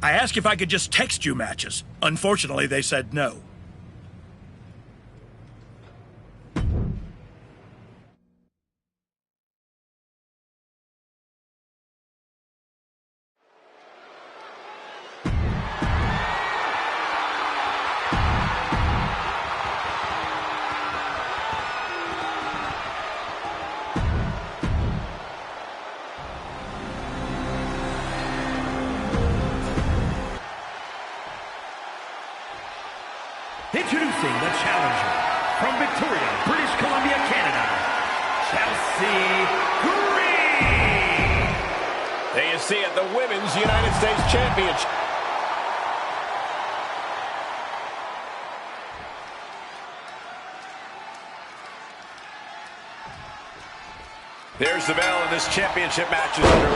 I asked if I could just text you matches. Unfortunately, they said no. Introducing the challenger from Victoria, British Columbia, Canada, Chelsea Green. There you see it, the Women's United States Championship. There's the bell, and this championship match is underway.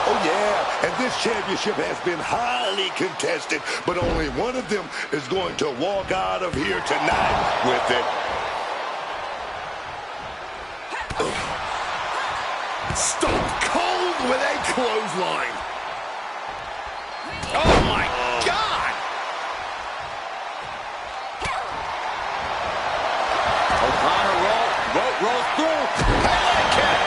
Oh, yeah, and this championship has been highly contested, but only one of them is going to walk out of here tonight with it. Stone cold with a clothesline. Oh, my God! O'Connor rolls through. Headline kick.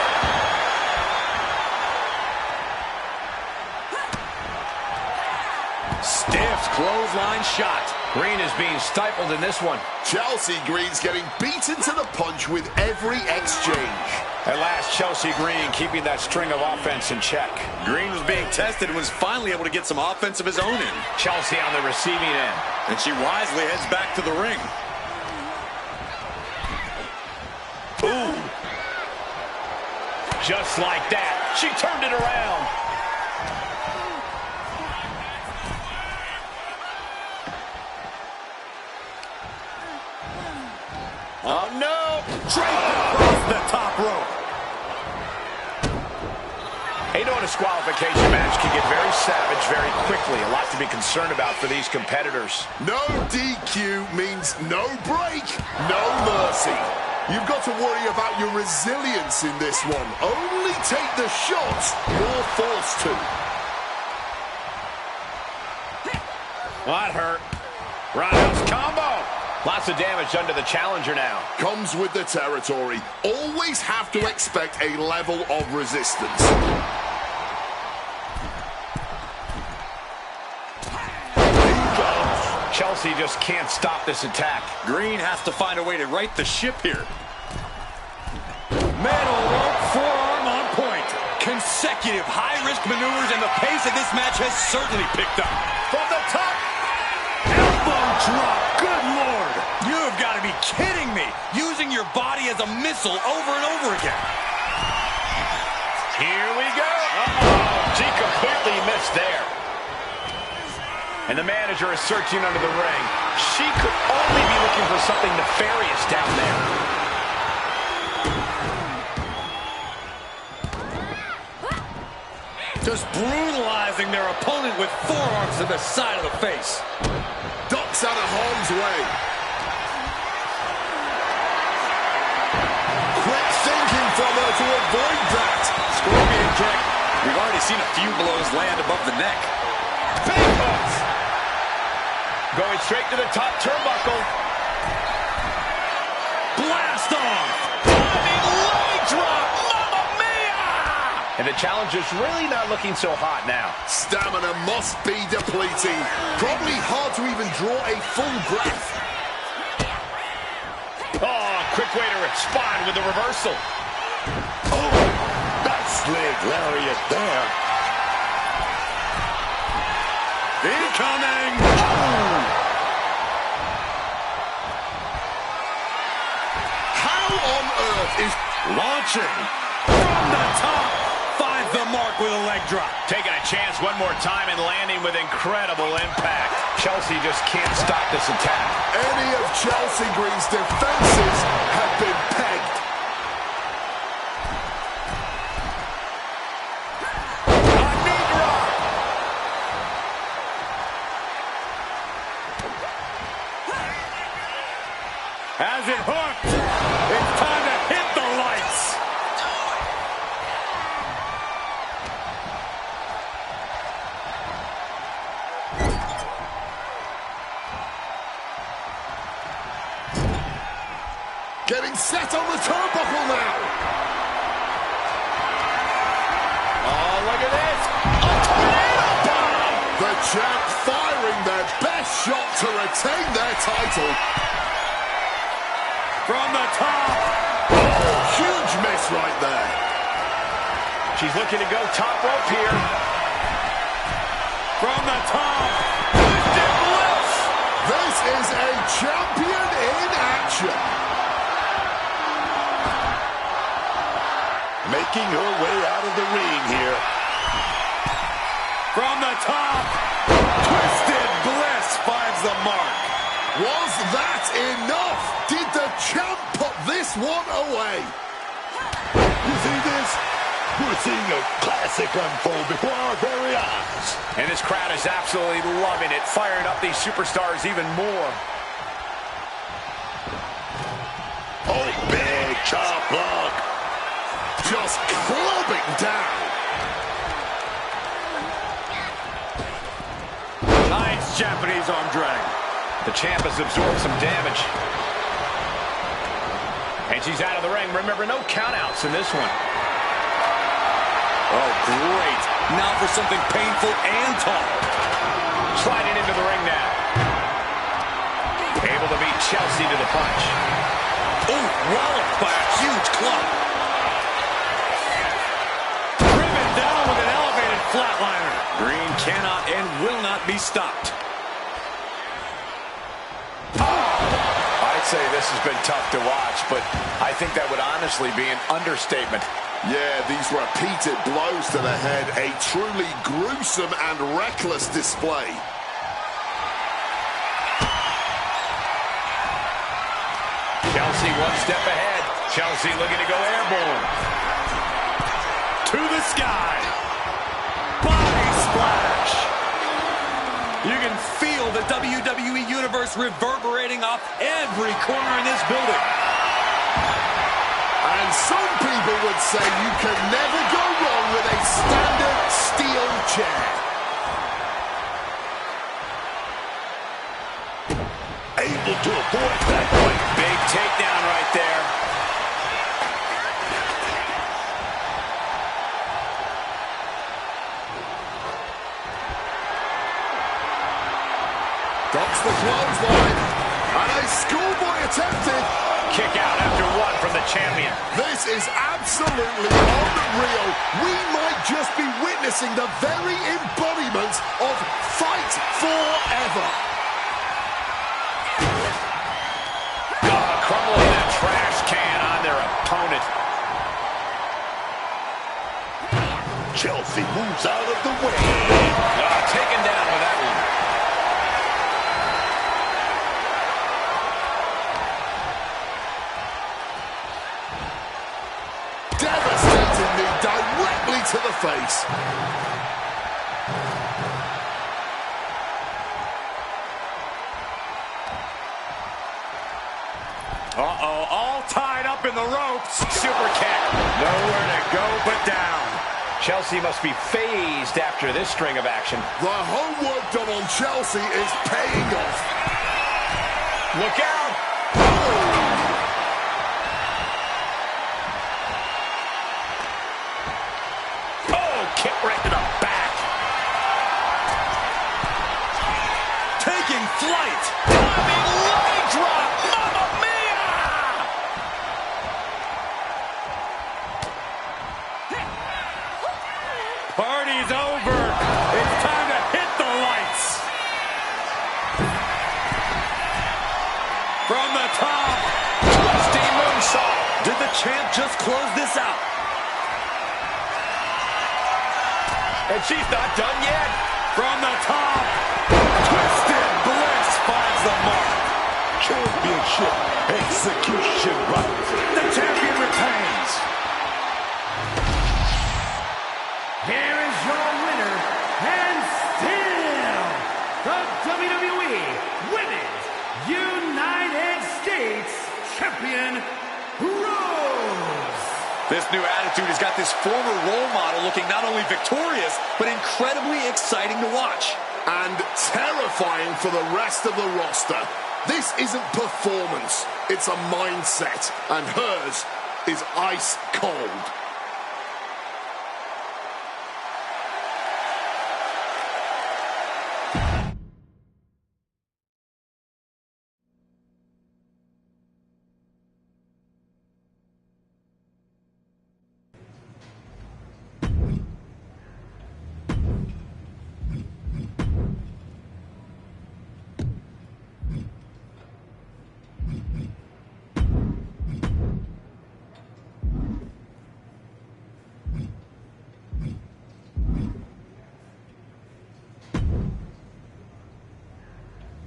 Stiff clothesline shot. Green is being stifled in this one. Chelsea Green's getting beaten to the punch with every exchange. At last, Chelsea Green keeping that string of offense in check. Green was being tested and was finally able to get some offense of his own in. Chelsea on the receiving end. And she wisely heads back to the ring. Ooh. Just like that, she turned it around. Oh, no! Draped across the top rope. Hey, you know, a disqualification match can get very savage very quickly. A lot to be concerned about for these competitors. No DQ means no break, no mercy. You've got to worry about your resilience in this one. Only take the shots you're forced to. That hurt. Roundhouse combo. Lots of damage done to the challenger now. Comes with the territory. Always have to expect a level of resistance. Chelsea just can't stop this attack. Green has to find a way to right the ship here. Middle rope forearm on point. Consecutive high-risk maneuvers, and the pace of this match has certainly picked up. From the top. Elbow drop. Good Lord. You've got to be kidding me. Using your body as a missile over and over again. Here we go. Uh-oh. She completely missed there. And the manager is searching under the ring. She could only be looking for something nefarious down there. Just brutalizing their opponent with forearms to the side of the face. Ducks out of harm's way. Quick thinking from her to avoid that. Scorpion kick. We've already seen a few blows land above the neck. Big hooks. Going straight to the top turnbuckle. Blast off. Diving leg drop. Mamma mia! And the challenger's really not looking so hot now. Stamina must be depleting. Probably hard to even draw a full breath. Oh, quick way to respond with the reversal. Oh, that's leg lariat there. Incoming! How on earth is Launching from the top. Finds the mark with a leg drop. Taking a chance one more time and landing with incredible impact. Chelsea just can't stop this attack. any of Chelsea Green's defenses have been pegged? Has it hooked. It's time to hit the lights. set on the turnbuckle now. Oh, look at this. A tornado bomb. The champ firing their best shot to retain their title. From the top. Oh, huge miss right there. She's looking to go top rope here. From the top. Twisted bliss. This is a champion in action. Making her way out of the ring here. From the top. Twisted bliss finds the mark. Was that enough? Did the champ put this one away? You see this? We're seeing a classic unfold before our very eyes. And this crowd is absolutely loving it, firing up these superstars even more. Oh, big chop block. Just clubbing down. Nice Japanese arm drag. The champ has absorbed some damage. And she's out of the ring. Remember, no countouts in this one. Oh, great. Now for something painful and tall. Sliding into the ring now. Able to beat Chelsea to the punch. Oh, walloped by a huge club. Driven down with an elevated flatliner. Green cannot and will not be stopped. I'd say this has been tough to watch, but I think that would honestly be an understatement. Yeah, these repeated blows to the head, a truly gruesome and reckless display. Chelsea one step ahead. Chelsea looking to go airborne. To the sky. Body splash. You can feel the WWE Universe reverberating off every corner in this building. And some people would say you can never go wrong with a standard steel chair. Able to avoid that point. Big takedown right there. Ducks the clothesline. And a schoolboy attempted. Kick out after one from the champion. This is absolutely unreal. We might just be witnessing the very embodiment of Fight Forever. Crumbling a trash can on their opponent. Chelsea moves out of the way. Taken down with that one. Devastating knee directly to the face. Uh-oh, all tied up in the ropes. Super kick. Nowhere to go but down. Chelsea must be phased after this string of action. The homework done on Chelsea is paying off. Look out! Oh, kick right to the back. Taking flight. Diving leg drop. Mamma mia! Party's over. It's time to hit the lights. From the top. Twisting moonsault. Did the champ just close this out? And she's not done yet. From the top. Twisted bliss finds the mark. Championship execution right. The champion retains. Here is your winner, and still the WWE Women's United States Champion, Rose. This new attitude has got this former role model looking not only victorious, but incredibly exciting to watch. And and terrifying for the rest of the roster. This isn't performance, it's a mindset, and hers is ice cold.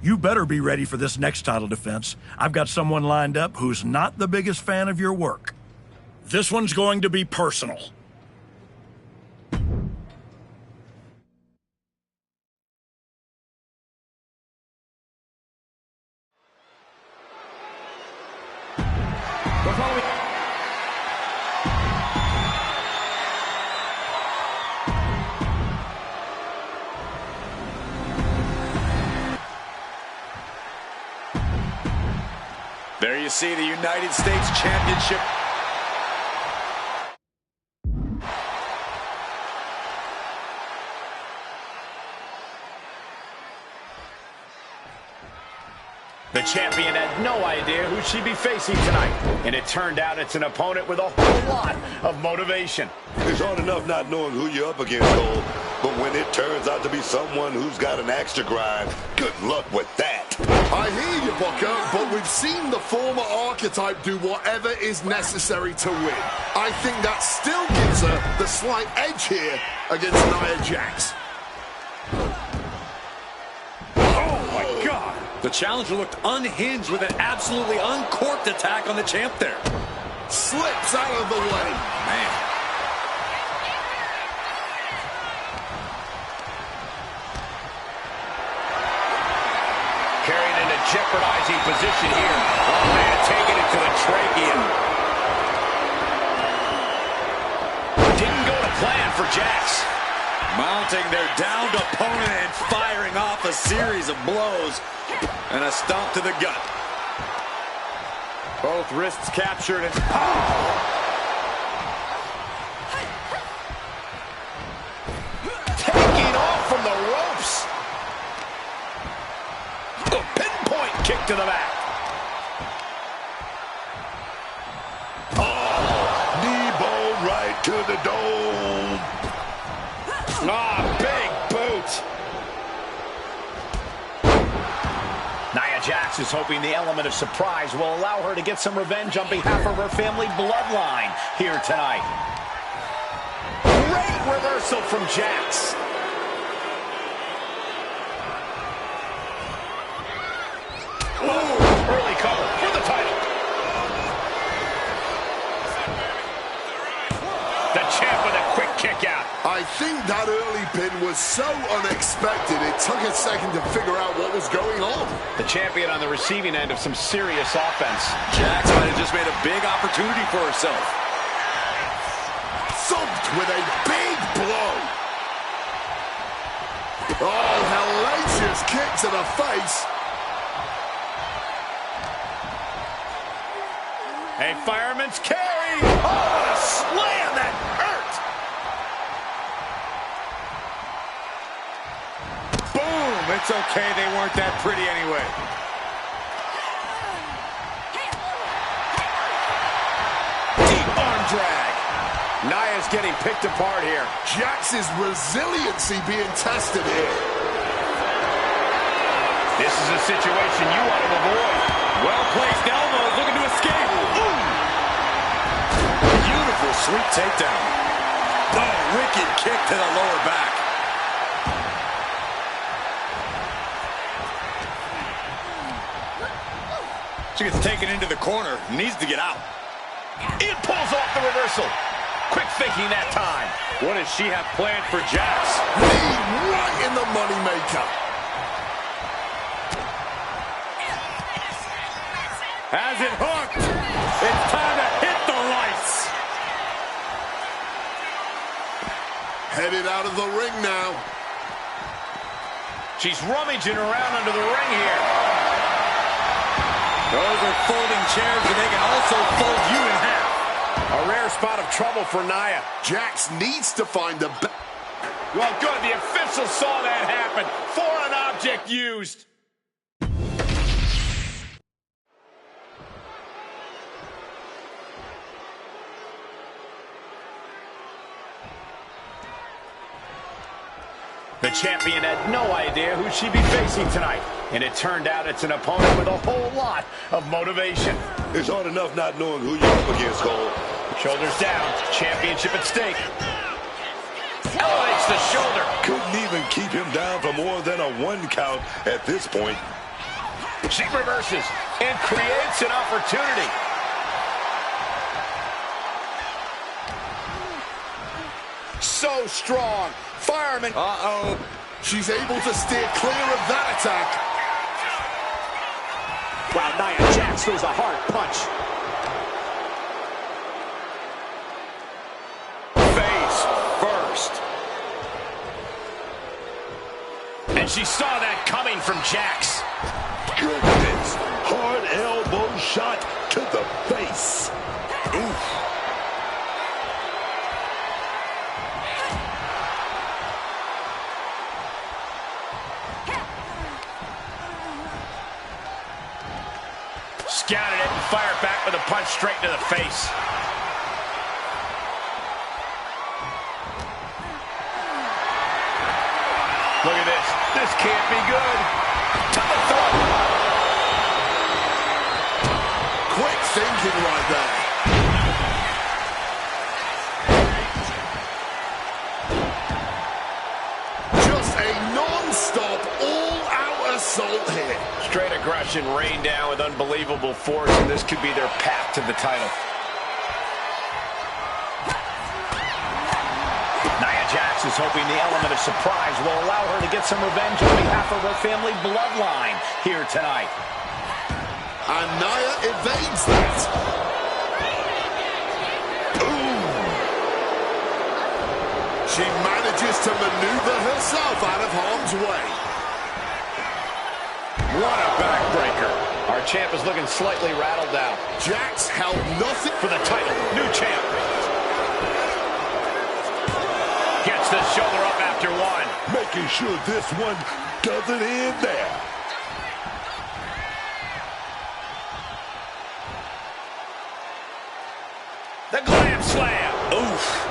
You better be ready for this next title defense. I've got someone lined up who's not the biggest fan of your work. This one's going to be personal. There you see the United States Championship. The champion had no idea who she'd be facing tonight, and it turned out it's an opponent with a whole lot of motivation. It's hard enough not knowing who you're up against, Cole, but when it turns out to be someone who's got an axe to grind, good luck with that. I hear you, Booker, but we've seen the former archetype do whatever is necessary to win. I think that still gives her the slight edge here against Nia Jax. The challenger looked unhinged with an absolutely uncorked attack on the champ there. Slips out of the way. Man. Carried in a jeopardizing position here. Oh, man, taking it to the trachea. Didn't go to plan for Jax. Mounting their downed opponent and firing off a series of blows. And a stomp to the gut. Both wrists captured and... Taking off from the ropes. A pinpoint kick to the back. Oh, knee ball right to the dome. Ah, big boot. Nia Jax is hoping the element of surprise will allow her to get some revenge on behalf of her family bloodline here tonight. Great reversal from Jax. Ooh, early cover for the title. The champ with a quick kick out. I think that early pin was so unexpected, it took a second to figure out what was going on. The champion on the receiving end of some serious offense. Jax might have just made a big opportunity for herself. Thumped with a big blow. Oh, hellacious kick to the face. A fireman's carry. Oh, what a slam that hurt. Boom. It's okay. They weren't that pretty anyway. Deep arm drag. Nia's getting picked apart here. Jax's resiliency being tested here. This is a situation you want to avoid. Well-placed elbows looking to escape. Ooh. Beautiful sweep takedown. Oh, wicked kick to the lower back. She gets taken into the corner. Needs to get out. It pulls off the reversal. Quick thinking that time. What does she have planned for Jax? Knee right in the moneymaker. Has it hooked. It's time to hit the lights. Headed out of the ring now. She's rummaging around under the ring here. Those are folding chairs, and they can also fold you in half. A rare spot of trouble for Nia. Jax needs to find the... Well, good. The official saw that happen. Foreign object used. The champion had no idea who she'd be facing tonight. And it turned out it's an opponent with a whole lot of motivation. It's hard enough not knowing who you're up against, Cole. Shoulders down. Championship at stake. Elevates the shoulder. Couldn't even keep him down for more than a 1 count at this point. She reverses and creates an opportunity. So strong. Fireman. Uh-oh. She's able to steer clear of that attack. Wow, Nia Jax throws a hard punch. Face first. And she saw that coming from Jax. Goodness. Hard elbow shot to the face. Oof. Scouted it and fired back with a punch straight to the face. Look at this. This can't be good. To the throat. Quick thinking right there. Just a non-stop, all-out assault here. Straight aggression rained down with unbelievable force, and this could be their path to the title. Nia Jax is hoping the element of surprise will allow her to get some revenge on behalf of her family bloodline here tonight. And Nia evades that. Ooh. She manages to maneuver herself out of harm's way. What a backbreaker. Our champ is looking slightly rattled out. Jax held nothing For the title, new champ. Gets the shoulder up after one. Making sure this one doesn't end there. The glam slam. Oof.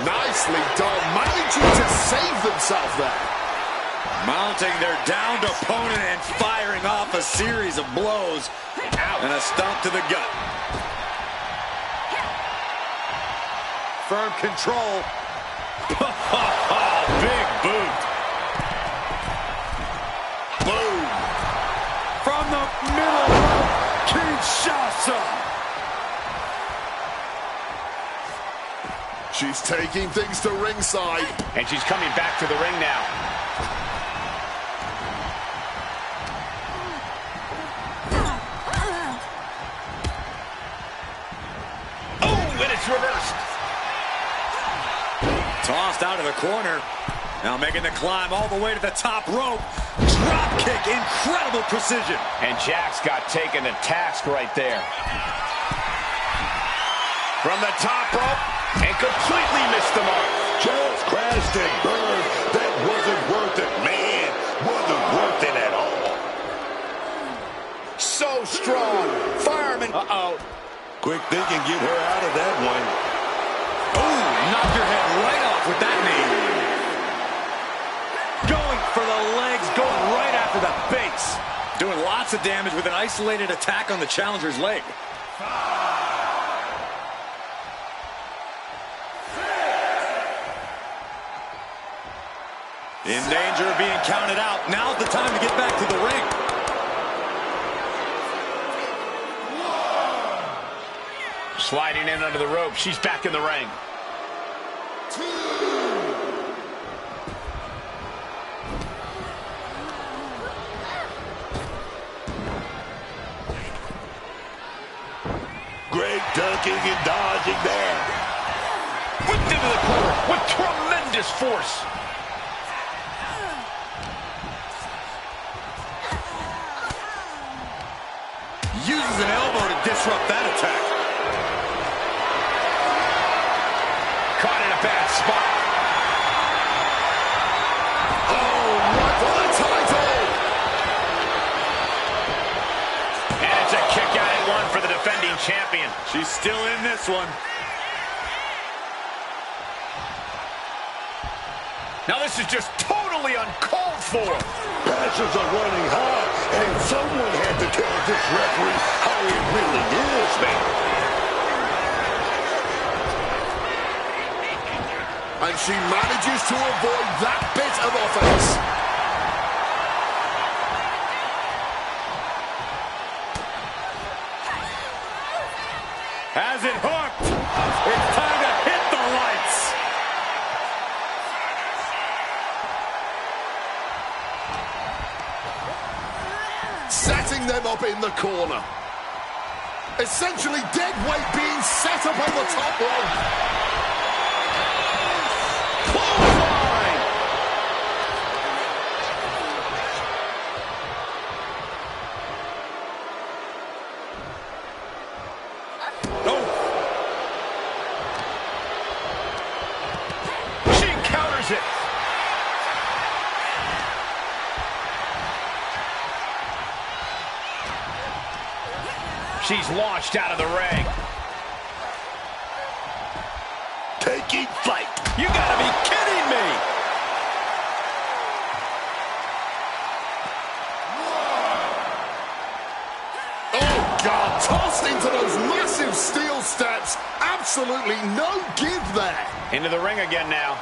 nicely done, managing to save themselves there. Mounting their downed opponent and firing off a series of blows. And a stomp to the gut. Firm control. Big boot. Boom. From the middle of Kinshasa. She's taking things to ringside. And she's coming back to the ring now. Oh, and it's reversed. Tossed out of the corner. Now making the climb all the way to the top rope. Drop kick, incredible precision. And Jax got taken to task right there. From the top rope, and completely missed the mark. Just crashed and burned. That wasn't worth it, man. Wasn't worth it at all. So strong. Fireman. Uh-oh. Quick thinking, get her out of that one. Oh, knocked her head right off with that knee. Going for the legs, going right after the base. Doing lots of damage with an isolated attack on the challenger's leg. In danger of being counted out. Now's the time to get back to the ring. Sliding in under the rope. She's back in the ring. Great ducking and dodging there. Whipped into the corner with tremendous force. uses an elbow to disrupt that attack. Caught in a bad spot. Oh, right for the title! And it's a kick out at one for the defending champion. She's still in this one. Now this is just totally uncalled for. Passions are running high, and someone had to tell this referee how it really is, man. And she manages to avoid that bit of offense. Has it hooked. It's time to hit the lights. Setting them up in the corner. Essentially dead weight being set up on the top rope. Clothesline! Oh, She counters it. She's launched out of the ring. Taking flight. You gotta be kidding me! Oh, God. Tossed into those massive steel steps. Absolutely no give there. Into the ring again now.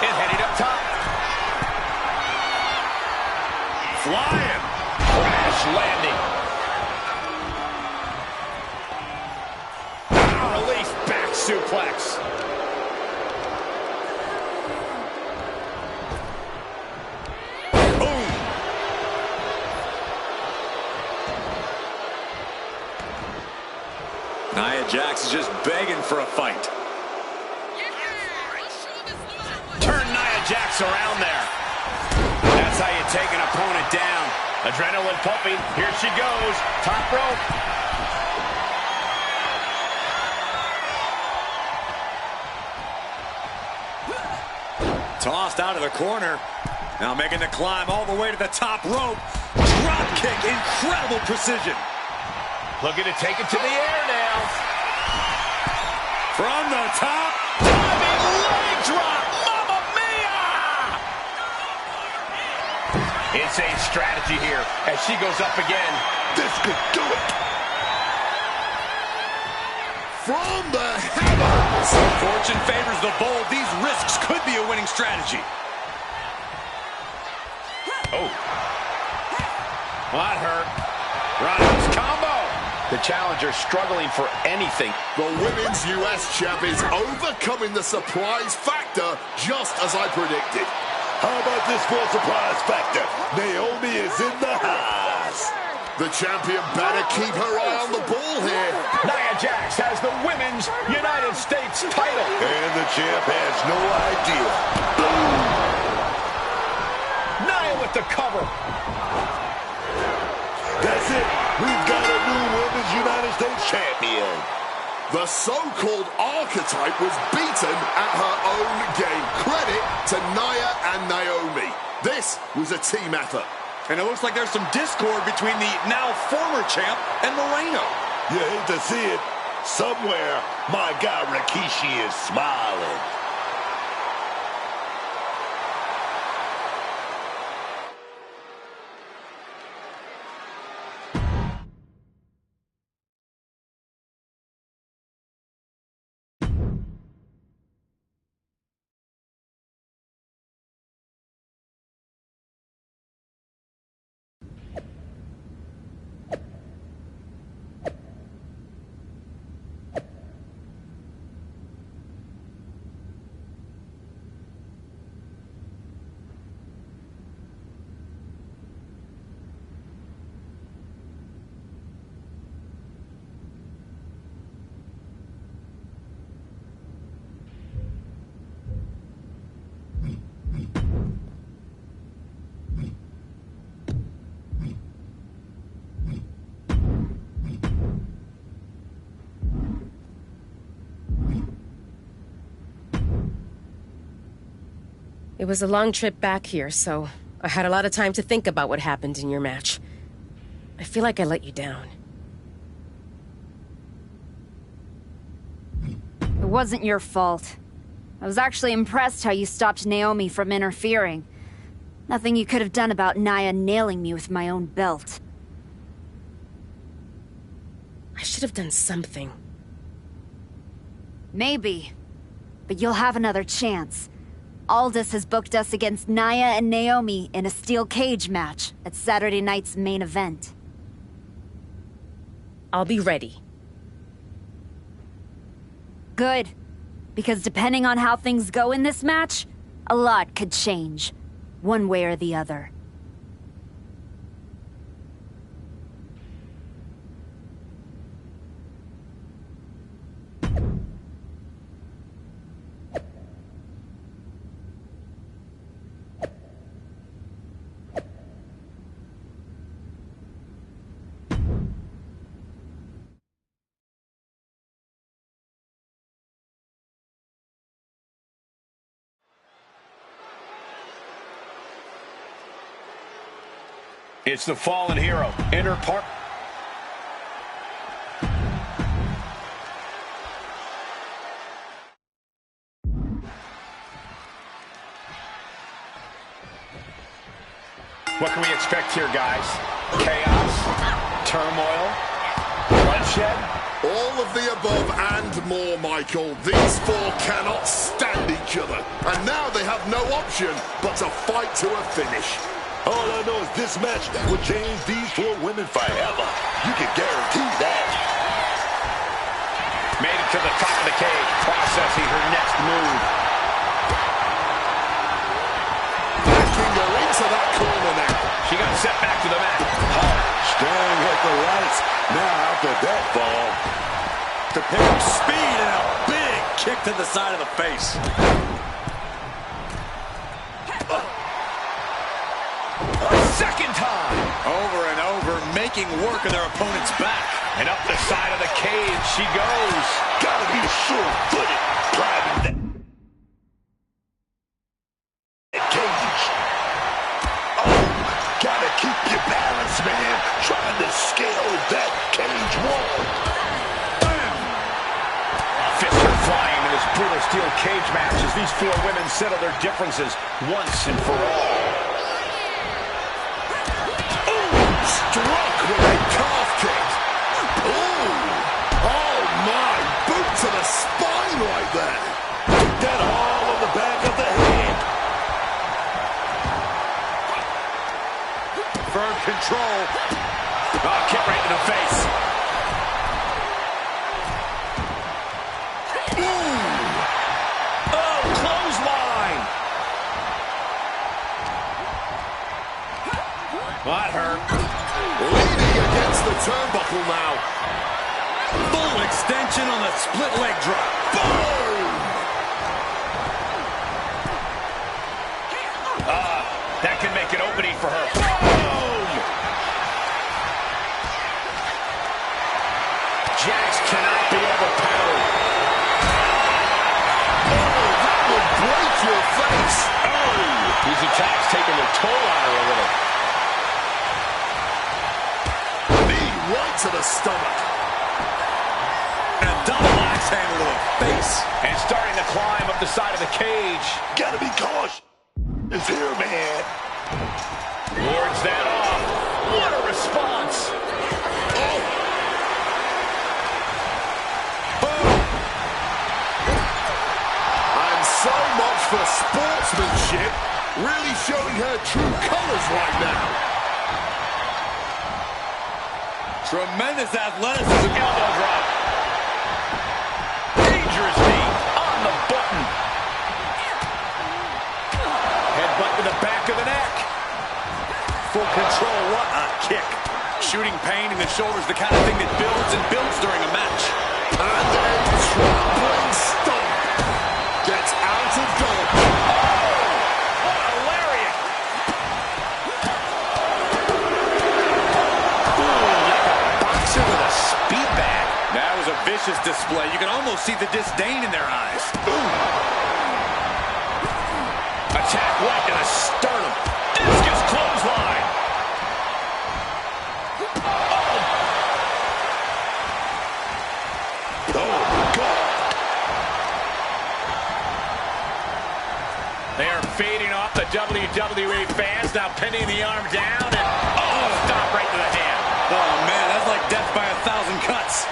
And heading up top. flying. Crash landing. Release back suplex. Boom. Nia Jax is just begging for a fight. Turn Nia Jax around there. That's how you take an opponent down. Adrenaline pumping. Here she goes. Top rope. Tossed out of the corner. Now making the climb all the way to the top rope. Drop kick. Incredible precision. Looking to take it to the air now. From the top. Diving leg drop. Mamma mia! Insane strategy here as she goes up again. This could do it. From the heavens. Fortune favors the bold. These risks could be a winning strategy. Oh. Well, that hurt. Roundhouse combo. The challenger struggling for anything. The women's US champ is overcoming the surprise factor just as I predicted. How about this for a surprise factor? Naomi is in the house. The champion better keep her eye on the ball here. Nia Jax has the Women's United States title. And the champ has no idea. Boom! Nia with the cover. That's it. We've got a new Women's United States champion. The so-called archetype was beaten at her own game. Credit to Nia and Naomi. This was a team effort. And it looks like there's some discord between the now former champ and Moreno. You hate to see it. Somewhere, my guy Rikishi is smiling. It was a long trip back here, so I had a lot of time to think about what happened in your match. I feel like I let you down. It wasn't your fault. I was actually impressed how you stopped Naomi from interfering. Nothing you could have done about Nia nailing me with my own belt. I should have done something. Maybe. But you'll have another chance. Aldous has booked us against Nia and Naomi in a steel cage match at Saturday night's main event. I'll be ready. Good. Because depending on how things go in this match, a lot could change. One way or the other. It's the fallen hero. Enter part. What can we expect here, guys? Chaos, turmoil, bloodshed? All of the above and more, Michael. These four cannot stand each other. And now they have no option but to fight to a finish. All I know is this match will change these four women forever. You can guarantee that. Made it to the top of the cage, processing her next move. Backing her into that corner now. She got set back to the mat. Hard, staring at the lights. Now after that fall. To pick up speed and a big kick to the side of the face. Second time. Over and over, making work of their opponent's back. And up the side of the cage she goes. Gotta be sure-footed. Driving that cage. Oh, gotta keep your balance, man. Trying to scale that cage wall. Bam! Fists are flying in this brutal steel cage match as these four women settle their differences once and for all. Struck with a calf kick. Ooh! Oh my! Boot to the spine right there. Took that all on the back of the head. Firm control. Oh, kick right in the face. Ooh! Oh, clothesline! That hurt. Leaning against the turnbuckle now. Full extension on the split leg drop. Boom! That can make an opening for her. Boom! Jax cannot be overpowered. Oh, that would break your face. Oh! These attacks taking their toll on her a little. Right to the stomach. And a double axe handle to the face. And starting to climb up the side of the cage. Gotta be cautious. It's here, man. Wards that off. What a response. Oh. Boom. And so much for sportsmanship. Really showing her true colors right now. Tremendous athleticism. Elbow drop. Dangerous knee on the button. Headbutt to the back of the neck. Full control. What a kick. Shooting pain in the shoulders, the kind of thing that builds and builds during a match. And a trampling stomp. Gets out of dodge. What a lariat. Boxer with a speed bag. That was a vicious display. You can almost see the disdain in their eyes. A attack right to the sternum. Discus clothesline. Oh, God. They are feeding off the WWE fans, now pinning the arm down, and stop right to the hand. Oh, man, that's like death by 1,000 cuts.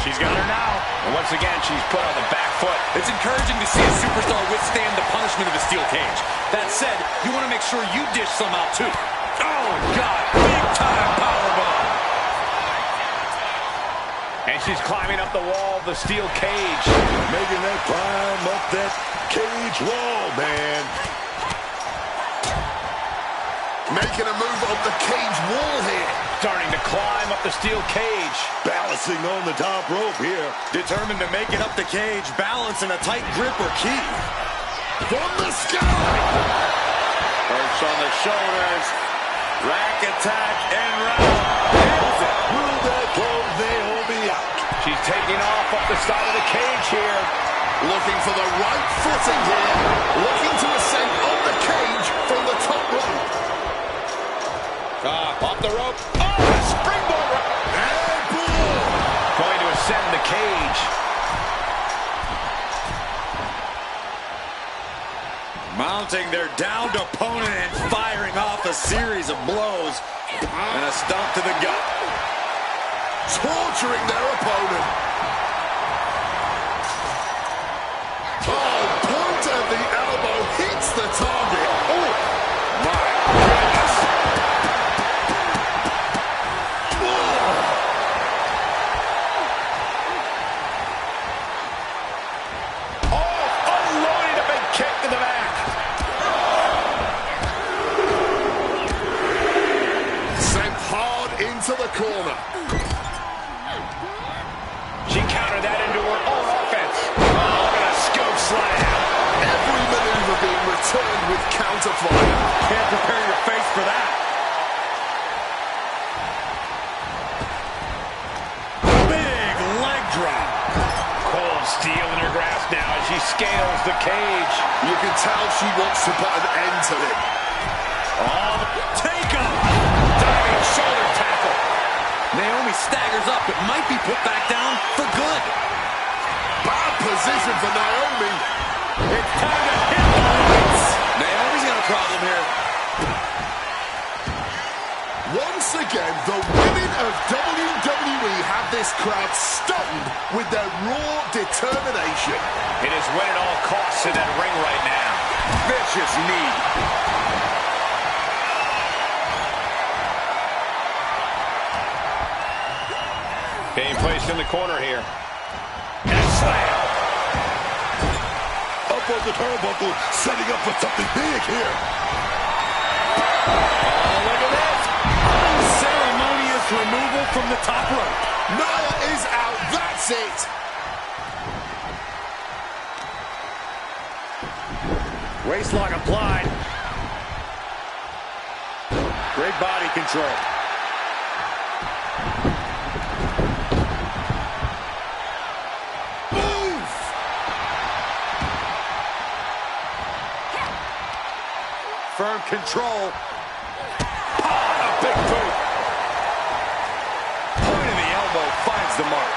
She's got her now. And once again, she's put on the back foot. It's encouraging to see a superstar withstand the punishment of a steel cage. That said, you want to make sure you dish some out, too. Oh, God, big-time powerbomb. And she's climbing up the wall of the steel cage. Making that climb up that cage wall, man. Making a move up the cage wall here. Starting to climb up the steel cage. Balancing on the top rope here. Determined to make it up the cage, balance and a tight grip are key. From the sky. Perch on the shoulders. Rack attack and round. Will that close Naomi out? She's taking off up the side of the cage here. Looking for the right footing here. Looking to ascend on the cage from the top rope. Off the rope. Oh, springboard. And boom. Going to ascend the cage. Mounting their downed opponent and firing off a series of blows. And a stomp to the gut. Torturing their opponent. Oh, point of the elbow hits the target. Oh, My goodness. Unloading a big kick to the back. sent hard into the corner. She countered that into her own offense. Oh, look at a scoop slam. Every maneuver being returned with counterfire. Can't prepare your face for that. Big leg drop. Cold steel in her grasp now as she scales the cage. You can tell she wants to put an end to it. Oh, take him. Diving shoulder tackle. Naomi staggers up, but might be put back down for good. Bad position for Naomi. It's time to hit the lights. Naomi's got a problem here. Once again, the women of WWE have this crowd stunned with their raw determination. It is win at all costs in that ring right now. Vicious knee. Being placed in the corner here. And a slam. Up on the turnbuckle, setting up for something big here. Oh, look at this. Unceremonious removal from the top rope. Nia is out. That's it. Waistlock applied. Great body control. Move. Firm control. A big boot. Point of the elbow finds the mark.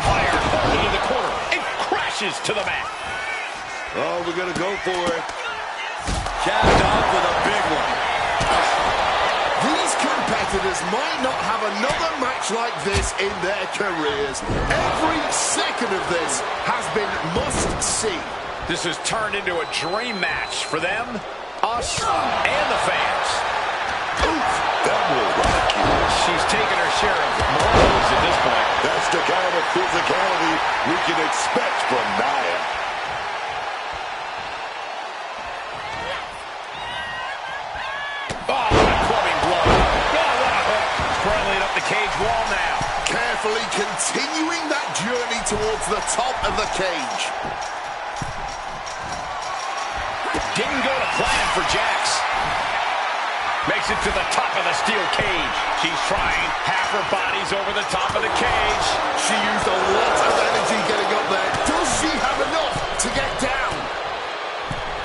Fired hard into the corner. It crashes to the mat. Oh, we're going to go for it. Capped off with a big one. These competitors might not have another match like this in their careers. Every second of this has been must-see. This has turned into a dream match for them, us, and the fans. Oof, that will rock you. She's taken her share of blows at this point. That's the kind of physicality we can expect from Nia. Oh, what a clubbing blow. Oh, what a hook. Curling up the cage wall now. Carefully continuing that journey towards the top of the cage. Didn't go to plan for Jax. Makes it to the top of the steel cage. She's trying. Half her body's over the top of the cage. She used a lot of energy getting up there. Does she have enough to get down.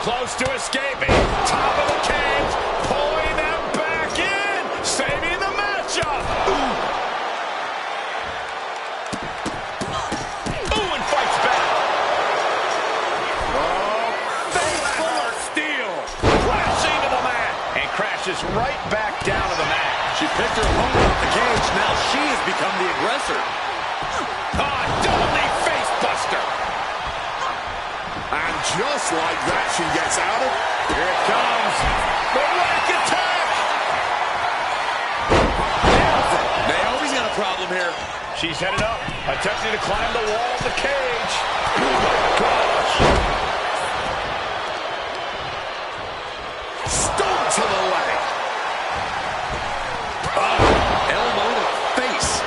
Close to escaping. Top of the cage. Pulling them back in. Saving the matchup. Ooh, and fights back. Oh, face full of steel. Crashing to the mat. And crashes right back down to the mat. She picked her opponent off the cage. Now she has become the aggressor. Double knee face buster. And just like that, she gets out of... Here it comes. The rack attack. Naomi's got a problem here. She's headed up, attempting to climb the wall of the cage. Oh, my gosh. Stomp to the leg. Elbow to the face.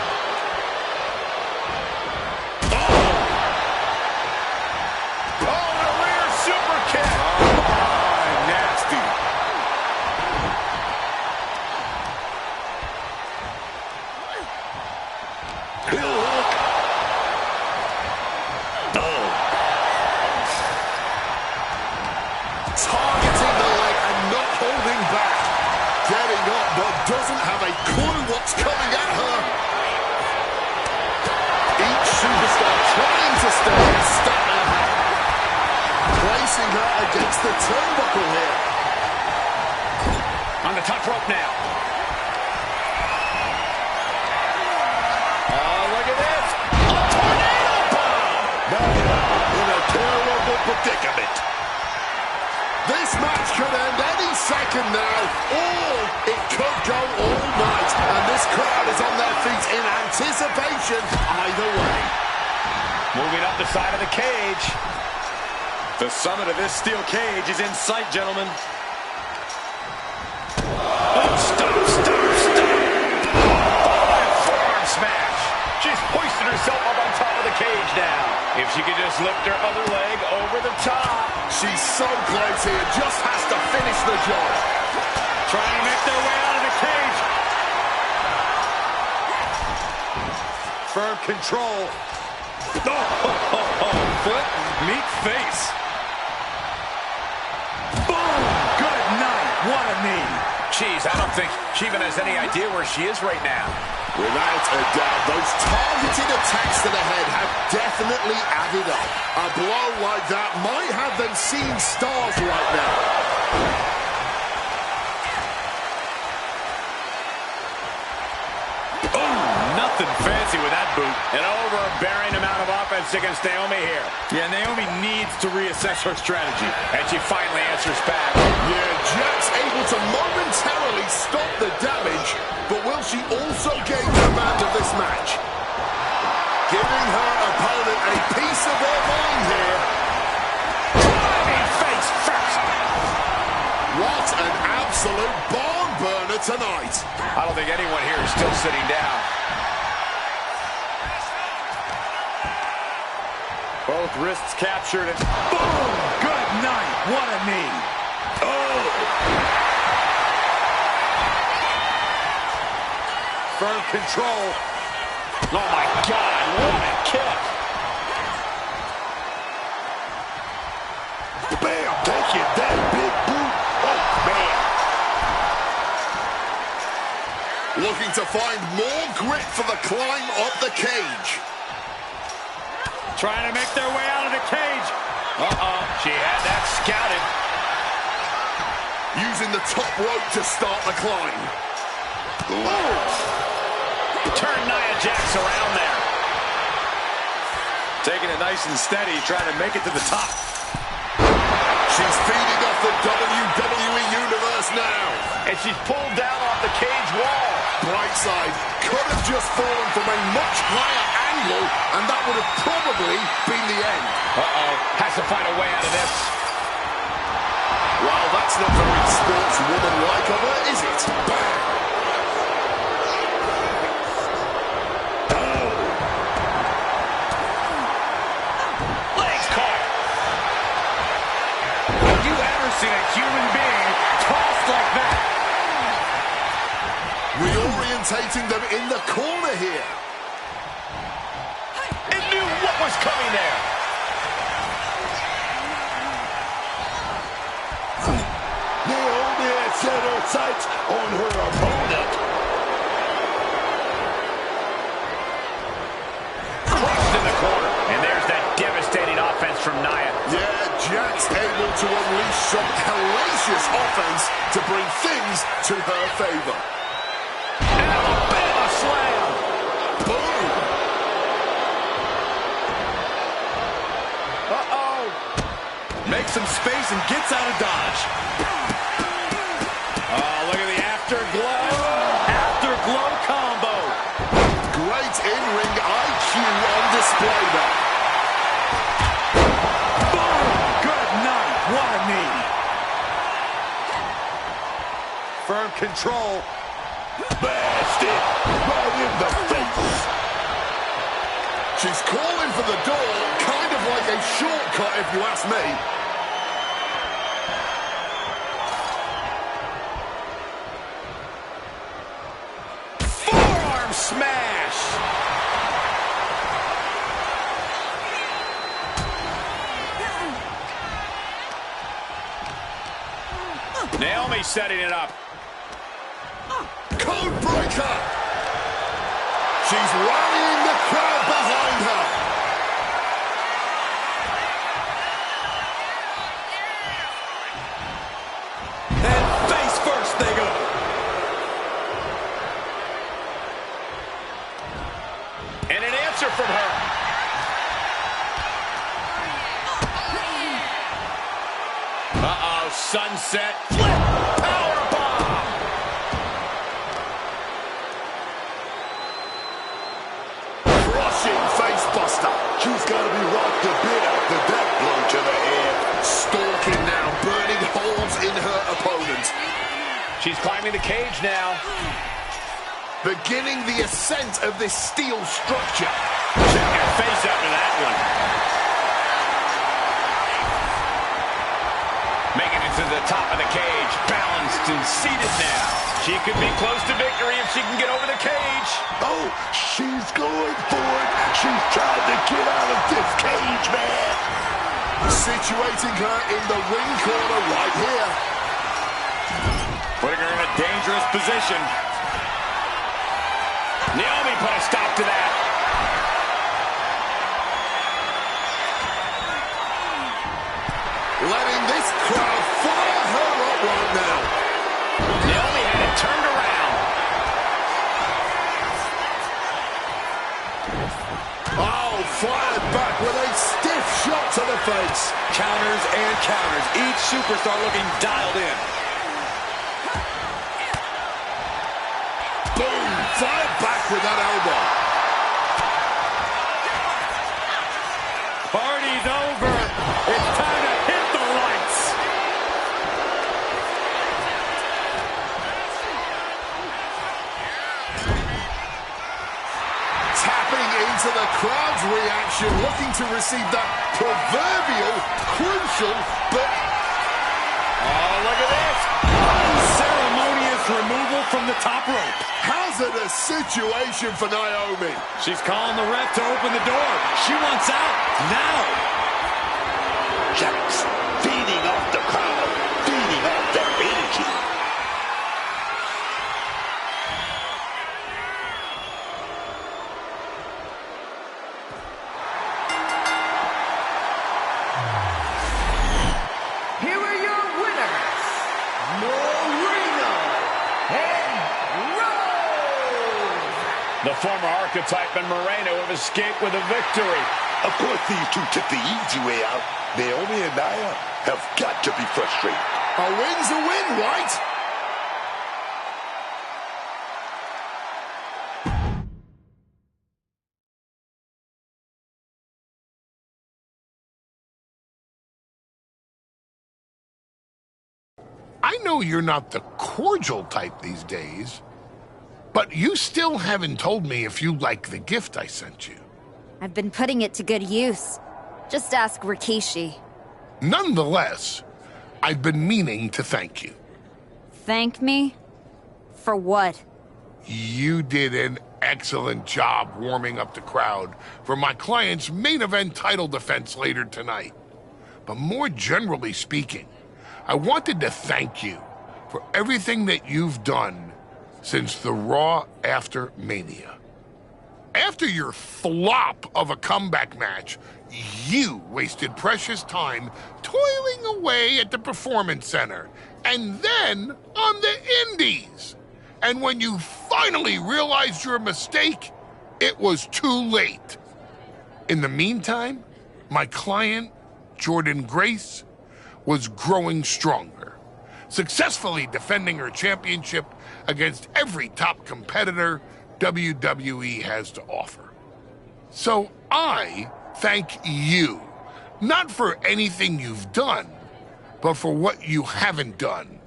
Targeting the leg and not holding back. Getting up, but doesn't have a clue what's coming at her. Each superstar trying to stay a step ahead. Placing her against the turnbuckle here. On the top rope now. Oh, look at this. A tornado bomb. In a terrible predicament. This match could end any second now, or it could go all night, and this crowd is on their feet in anticipation either way. Moving up the side of the cage. The summit of this steel cage is in sight, gentlemen. Oh, stop. Forearm smash. She's hoisted herself up on top of the cage now. If she could just lift her other leg over the top. She's so close here, just has to finish the job. Trying to make their way out of the cage. Firm control. Foot, meet face. Boom! Good night. What a knee. Jeez, I don't think she even has any idea where she is right now. Without a doubt, those targeted attacks to the head have definitely added up. A blow like that might have them seeing stars right now. Nothing fancy with that boot. An overbearing amount of offense against Naomi here. Yeah, Naomi needs to reassess her strategy. And she finally answers back. Yeah, Jack's able to momentarily stop the damage, but will she also gain command of this match? Giving her opponent a piece of her mind here. Driving face first. What an absolute barn burner tonight. I don't think anyone here is still sitting down. Both wrists captured and boom! Good night. What a knee. Oh! Firm control. Oh my God, what a kick. Bam, take it, that big boot. Oh, man. Looking to find more grit for the climb up the cage. Trying to make their way out of the cage. Uh-oh, she had that scouted. Using the top rope to start the climb. Ooh. Turn Nia Jax around there. Taking it nice and steady, trying to make it to the top. She's feeding off the WWE Universe now. And she's pulled down off the cage wall. Bright side, could have just fallen from a much higher angle, and that would have probably been the end. Uh-oh, has to find a way out of this. Well, that's not very sportswoman-like of her, is it? Bang! Legs caught. Have you ever seen a human being tossed like that? Reorientating them in the corner here. It knew what was coming there. set her sights on her opponent. Crushed in the corner. And there's that devastating offense from Nia. Yeah, Jack's able to unleash some hellacious offense to bring things to her favor. Alabama slam. Boom! Uh-oh. Makes some space and gets out of dodge. Oh, look at the afterglow. Afterglow combo. Great in-ring IQ on display there. Boom. Good night. What a knee. Firm control. Blasted right in the face. She's calling for the door, kind of like a shortcut if you ask me. Forearm smash. Naomi setting it up. Code breaker! She's rallying the crowd behind her. And face first they go. And an answer from her. Uh-oh, sunset flip. Powerbomb. Crushing face buster. She's got to be rocked a bit after that blow to the head. Stalking now, burning holes in her opponent. She's climbing the cage now. Beginning the ascent of this steel structure. Check your face after that one. Making it to the top of the cage. Balanced and seated now. She could be close to victory if she can get over the cage. Oh, she's going for it. She's trying to get out of this cage, man. Situating her in the ring corner right here. Putting her in a dangerous position. Naomi put a stop to that. Letting this crowd fire her up right now. Naomi had it turned around. Oh, fired back with a stiff shot to the face. Counters and counters. Each superstar looking dialed in. Boom! Fired back with that elbow. Party's over. It's time to hit the lights. Tapping into the crowd's reaction, looking to receive that proverbial, crucial, but... Oh, look at this. Unceremonious removal from the top rope. hazardous situation for Naomi. She's calling the ref to open the door. She wants out now. Jax feeding off the crowd, feeding off their energy. Here are your winners, Moreno and Rose. The former archetype and Moreno have escaped with a victory. Of course, these two took the easy way out. Naomi and Nia have got to be frustrated. A win's a win, right? I know you're not the cordial type these days, but you still haven't told me if you like the gift I sent you. I've been putting it to good use. Just ask Rikishi. Nonetheless, I've been meaning to thank you. Thank me? For what? You did an excellent job warming up the crowd for my client's main event title defense later tonight. But more generally speaking, I wanted to thank you for everything that you've done since the Raw after Mania. After your flop of a comeback match, you wasted precious time toiling away at the Performance Center and then on the Indies. And when you finally realized your mistake, it was too late. In the meantime, my client, Jordynne Grace, was growing stronger, successfully defending her championship against every top competitor WWE has to offer. So I thank you, not for anything you've done, but for what you haven't done.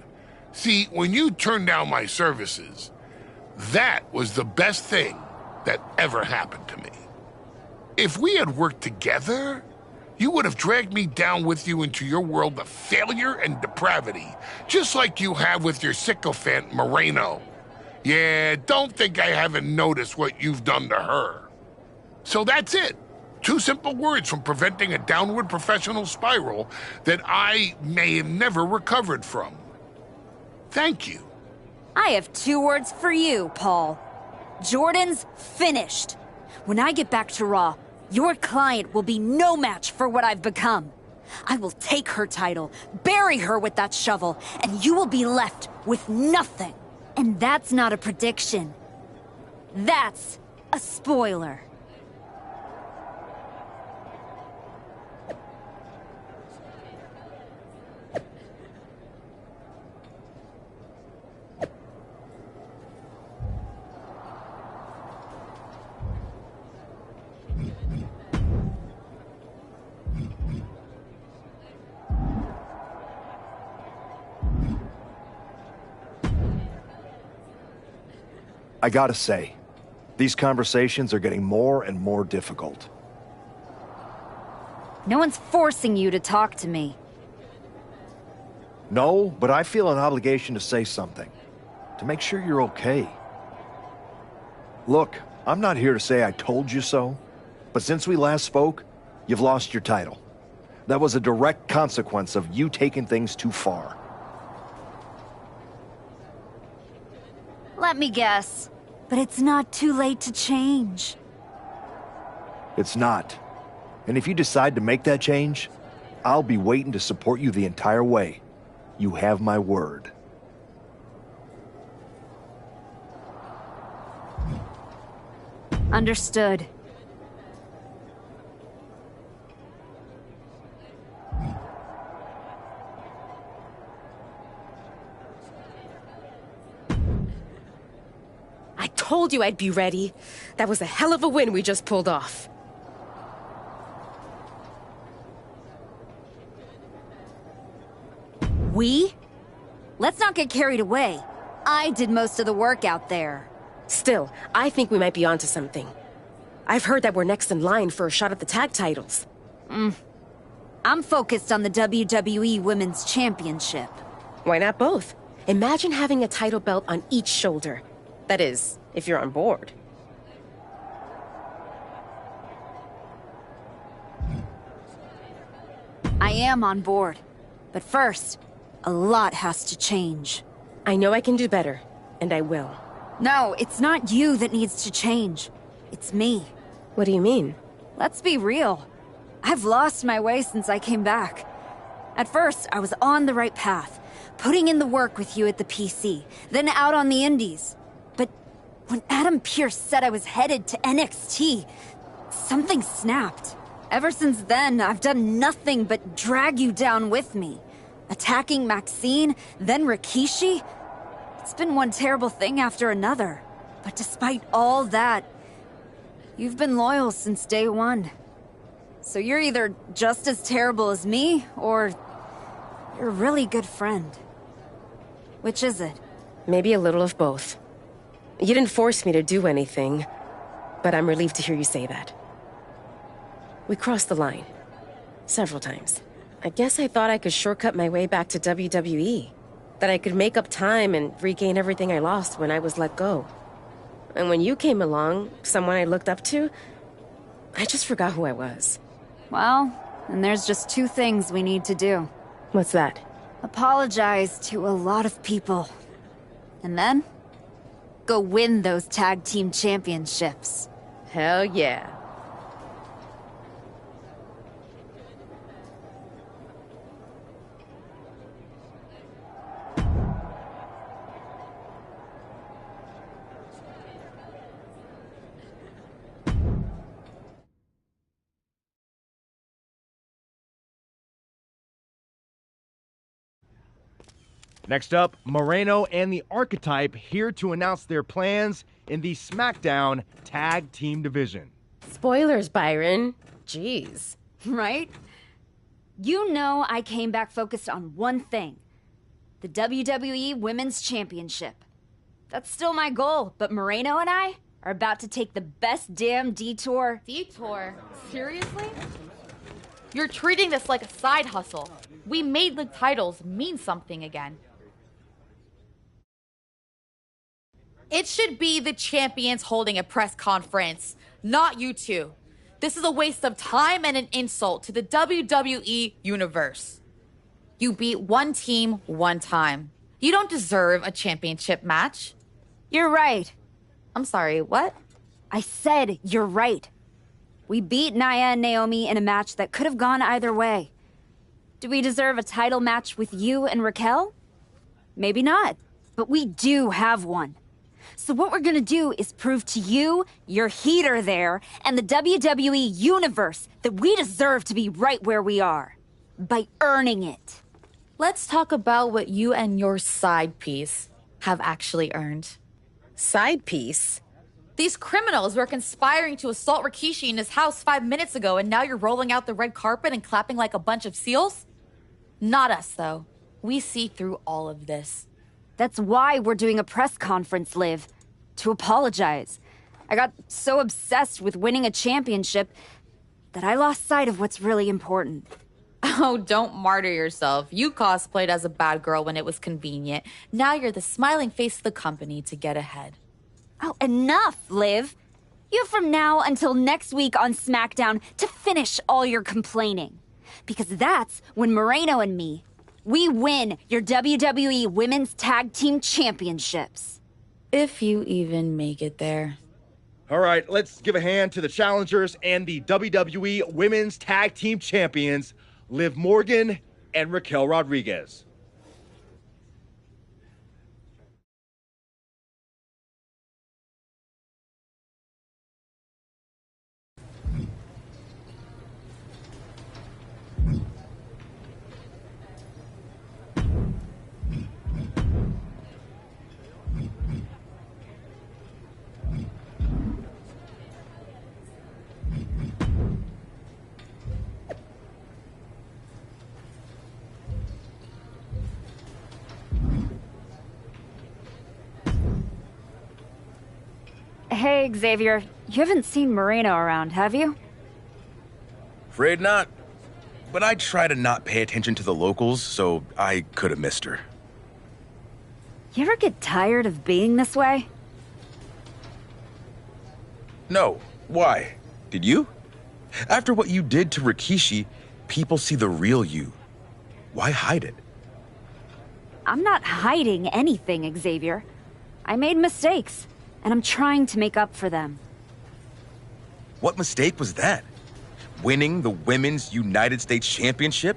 See, when you turned down my services, that was the best thing that ever happened to me. If we had worked together, you would have dragged me down with you into your world of failure and depravity, just like you have with your sycophant Moreno. Yeah, don't think I haven't noticed what you've done to her. So that's it. 2 simple words from preventing a downward professional spiral that I may have never recovered from. Thank you. I have 2 words for you, Paul. Jordynne's finished. When I get back to Raw, your client will be no match for what I've become. I will take her title, bury her with that shovel, and you will be left with nothing. And that's not a prediction. That's a spoiler. I gotta say, these conversations are getting more and more difficult. No one's forcing you to talk to me. No, but I feel an obligation to say something. To make sure you're okay. Look, I'm not here to say I told you so, but since we last spoke, you've lost your title. That was a direct consequence of you taking things too far. Let me guess. But it's not too late to change. It's not. And if you decide to make that change, I'll be waiting to support you the entire way. You have my word. Understood. I told you I'd be ready. That was a hell of a win we just pulled off. We? Let's not get carried away. I did most of the work out there. Still, I think we might be onto something. I've heard that we're next in line for a shot at the tag titles. I'm focused on the WWE Women's Championship. Why not both? Imagine having a title belt on each shoulder. That is, if you're on board. I am on board. But first, a lot has to change. I know I can do better, and I will. No, it's not you that needs to change. It's me. What do you mean? Let's be real. I've lost my way since I came back. At first, I was on the right path, putting in the work with you at the PC, then out on the indies. But when Adam Pearce said I was headed to NXT, something snapped. Ever since then, I've done nothing but drag you down with me. Attacking Maxine, then Rikishi. It's been one terrible thing after another. But despite all that, you've been loyal since day one. So you're either just as terrible as me, or you're a really good friend. Which is it? Maybe a little of both. You didn't force me to do anything, but I'm relieved to hear you say that. We crossed the line. Several times. I guess I thought I could shortcut my way back to WWE. That I could make up time and regain everything I lost when I was let go. And when you came along, someone I looked up to, I just forgot who I was. Well, then there's just two things we need to do. What's that? apologize to a lot of people, and then go win those tag team championships. Hell yeah. Next up, Moreno and the Archetype here to announce their plans in the SmackDown Tag Team Division. Spoilers, Byron. Jeez. Right? You know I came back focused on one thing. The WWE Women's Championship. That's still my goal, but Moreno and I are about to take the best damn detour. Detour? Seriously? You're treating this like a side hustle. We made the titles mean something again. It should be the champions holding a press conference, not you two. This is a waste of time and an insult to the WWE Universe. You beat one team one time. You don't deserve a championship match. You're right. I'm sorry, what? I said you're right. We beat Nia and Naomi in a match that could have gone either way. Do we deserve a title match with you and Raquel? Maybe not, but we do have one. So what we're gonna do is prove to you, your heater there, and the WWE Universe that we deserve to be right where we are. By earning it. Let's talk about what you and your side piece have actually earned. Side piece? These criminals were conspiring to assault Rikishi in his house 5 minutes ago, and now you're rolling out the red carpet and clapping like a bunch of seals? Not us, though. We see through all of this. That's why we're doing a press conference, Liv. To apologize. I got so obsessed with winning a championship that I lost sight of what's really important. Oh, don't martyr yourself. You cosplayed as a bad girl when it was convenient. Now you're the smiling face of the company to get ahead. Oh, enough, Liv. You have from now until next week on SmackDown to finish all your complaining. Because that's when Moreno and me, we win your WWE Women's Tag Team Championships. If you even make it there. All right, let's give a hand to the challengers and the WWE Women's Tag Team Champions, Liv Morgan and Raquel Rodriguez. Hey, Xavier. You haven't seen Moreno around, have you? Afraid not. But I try to not pay attention to the locals, so I could have missed her. You ever get tired of being this way? No. Why? Did you? After what you did to Rikishi, people see the real you. Why hide it? I'm not hiding anything, Xavier. I made mistakes, and I'm trying to make up for them. What mistake was that? Winning the Women's United States Championship?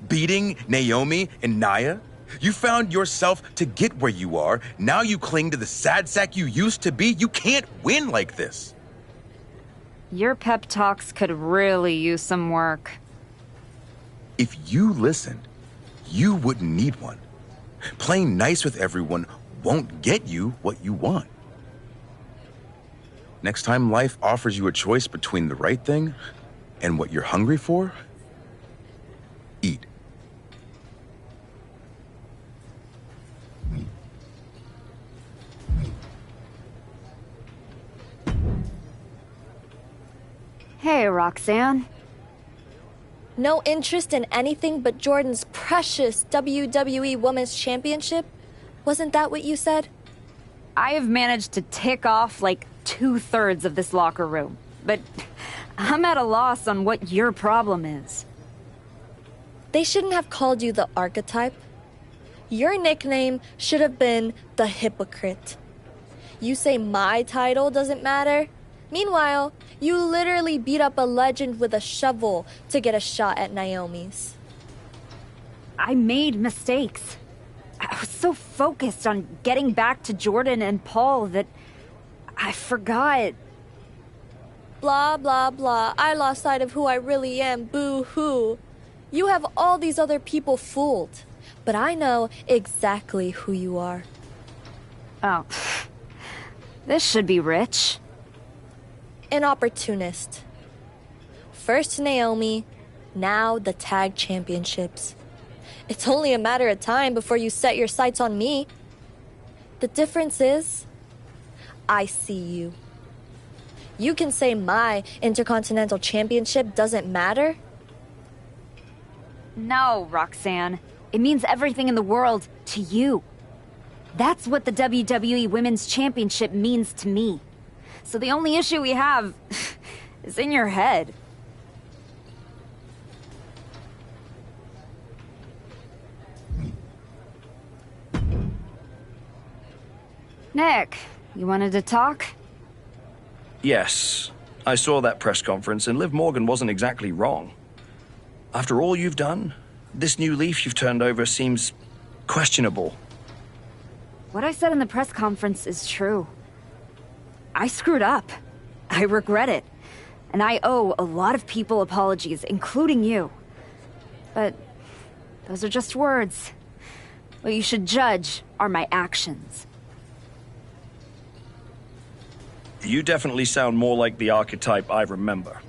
Beating Naomi and Nia? You found yourself to get where you are. Now you cling to the sad sack you used to be. You can't win like this. Your pep talks could really use some work. If you listened, you wouldn't need one. Playing nice with everyone won't get you what you want. Next time life offers you a choice between the right thing and what you're hungry for, eat. Hey, Roxanne. No interest in anything but Jordan's precious WWE Women's Championship? Wasn't that what you said? I have managed to tick off like 2/3 of this locker room, but I'm at a loss on what your problem is. They shouldn't have called you the Archetype. Your nickname should have been the Hypocrite. You say my title doesn't matter? Meanwhile, you literally beat up a legend with a shovel to get a shot at Naomi's. I made mistakes. I was so focused on getting back to Jordan and Paul that I forgot. Blah, blah, blah. I lost sight of who I really am. Boo-hoo. You have all these other people fooled. But I know exactly who you are. Oh. This should be rich. An opportunist. First Naomi, now the tag championships. It's only a matter of time before you set your sights on me. The difference is, I see you. You can say my Intercontinental Championship doesn't matter? No, Roxanne. It means everything in the world to you. That's what the WWE Women's Championship means to me. So the only issue we have is in your head. Nick, you wanted to talk? Yes, I saw that press conference, and Liv Morgan wasn't exactly wrong. After all you've done, this new leaf you've turned over seems questionable. What I said in the press conference is true. I screwed up. I regret it. And I owe a lot of people apologies, including you. But those are just words. What you should judge are my actions. You definitely sound more like the archetype I remember.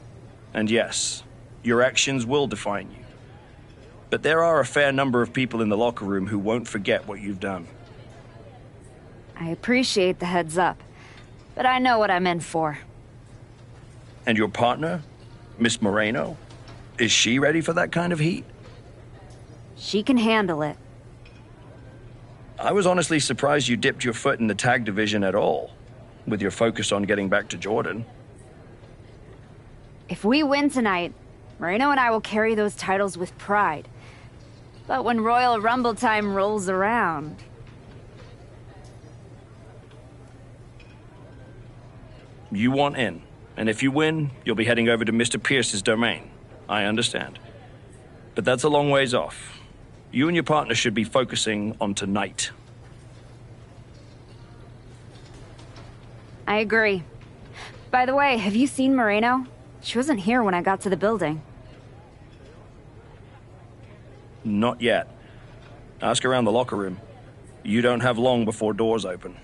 And yes, your actions will define you. But there are a fair number of people in the locker room who won't forget what you've done. I appreciate the heads up, but I know what I'm in for. And your partner, Miss Moreno, is she ready for that kind of heat? She can handle it. I was honestly surprised you dipped your foot in the tag division at all, with your focus on getting back to Jordan. If we win tonight, Moreno and I will carry those titles with pride. But when Royal Rumble time rolls around... You want in, and if you win, you'll be heading over to Mr. Pierce's domain. I understand. But that's a long ways off. You and your partner should be focusing on tonight. I agree. By the way, have you seen Moreno? She wasn't here when I got to the building. Not yet. Ask around the locker room. You don't have long before doors open.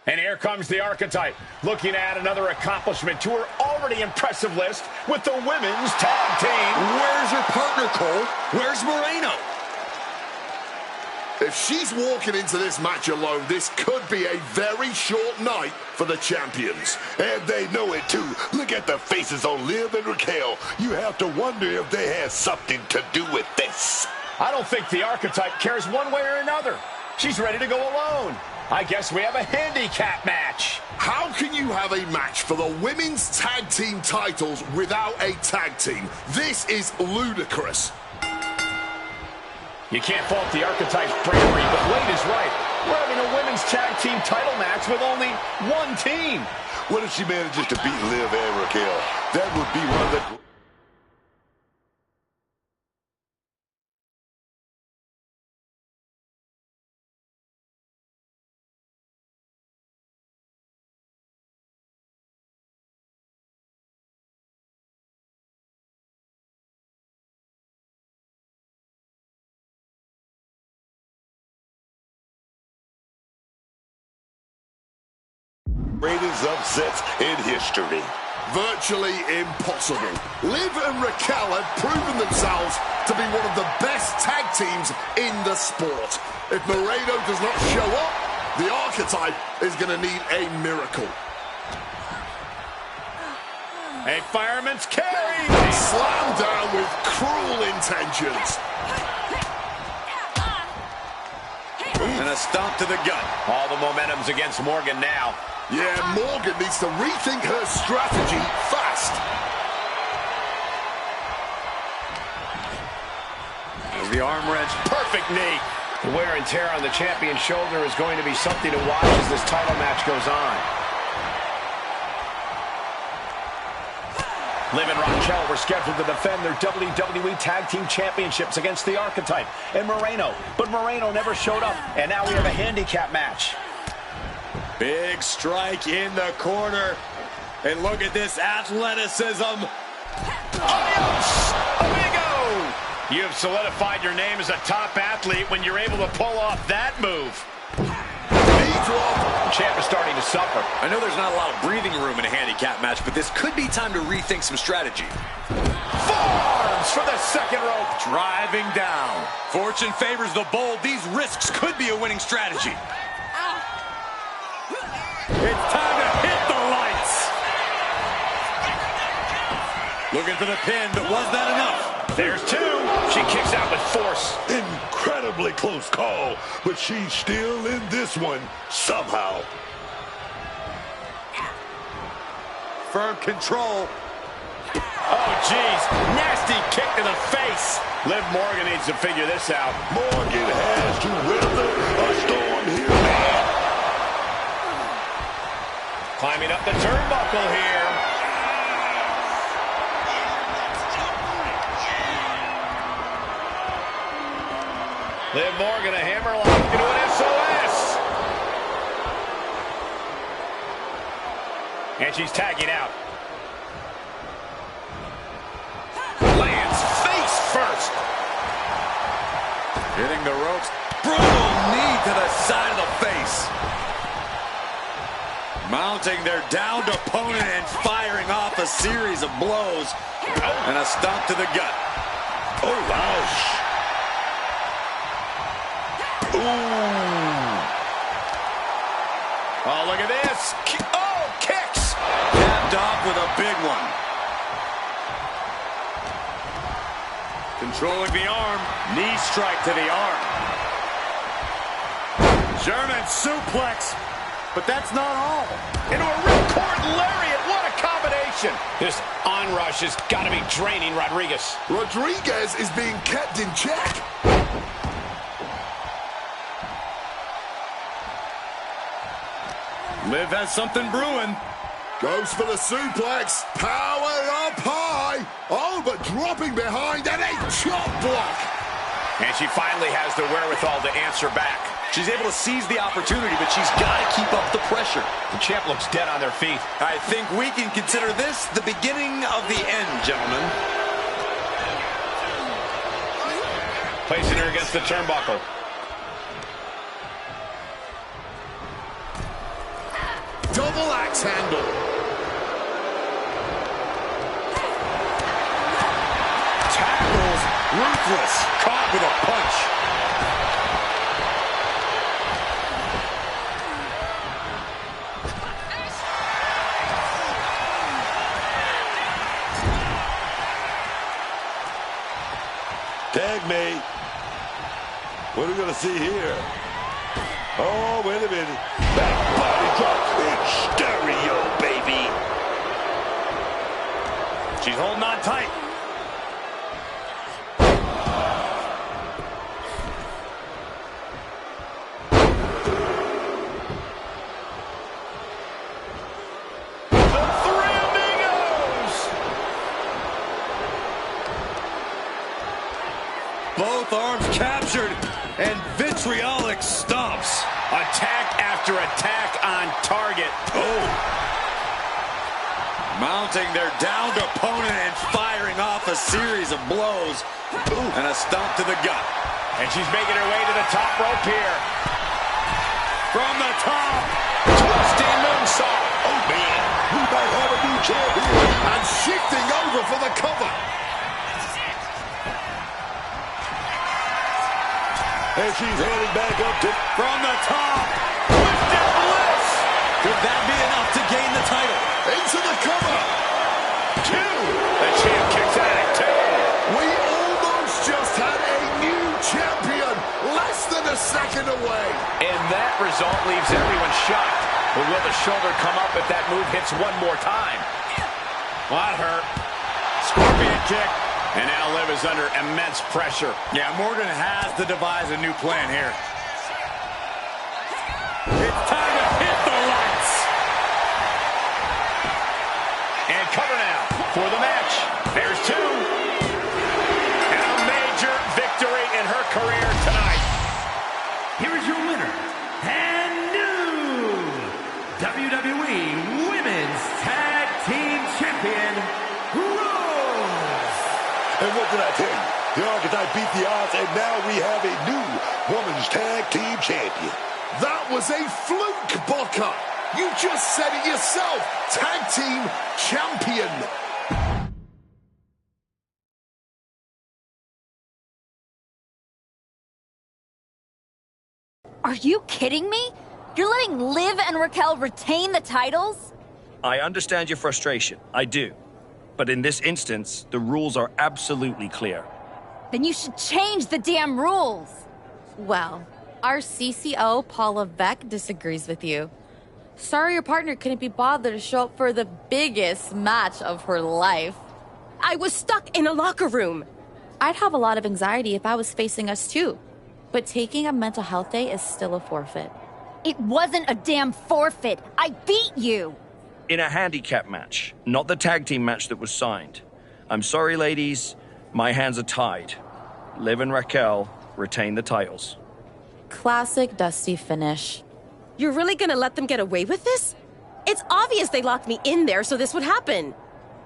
And here comes the archetype, looking at another accomplishment to her already impressive list with the women's tag team. Where's her partner, Cole? Where's Moreno? If she's walking into this match alone, this could be a very short night for the champions. And they know it too. Look at the faces on Liv and Raquel. You have to wonder if they had something to do with this. I don't think the archetype cares one way or another. She's ready to go alone. I guess we have a handicap match. How can you have a match for the women's tag team titles without a tag team? This is ludicrous. You can't fault the archetype's bravery, but Wade is right. We're having a women's tag team title match with only one team. What if she manages to beat Liv and Raquel? That would be one of the... greatest upsets in history. Virtually impossible. Liv and Raquel have proven themselves to be one of the best tag teams in the sport. If Moreno does not show up, the archetype is going to need a miracle. A fireman's carry. Slam down with cruel intentions. And a stomp to the gut. All the momentum's against Morgan now. Yeah, Morgan needs to rethink her strategy fast. There's the arm wrench. Perfect knee. The wear and tear on the champion's shoulder is going to be something to watch as this title match goes on. Liv and Raquel were scheduled to defend their WWE Tag Team Championships against the Archetype and Moreno. But Moreno never showed up, and now we have a handicap match. Big strike in the corner. And look at this athleticism. Adios, amigo! You have solidified your name as a top athlete when you're able to pull off that move. The champ is starting to suffer. I know there's not a lot of breathing room in a handicap match, but this could be time to rethink some strategy. Forearms for the second rope. Driving down. Fortune favors the bold. These risks could be a winning strategy. It's time to hit the lights. Looking for the pin, but was that enough? There's two. She kicks out with force. Incredibly close call, but she's still in this one somehow. Firm control. Oh, jeez. Nasty kick to the face. Liv Morgan needs to figure this out. Morgan has to weather a storm here, man. Climbing up the turnbuckle here. Liv Morgan, a hammerlock into an SOS. And she's tagging out. Lands face first. Hitting the ropes. Brutal knee to the side of the face. Mounting their downed opponent and firing off a series of blows. And a stomp to the gut. Oh, wow. Ooh. Oh, look at this. Oh, kicks. Capped off with a big one. Controlling the arm. Knee strike to the arm. German suplex. But that's not all. Into a ripcord lariat. What a combination. This onrush has got to be draining Rodriguez. Rodriguez is being kept in check. Liv has something brewing. Goes for the suplex. Power up high. Oh, but dropping behind and a chop block. And she finally has the wherewithal to answer back. She's able to seize the opportunity, but she's got to keep up the pressure. The champ looks dead on their feet. I think we can consider this the beginning of the end, gentlemen. Placing her against the turnbuckle. Double axe handle. Tackles, ruthless, caught with a punch. Tag mate. What are we going to see here? Oh, wait a minute. Back body drop in stereo, baby. She's holding on tight. The Three Amigos. Both arms captured and vitriolic stomps. Attack after attack on target. Oh. Mounting their downed opponent and firing off a series of blows. And a stomp to the gut. And she's making her way to the top rope here. From the top. Twisting moonsault. Oh, man. We might have a new champion. And shifting over for the cover. And she's heading back up to... From the top. Twisted bliss. Could that be enough to gain the title? Into the cover. 2. The champ kicks out at 2. We almost just had a new champion. Less than a second away. And that result leaves everyone shocked. But will the shoulder come up if that move hits one more time? Well, that hurt. Scorpion kick. And now Liv is under immense pressure. Yeah, Morgan has to devise a new plan here. It's time to hit the lights. And cover now for the match. There's 2. And a major victory in her career tonight. Here is your winner and new WWE Women's Tag Team Champion, Rose. And what did I tell you? The Archetype beat the odds, and now we have a new Women's Tag Team Champion. That was a fluke, Booker. You just said it yourself. Tag Team Champion. Are you kidding me? You're letting Liv and Raquel retain the titles? I understand your frustration. I do. But in this instance, the rules are absolutely clear. Then you should change the damn rules. Well, our CCO, Paul Levesque, disagrees with you. Sorry your partner couldn't be bothered to show up for the biggest match of her life. I was stuck in a locker room. I'd have a lot of anxiety if I was facing us too. But taking a mental health day is still a forfeit. It wasn't a damn forfeit. I beat you. In a handicap match, not the tag team match that was signed. I'm sorry, ladies. My hands are tied. Liv and Raquel retain the titles. Classic Dusty finish. You're really gonna let them get away with this? It's obvious they locked me in there so this would happen.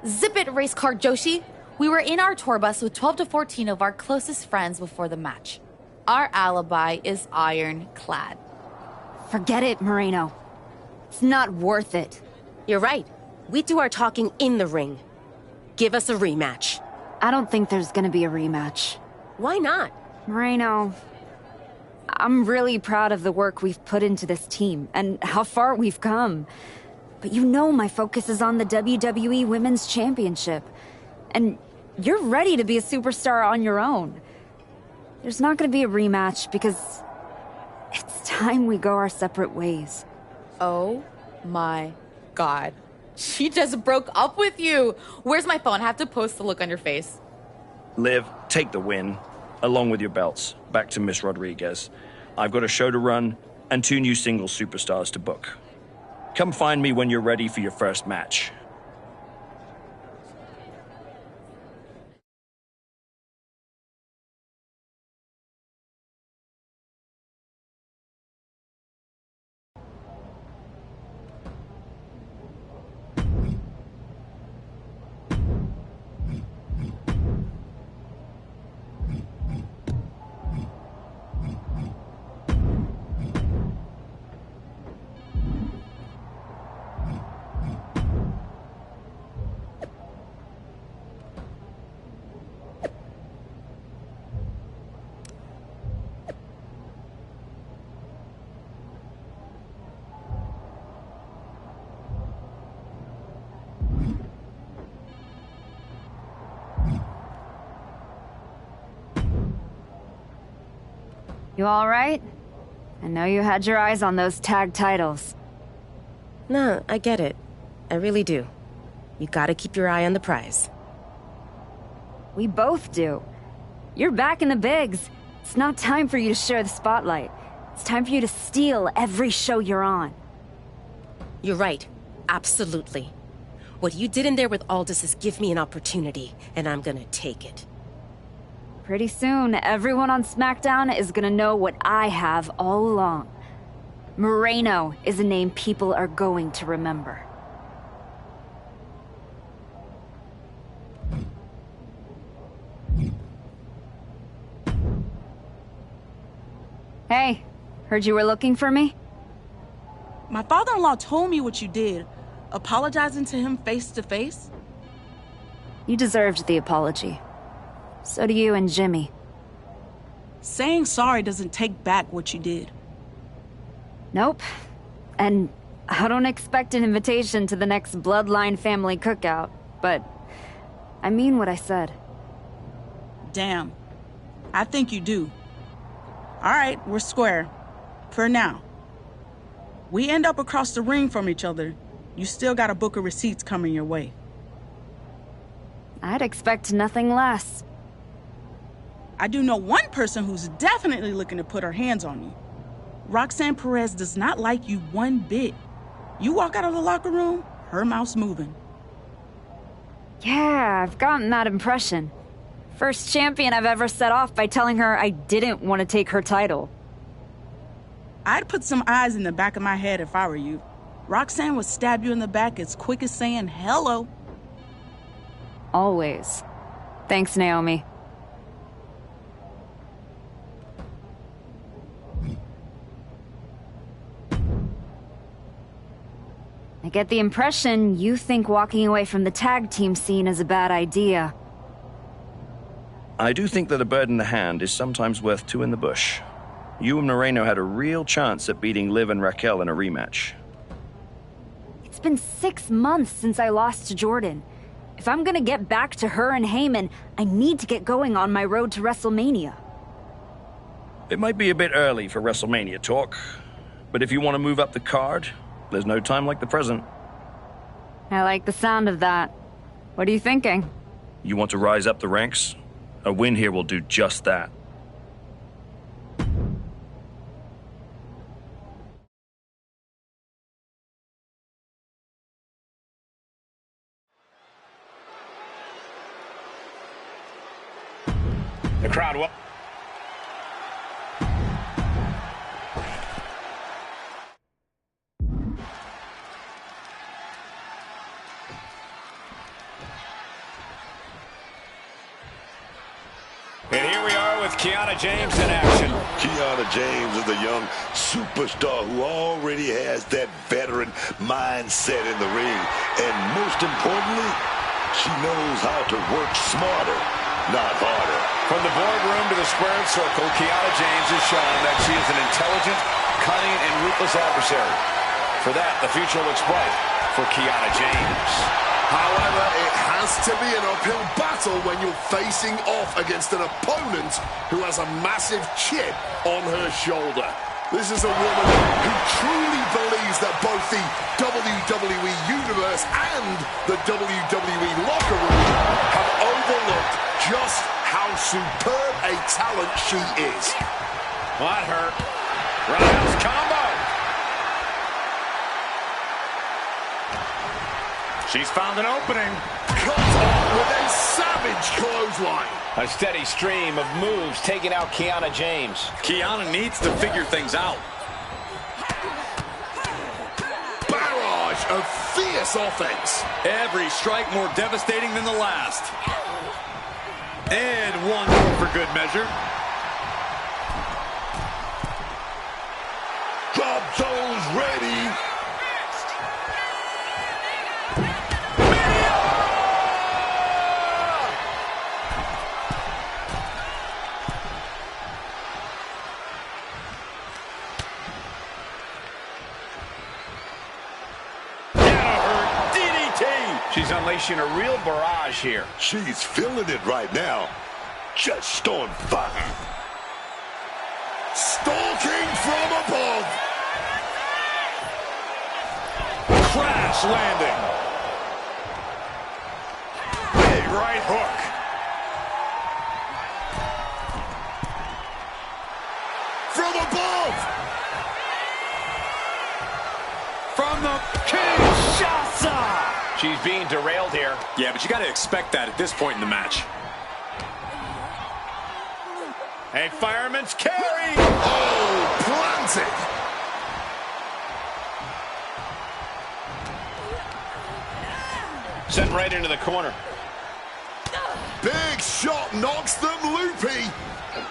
Zip it, race car Joshi. We were in our tour bus with 12 to 14 of our closest friends before the match. Our alibi is ironclad. Forget it, Moreno. It's not worth it. You're right. We do our talking in the ring. Give us a rematch. I don't think there's gonna be a rematch. Why not? Moreno, I'm really proud of the work we've put into this team and how far we've come. But you know my focus is on the WWE Women's Championship. And you're ready to be a superstar on your own. There's not gonna be a rematch because it's time we go our separate ways. Oh my God. She just broke up with you. Where's my phone? I have to post the look on your face. Liv, take the win, along with your belts, back to Miss Rodriguez. I've got a show to run and 2 new single superstars to book. Come find me when you're ready for your first match. You all right? I know you had your eyes on those tag titles. No, I get it. I really do. You gotta keep your eye on the prize. We both do. You're back in the bigs. It's not time for you to share the spotlight. It's time for you to steal every show you're on. You're right. Absolutely. What you did in there with Aldous is give me an opportunity, and I'm gonna take it. Pretty soon, everyone on SmackDown is gonna know what I have all along. Moreno is a name people are going to remember. Hey, heard you were looking for me? My father-in-law told me what you did. Apologizing to him face to face? You deserved the apology. So do you and Jimmy. Saying sorry doesn't take back what you did. Nope. And I don't expect an invitation to the next Bloodline family cookout, but I mean what I said. Damn. I think you do. All right, we're square. For now. We end up across the ring from each other. You still got a book of receipts coming your way. I'd expect nothing less. I do know one person who's definitely looking to put her hands on you. Roxanne Perez does not like you one bit. You walk out of the locker room, her mouth's moving. Yeah, I've gotten that impression. First champion I've ever set off by telling her I didn't want to take her title. I'd put some eyes in the back of my head if I were you. Roxanne would stab you in the back as quick as saying hello. Always. Thanks, Naomi. I get the impression you think walking away from the tag team scene is a bad idea. I do think that a bird in the hand is sometimes worth two in the bush. You and Moreno had a real chance at beating Liv and Raquel in a rematch. It's been 6 months since I lost to Jordan. If I'm gonna get back to her and Heyman, I need to get going on my road to WrestleMania. It might be a bit early for WrestleMania talk, but if you want to move up the card, there's no time like the present. I like the sound of that. What are you thinking? You want to rise up the ranks? A win here will do just that. The crowd will... And here we are with Kiana James in action. Kiana James is a young superstar who already has that veteran mindset in the ring. And most importantly, she knows how to work smarter, not harder. From the boardroom to the squared circle, Kiana James has shown that she is an intelligent, cunning, and ruthless adversary. For that, the future looks bright for Kiana James. However, it has to be an uphill battle when you're facing off against an opponent who has a massive chip on her shoulder. This is a woman who truly believes that both the WWE Universe and the WWE locker room have overlooked just how superb a talent she is. Well, that hurt. Roundhouse combo. She's found an opening. Cut off with a savage clothesline. A steady stream of moves taking out Kiana James. Kiana needs to figure things out. Barrage of fierce offense. Every strike more devastating than the last. And one more for good measure. Drop toes ready. She's unleashing a real barrage here. She's feeling it right now. Just on fire. Stalking from above. Crash landing. Big right hook. From above. From the Kinshasa. She's being derailed here. Yeah, but you got to expect that at this point in the match. A fireman's carry. Oh, planted. Sent right into the corner. Big shot knocks them loopy.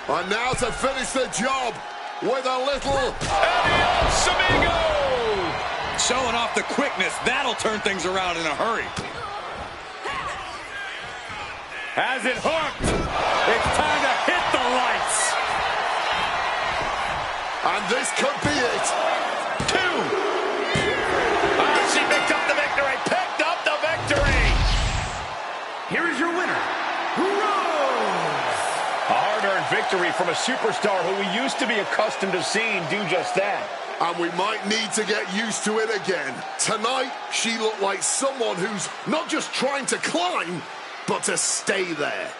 And now to finish the job with a little... Adios, amigo! Showing off the quickness. That'll turn things around in a hurry. Has it hooked. It's time to hit the lights. And this could be it. 2. She picked up the victory. Picked up the victory. Here is your winner, Rose. A hard-earned victory from a superstar who we used to be accustomed to seeing do just that. And we might need to get used to it again. Tonight, she looked like someone who's not just trying to climb, but to stay there.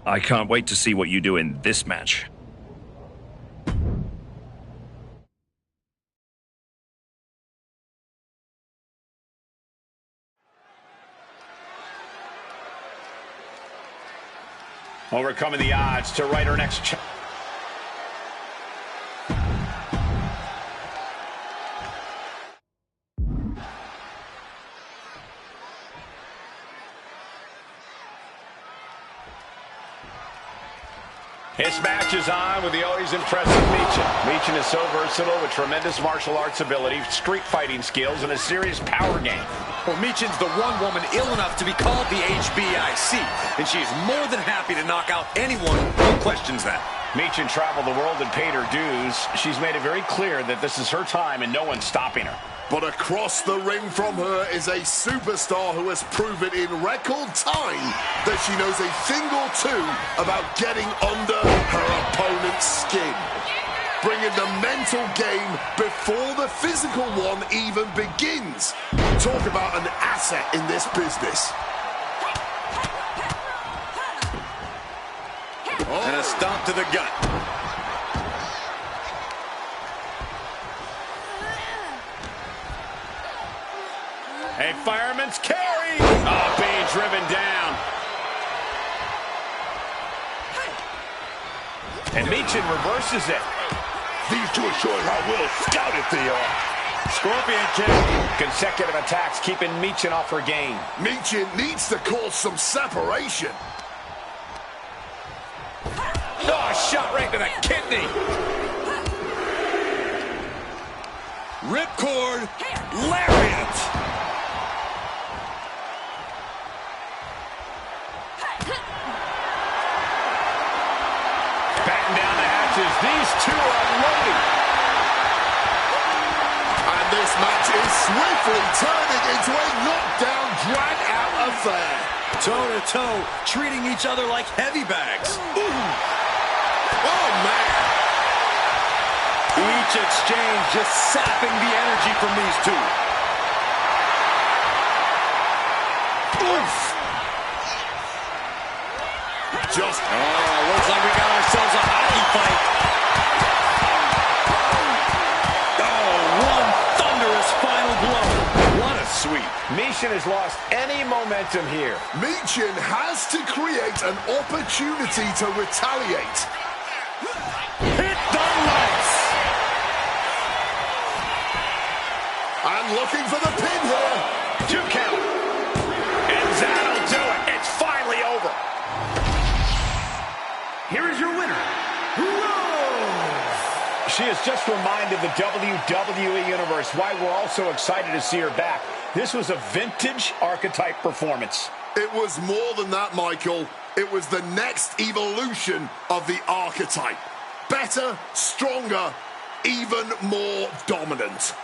I can't wait to see what you do in this match. Overcoming the odds to write her next This match is on with the always impressive Michin. Michin is so versatile with tremendous martial arts ability, street fighting skills, and a serious power game. Well, Michin's the one woman ill enough to be called the HBIC, and she's more than happy to knock out anyone who questions that. Michin traveled the world and paid her dues. She's made it very clear that this is her time and no one's stopping her. But across the ring from her is a superstar who has proven in record time that she knows a thing or two about getting under her opponent's skin. Bringing the mental game before the physical one even begins. Talk about an asset in this business. And a stomp to the gut. A fireman's carry. Oh, being driven down. And Michin reverses it. These two are showing how well scouted they are. Scorpion kick. Consecutive attacks keeping Michin off her game. Michin needs to cause some separation. Oh, shot right to the kidney. Ripcord. Lariat. These two are unloading. And this match is swiftly turning into a knockdown, drag-out affair. Toe-to-toe, treating each other like heavy bags. Ooh. Oh, man. Each exchange just sapping the energy from these two. Oof. Just... Oh, looks like we got ourselves a hockey fight. Oh, one thunderous final blow. What a sweep. Michin has lost any momentum here. Michin has to create an opportunity to retaliate. Hit the lights. And looking for the pin here. 2 count. And that'll do it. It's finally over. Here is your winner, Rose. She has just reminded the WWE Universe why we're all so excited to see her back. This was a vintage archetype performance. It was more than that, Michael. It was the next evolution of the archetype. Better, stronger, even more dominant.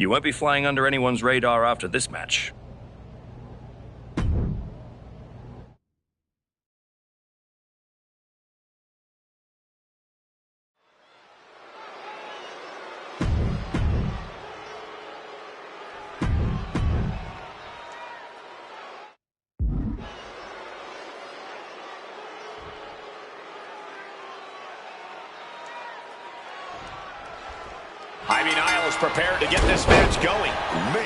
You won't be flying under anyone's radar after this match. Ivy Niles prepared to get this match going. Man,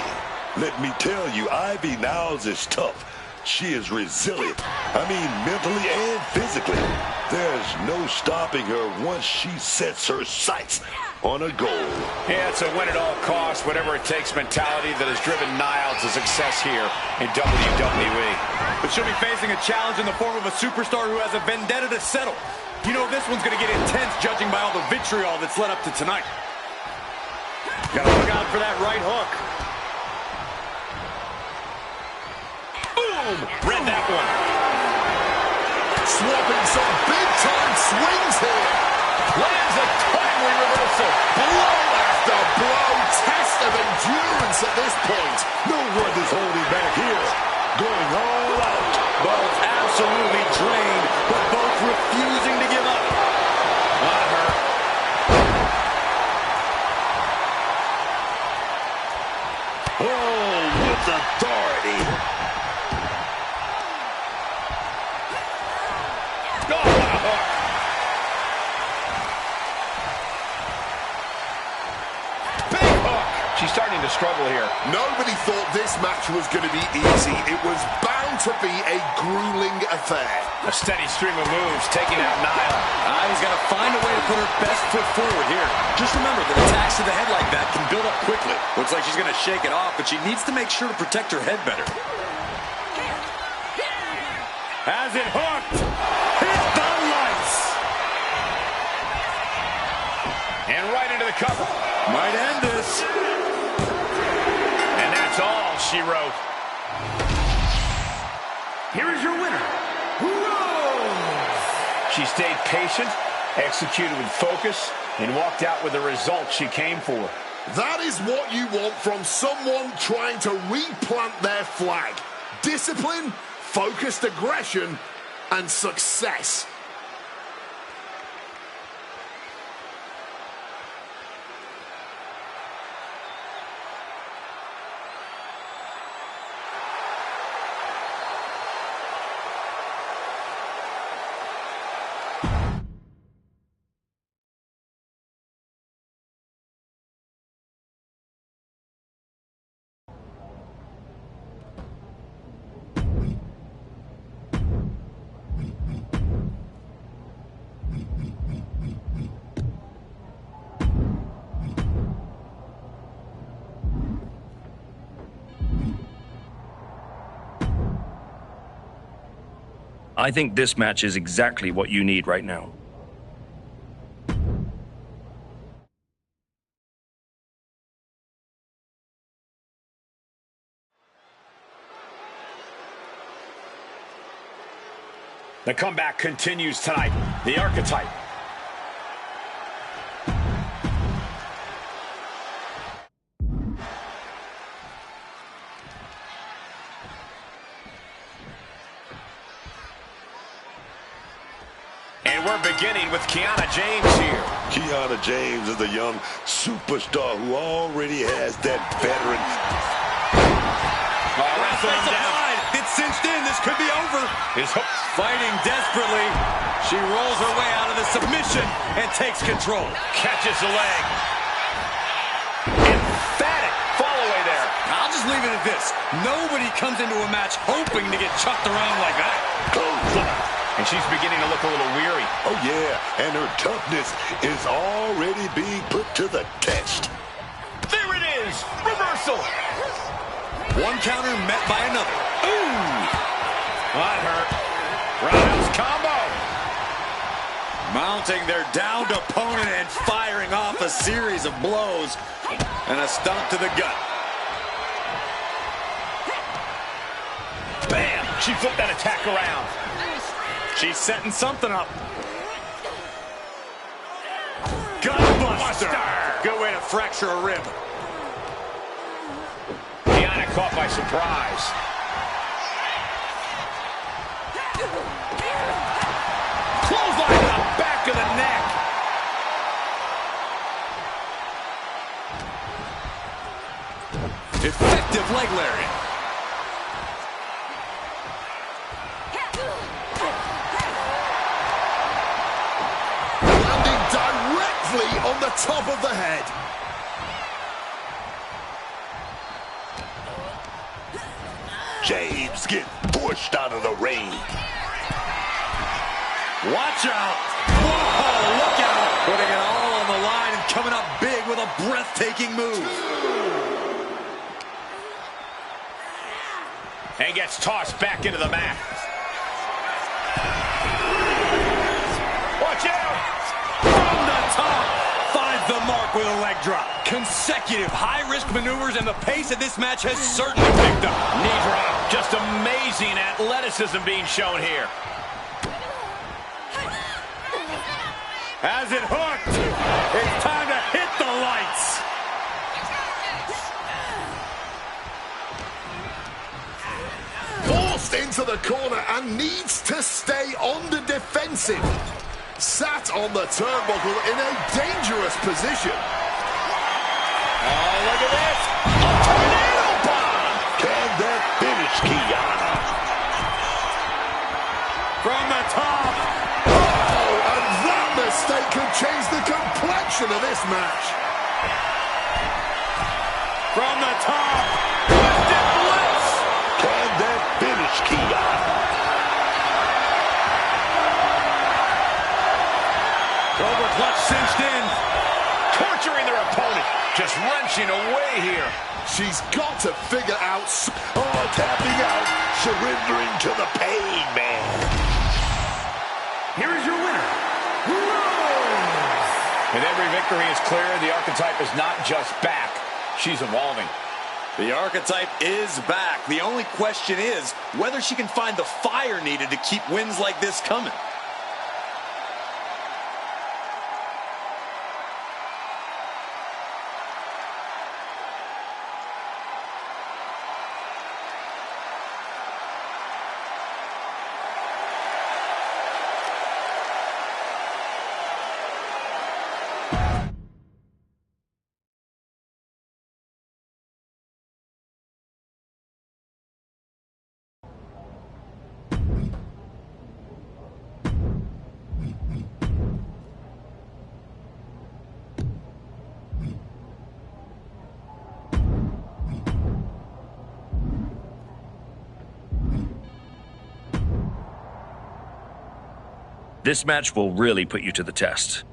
let me tell you, Ivy Niles is tough. She is resilient. I mean, mentally and physically. There's no stopping her once she sets her sights on a goal. Yeah, it's a win-at-all-costs, whatever-it-takes mentality that has driven Niles to success here in WWE. But she'll be facing a challenge in the form of a superstar who has a vendetta to settle. You know this one's going to get intense, judging by all the vitriol that's led up to tonight. Gotta look out for that right hook. Boom! Read that one. Swapping some big-time swings here. Lands a timely reversal. Blow after blow. Test of endurance at this point. No one is holding back here. Going all out. Both absolutely drained, but both refusing to give up. Not her. Oh, with authority. Oh, what a hook. Big hook. She's starting to struggle here. Nobody thought this match was going to be easy. It was bound to be a grueling affair. A steady stream of moves taking out Nyla. Ivy's got to find a way to put her best foot forward here. Just remember that attacks to the head like that can build up quickly. Looks like she's going to shake it off, but she needs to make sure to protect her head better. Has it hooked. Hit the lights. And right into the cover. Might end this. And that's all she wrote. Here is your winner, Rose. She stayed patient, executed with focus, and walked out with the result she came for. That is what you want from someone trying to replant their flag. Discipline, focused aggression, and success. I think this match is exactly what you need right now. The comeback continues tonight. The Archetype. And we're beginning with Kiana James here. Kiana James is a young superstar who already has that veteran. Wrestling him down. It's cinched in. This could be over. His hook. Fighting desperately. She rolls her way out of the submission and takes control. Catches the leg. Emphatic fall away there. I'll just leave it at this. Nobody comes into a match hoping to get chucked around like that. And she's beginning to look a little weary. Oh, yeah, and her toughness is already being put to the test. There it is. Reversal. One counter met by another. Ooh. That hurt. Roundhouse combo. Mounting their downed opponent and firing off a series of blows. And a stomp to the gut. Bam! She flipped that attack around. She's setting something up. Gutbuster. Good way to fracture a rib. kind of caught by surprise. Clothesline to the back of the neck. Effective leg lariat. Landing directly on the top of the head. James get pushed out of the ring. Watch out. Whoa, look out. Putting it all on the line and coming up big with a breathtaking move. And gets tossed back into the mat. Watch out! From the top, finds the mark with a leg drop. Consecutive high-risk maneuvers, and the pace of this match has certainly picked up. Knee drop. Just amazing athleticism being shown here. Has it hooked. It's time to hit the lights. Forced into the corner and needs to stay on the defensive. Sat on the turnbuckle in a dangerous position. Oh, look at this. A tornado bomb. Can that finish Kiana? From the top. Oh, and that mistake could change the complexion of this match. From the top. Twisted bliss. Can that finish Kiana? Cobra clutch cinched in. Torturing their opponent. Just wrenching away here. She's got to figure out. Oh, tapping out. Surrendering to the pain, man. Here is your winner, Rose. And every victory is clear. The archetype is not just back. She's evolving. The archetype is back. The only question is whether she can find the fire needed to keep wins like this coming. This match will really put you to the test.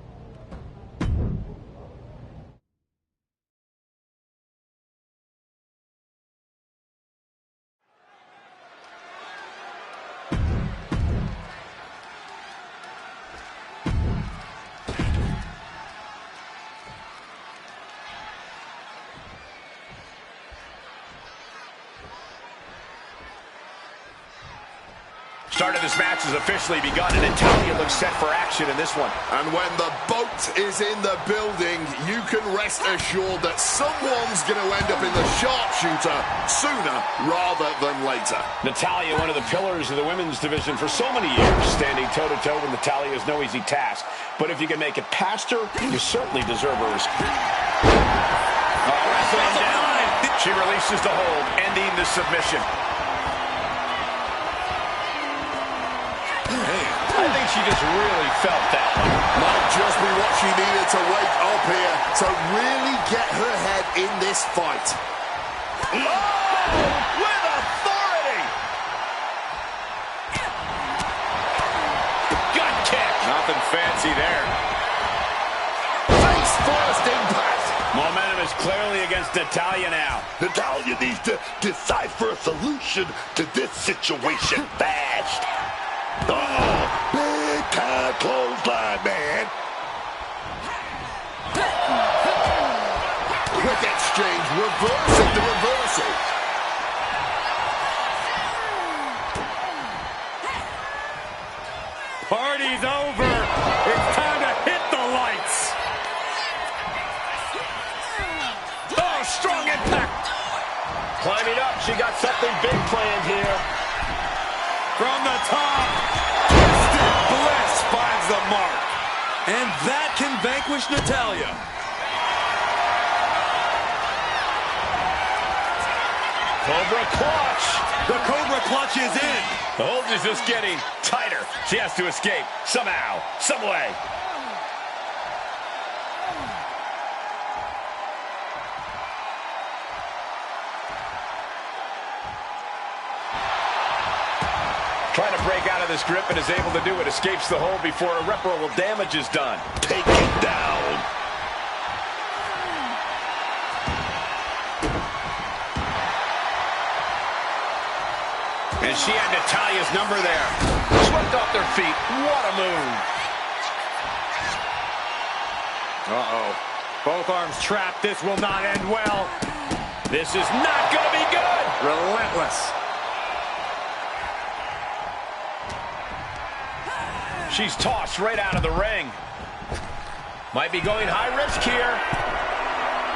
Start of this match has officially begun, and Natalya looks set for action in this one. And when the boat is in the building, you can rest assured that someone's going to end up in the sharpshooter sooner rather than later. Natalya, one of the pillars of the women's division for so many years, standing toe-to-toe with Natalya is no easy task. But if you can make it past her, you certainly deserve a respect. Wrestling down. She releases the hold, ending the submission. I think she just really felt that one. Might just be what she needed to wake up here to really get her head in this fight. Oh, with authority! Gut kick. Nothing fancy there. Face first impact. Momentum is clearly against Natalya now. Natalya needs to decipher a solution to this situation fast. Oh, big time clothesline, man. Quick exchange, reversing the reversal. Party's over. It's time to hit the lights. Oh, strong impact. Climbing up, she got something big planned here. From the top, Twisted Bliss finds the mark. And that can vanquish Natalya. Cobra clutch. The Cobra clutch is in. The hold is just getting tighter. She has to escape somehow, some way. Trying to break out of this grip and is able to do it. Escapes the hold before irreparable damage is done. Take it down. And she had Natalya's number there. Swept off their feet. What a move. Uh-oh. Both arms trapped. This will not end well. This is not going to be good. Relentless. She's tossed right out of the ring. Might be going high risk here.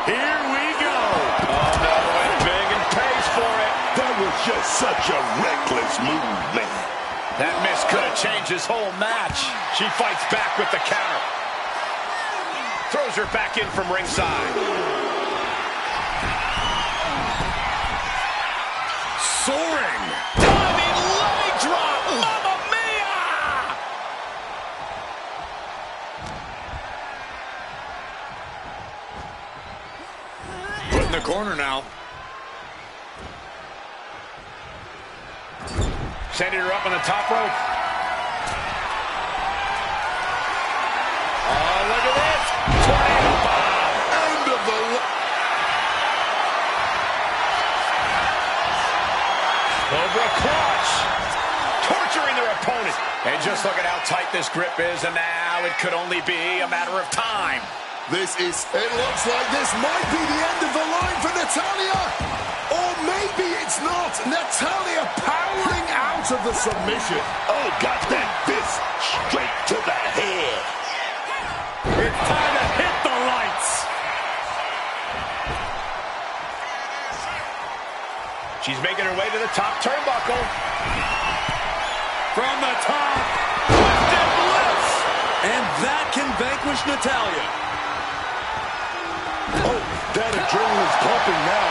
Here we go. Oh, no, and big and pays for it. That was just such a reckless move, man. That miss could have changed his whole match. She fights back with the counter. Throws her back in from ringside. Soaring. Diving leg drop. Mamma mia! Put in the corner now. Sending her up on the top rope. Oh, look at this. Tornado bomb. End of the Cobra clutch. Torturing their opponent. And just look at how tight this grip is, and now it could only be a matter of time. It looks like this might be the end of the line for Natalya. Or maybe it's not. Natalya powering out of the submission. Oh, got that fist straight to the head. It's time to hit the lights. She's making her way to the top turnbuckle. From the top. Twisted Bliss. And that can vanquish Natalya. Oh, that adrenaline's pumping now.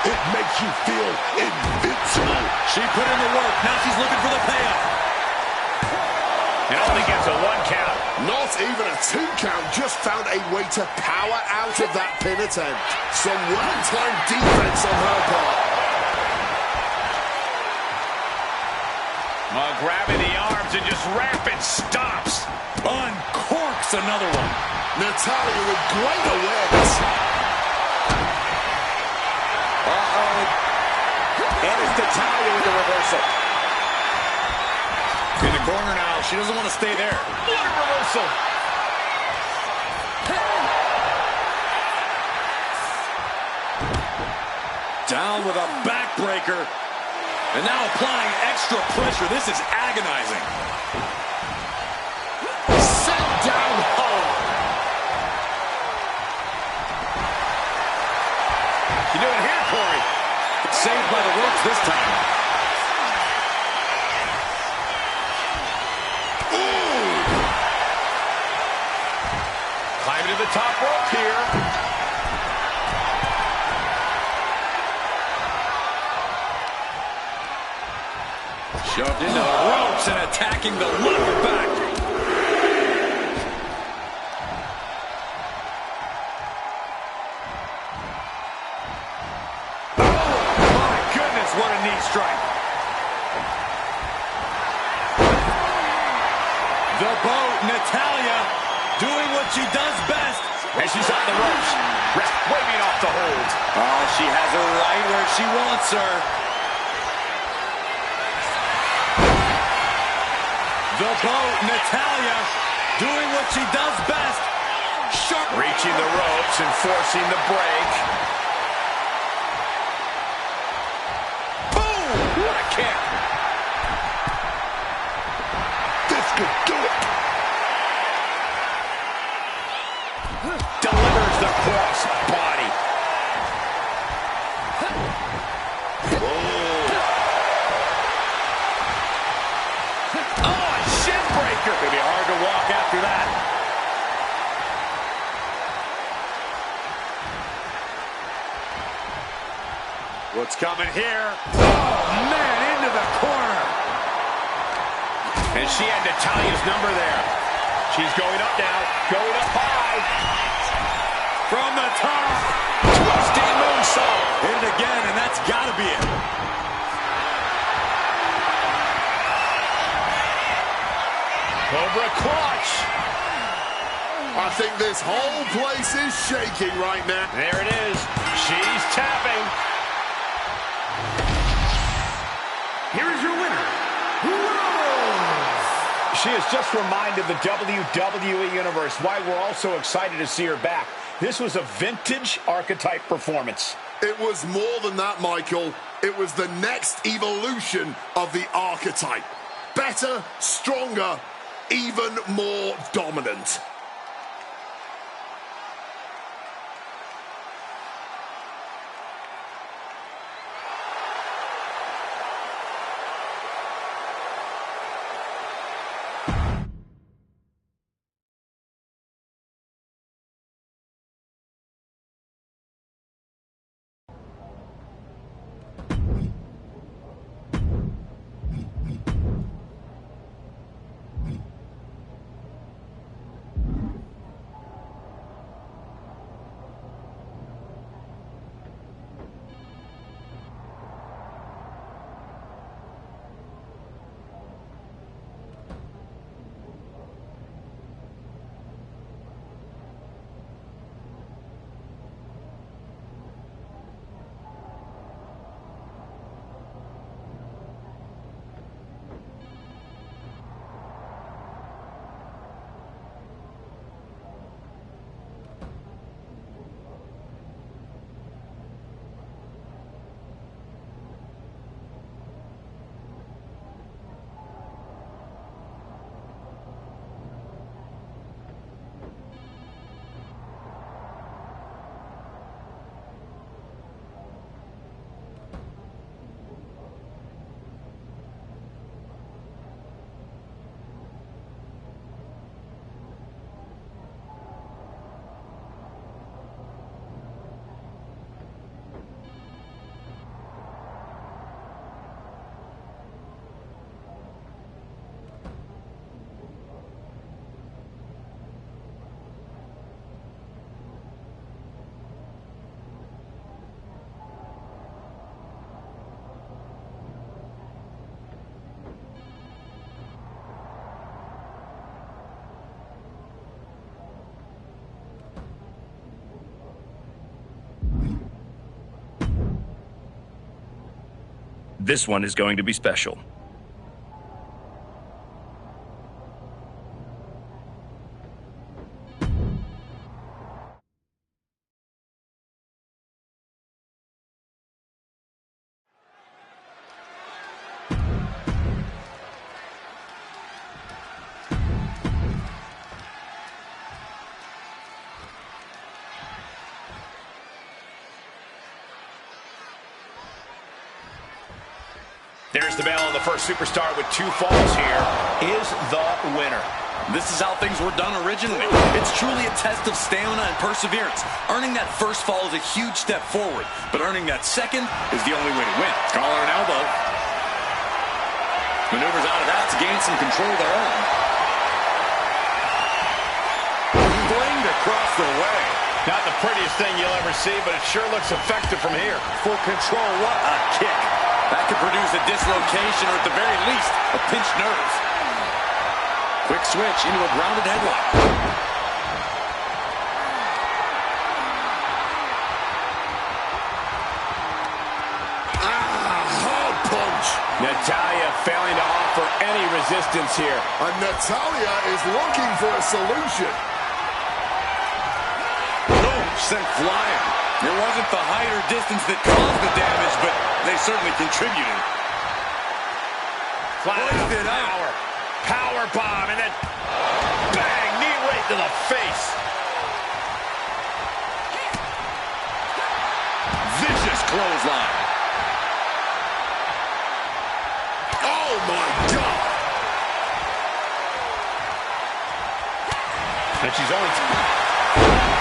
It makes you feel invincible. She put in the work. Now she's looking for the payoff. And only gets a 1 count. Not even a 2 count. Just found a way to power out of that pin attempt. Some well-timed defense on her part. Grabbing the arms and just rapid stops. Uncorks another one. Natalya with great awareness. Uh-oh. And it's Natalya with the reversal. In the corner now. She doesn't want to stay there. What a reversal. Down with a backbreaker. And now applying extra pressure. This is agonizing. Set down hard. You doing here, Corey? Saved by the ropes this time. Ooh. Climbing to the top rope here. Shoved into the ropes and attacking the lower back. Oh, my goodness, what a knee strike. The boat, Natalya, doing what she does best. And she's on the ropes. Ref waving off the hold. Oh, she has her right where she wants her. The boat, Natalya, doing what she does best. Sharp. Reaching the ropes and forcing the break. Boom! What a kick. This could do it. Delivers the cross body. coming here. Oh, man, into the corner. And she had Natalya's number there. She's going up now, going up high. From the top. Twisting moonsault. Hit it again, and that's got to be it. Cobra clutch. I think this whole place is shaking right now. There it is. She's tapping. Here is your winner, Rose. She has just reminded the WWE Universe why we're all so excited to see her back. This was a vintage archetype performance. It was more than that, Michael. It was the next evolution of the archetype. Better, stronger, even more dominant. This one is going to be special. There's the bell, and the first superstar with 2 falls here is the winner. This is how things were done originally. It's truly a test of stamina and perseverance. Earning that first fall is a huge step forward, but earning that second is the only way to win. Collar and elbow. Maneuvers out of that to gain some control of their own. Blinged across the way. Not the prettiest thing you'll ever see, but it sure looks effective from here. Full control, what a kick. That could produce a dislocation or at the very least, a pinched nerve. Quick switch into a grounded headlock. Hard punch. Natalya failing to offer any resistance here. And Natalya is looking for a solution. Boom, sent flying. It wasn't the height or distance that caused the damage, but they certainly contributed. Hoisted power. Power bomb, and then bang, knee right to the face. Vicious clothesline. Oh my God. And she's only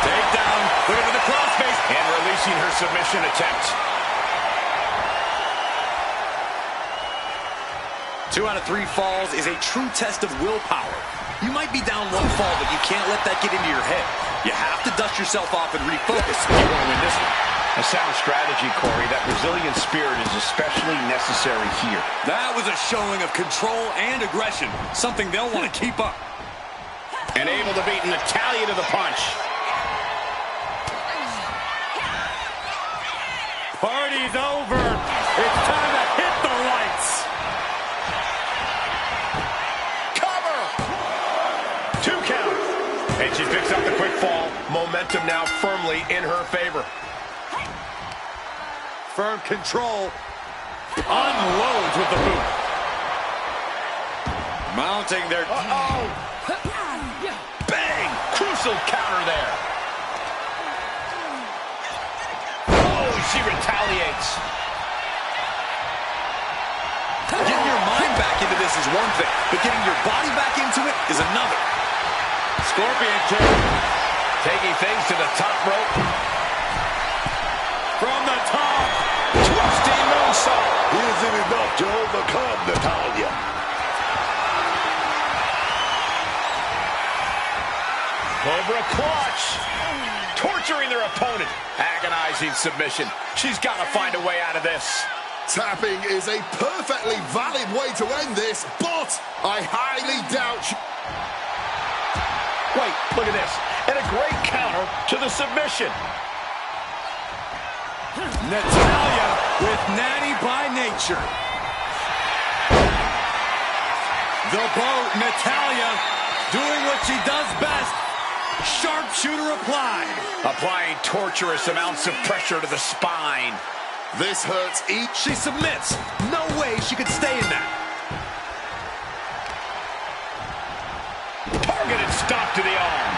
takedown, put it to the crossface, and releasing her submission attempt. 2 out of 3 falls is a true test of willpower. You might be down 1 fall, but you can't let that get into your head. You have to dust yourself off and refocus if you want to win this one. A sound strategy, Corey. That resilient spirit is especially necessary here. That was a showing of control and aggression, something they'll want to keep up. And able to beat Natalya to the punch. Party's over. It's time to hit the lights. Cover! 2 count. And she picks up the quick fall. Momentum now firmly in her favor. Firm control. Unloads with the boot. Mounting their... Bang! Crucial counter there. Oh, she retaliates. Getting your mind back into this is one thing, but getting your body back into it is another. Scorpion kick. Taking things to the top rope. From the top. Twisting moonsault. Is it enough to overcome Natalya? Cobra clutch. Torturing their opponent. Agonizing submission. She's got to find a way out of this. Tapping is a perfectly valid way to end this, but I highly doubt Wait, look at this. And a great counter to the submission. Natalya with natty by nature. The boat, Natalya, doing what she does best. Sharpshooter applied. Applying torturous amounts of pressure to the spine. this hurts each. She submits. No way she could stay in that. Targeted stop to the arm.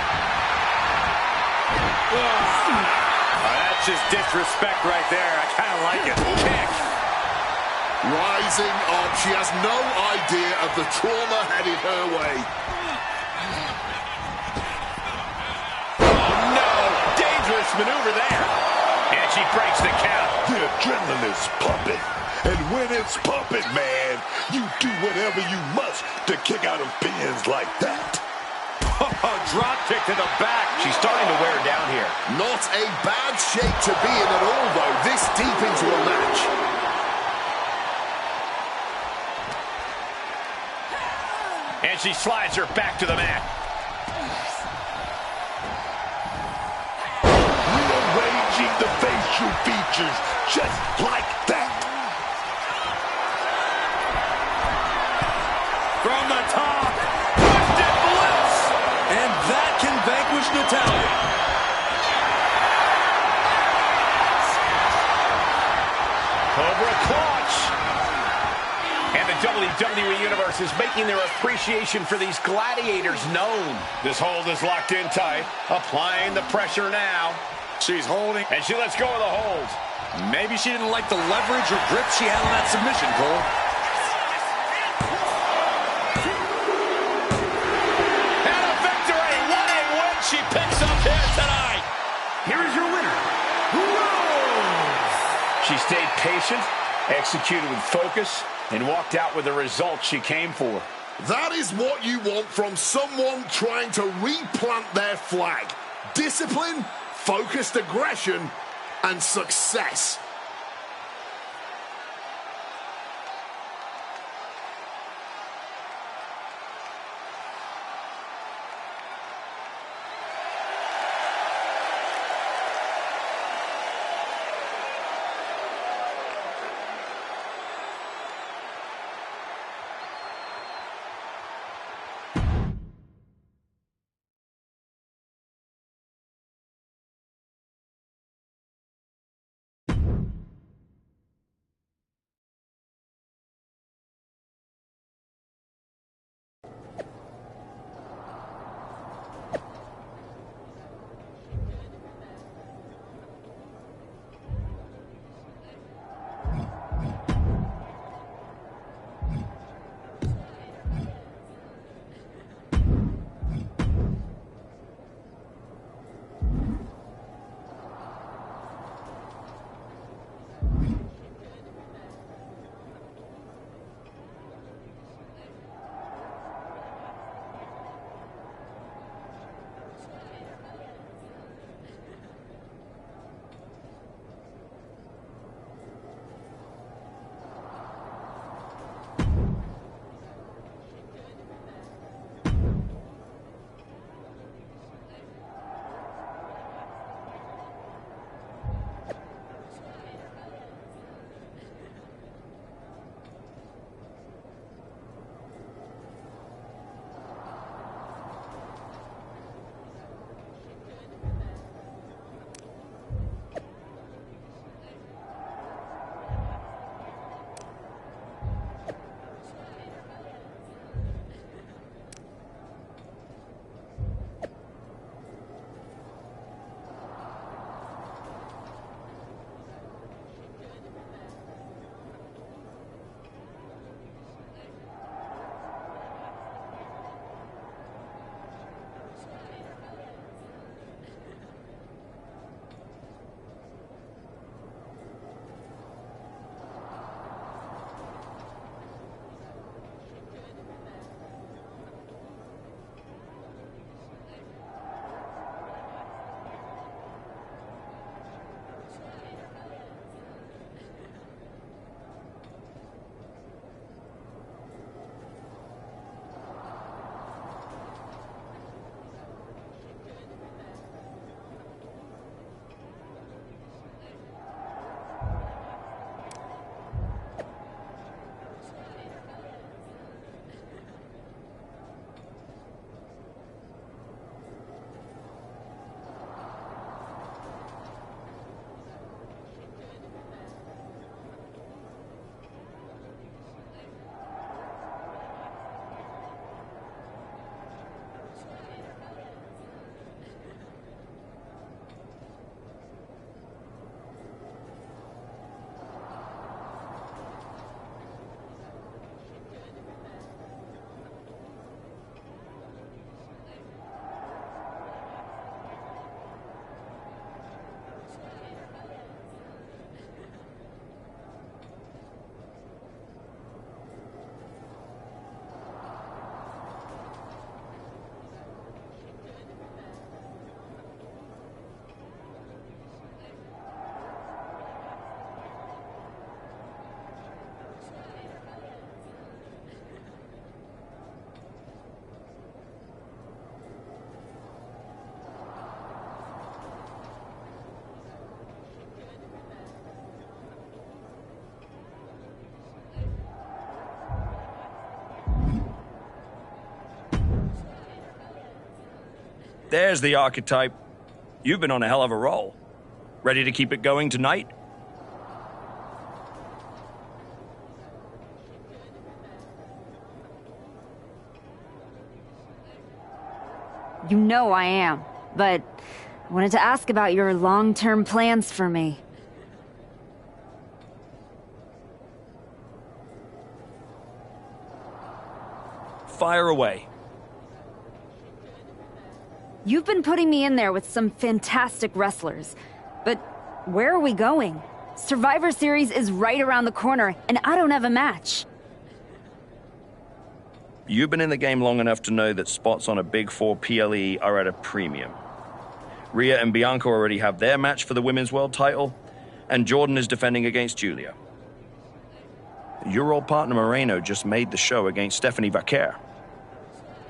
That's just disrespect right there. I kind of like it. Kick. Rising up. She has no idea of the trauma headed her way. Oh, no. Dangerous maneuver there. And she breaks the count. The adrenaline is pumping. And when it's pumping, man, you do whatever you must to kick out of pins like that. Drop kick to the back. She's starting to wear down here. Not a bad shape to be in at all, though, this deep into a match. And she slides her back to the mat. Rearranging the facial features just like that. From the top. Twisted bliss. And that can vanquish Natalya. Cobra clutch. And the WWE Universe is making their appreciation for these gladiators known. This hold is locked in tight. Applying the pressure now. She's holding. And she lets go of the hold. Maybe she didn't like the leverage or grip she had on that submission, Cole. And a victory! What a win she picks up here tonight! Here is your winner, Rose! She stayed patient, executed with focus, and walked out with the result she came for. That is what you want from someone trying to replant their flag. Discipline, focused aggression, and success. There's the archetype. You've been on a hell of a roll. Ready to keep it going tonight? You know I am, but I wanted to ask about your long-term plans for me. Fire away. You've been putting me in there with some fantastic wrestlers, but where are we going? Survivor Series is right around the corner, and I don't have a match. You've been in the game long enough to know that spots on a Big 4 PLE are at a premium. Rhea and Bianca already have their match for the Women's World title, and Jordan is defending against Julia. Your old partner Moreno just made the show against Stephanie Vaquer.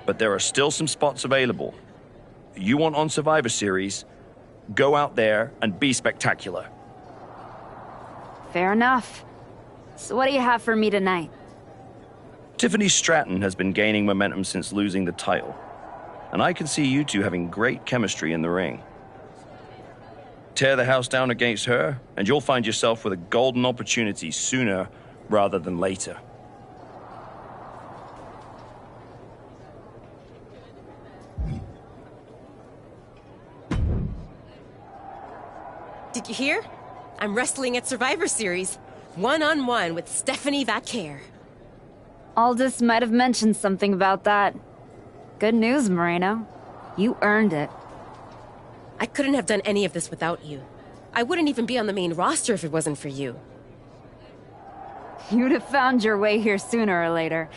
But there are still some spots available. You want on Survivor Series, go out there and be spectacular. Fair enough. So what do you have for me tonight? Tiffany Stratton has been gaining momentum since losing the title, and I can see you two having great chemistry in the ring. Tear the house down against her, and you'll find yourself with a golden opportunity sooner rather than later. Did you hear? I'm wrestling at Survivor Series, one-on-one with Stephanie Vaquer. Aldous might have mentioned something about that. Good news, Moreno. You earned it. I couldn't have done any of this without you. I wouldn't even be on the main roster if it wasn't for you. You'd have found your way here sooner or later.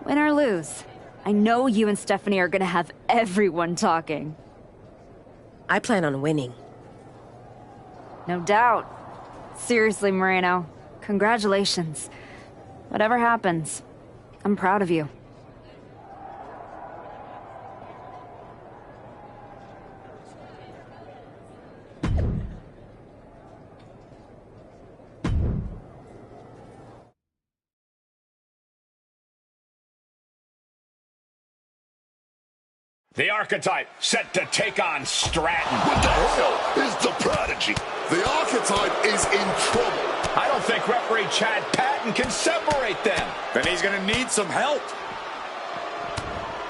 Win or lose, I know you and Stephanie are gonna have everyone talking. I plan on winning. No doubt. Seriously, Moreno, congratulations. Whatever happens, I'm proud of you. The Archetype set to take on Stratton. What the hell is the Prodigy? The Archetype is in trouble. I don't think referee Chad Patton can separate them. Then he's gonna need some help.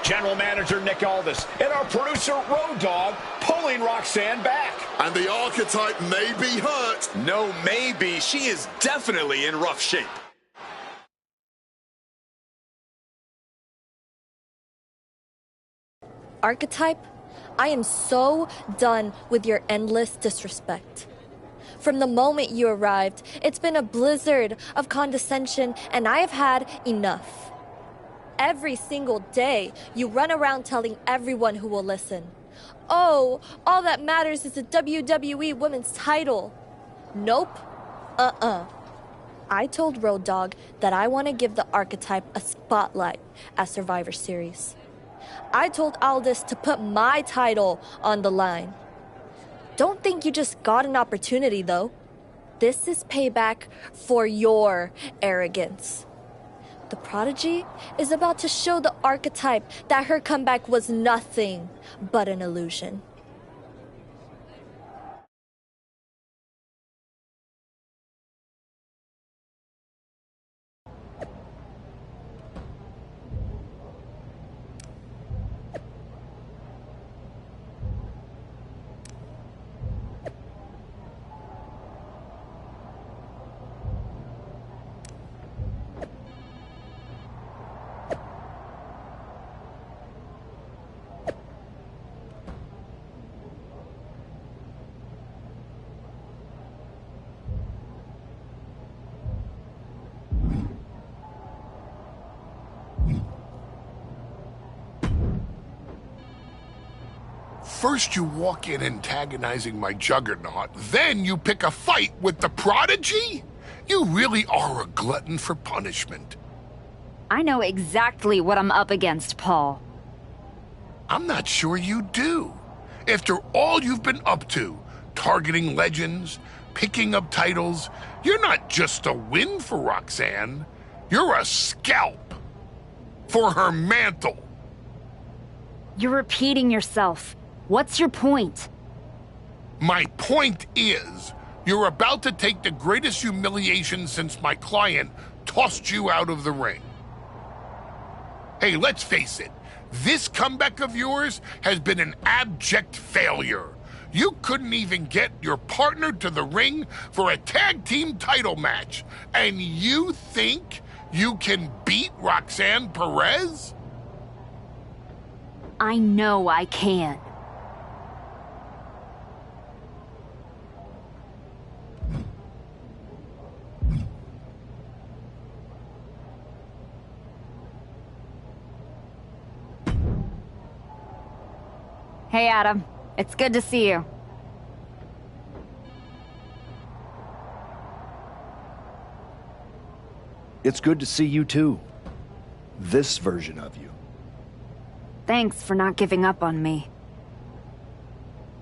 General Manager Nick Aldis and our producer Road Dogg pulling Roxanne back. And the Archetype may be hurt. No, maybe. She is definitely in rough shape. Archetype, I am so done with your endless disrespect. From the moment you arrived, it's been a blizzard of condescension, and I have had enough. Every single day, you run around telling everyone who will listen, "Oh, all that matters is the WWE Women's title." Nope. I told Road Dogg that I want to give the Archetype a spotlight at Survivor Series. I told Aldis to put my title on the line. Don't think you just got an opportunity, though. This is payback for your arrogance. The Prodigy is about to show the Archetype that her comeback was nothing but an illusion. First you walk in antagonizing my juggernaut, then you pick a fight with the Prodigy? You really are a glutton for punishment. I know exactly what I'm up against, Paul. I'm not sure you do. After all you've been up to, targeting legends, picking up titles, you're not just a win for Roxanne. You're a scalp for her mantle. You're repeating yourself. What's your point? My point is, you're about to take the greatest humiliation since my client tossed you out of the ring. Hey, let's face it. This comeback of yours has been an abject failure. You couldn't even get your partner to the ring for a tag team title match. And you think you can beat Roxanne Perez? I know I can. Hey, Adam. It's good to see you. It's good to see you too. This version of you. Thanks for not giving up on me.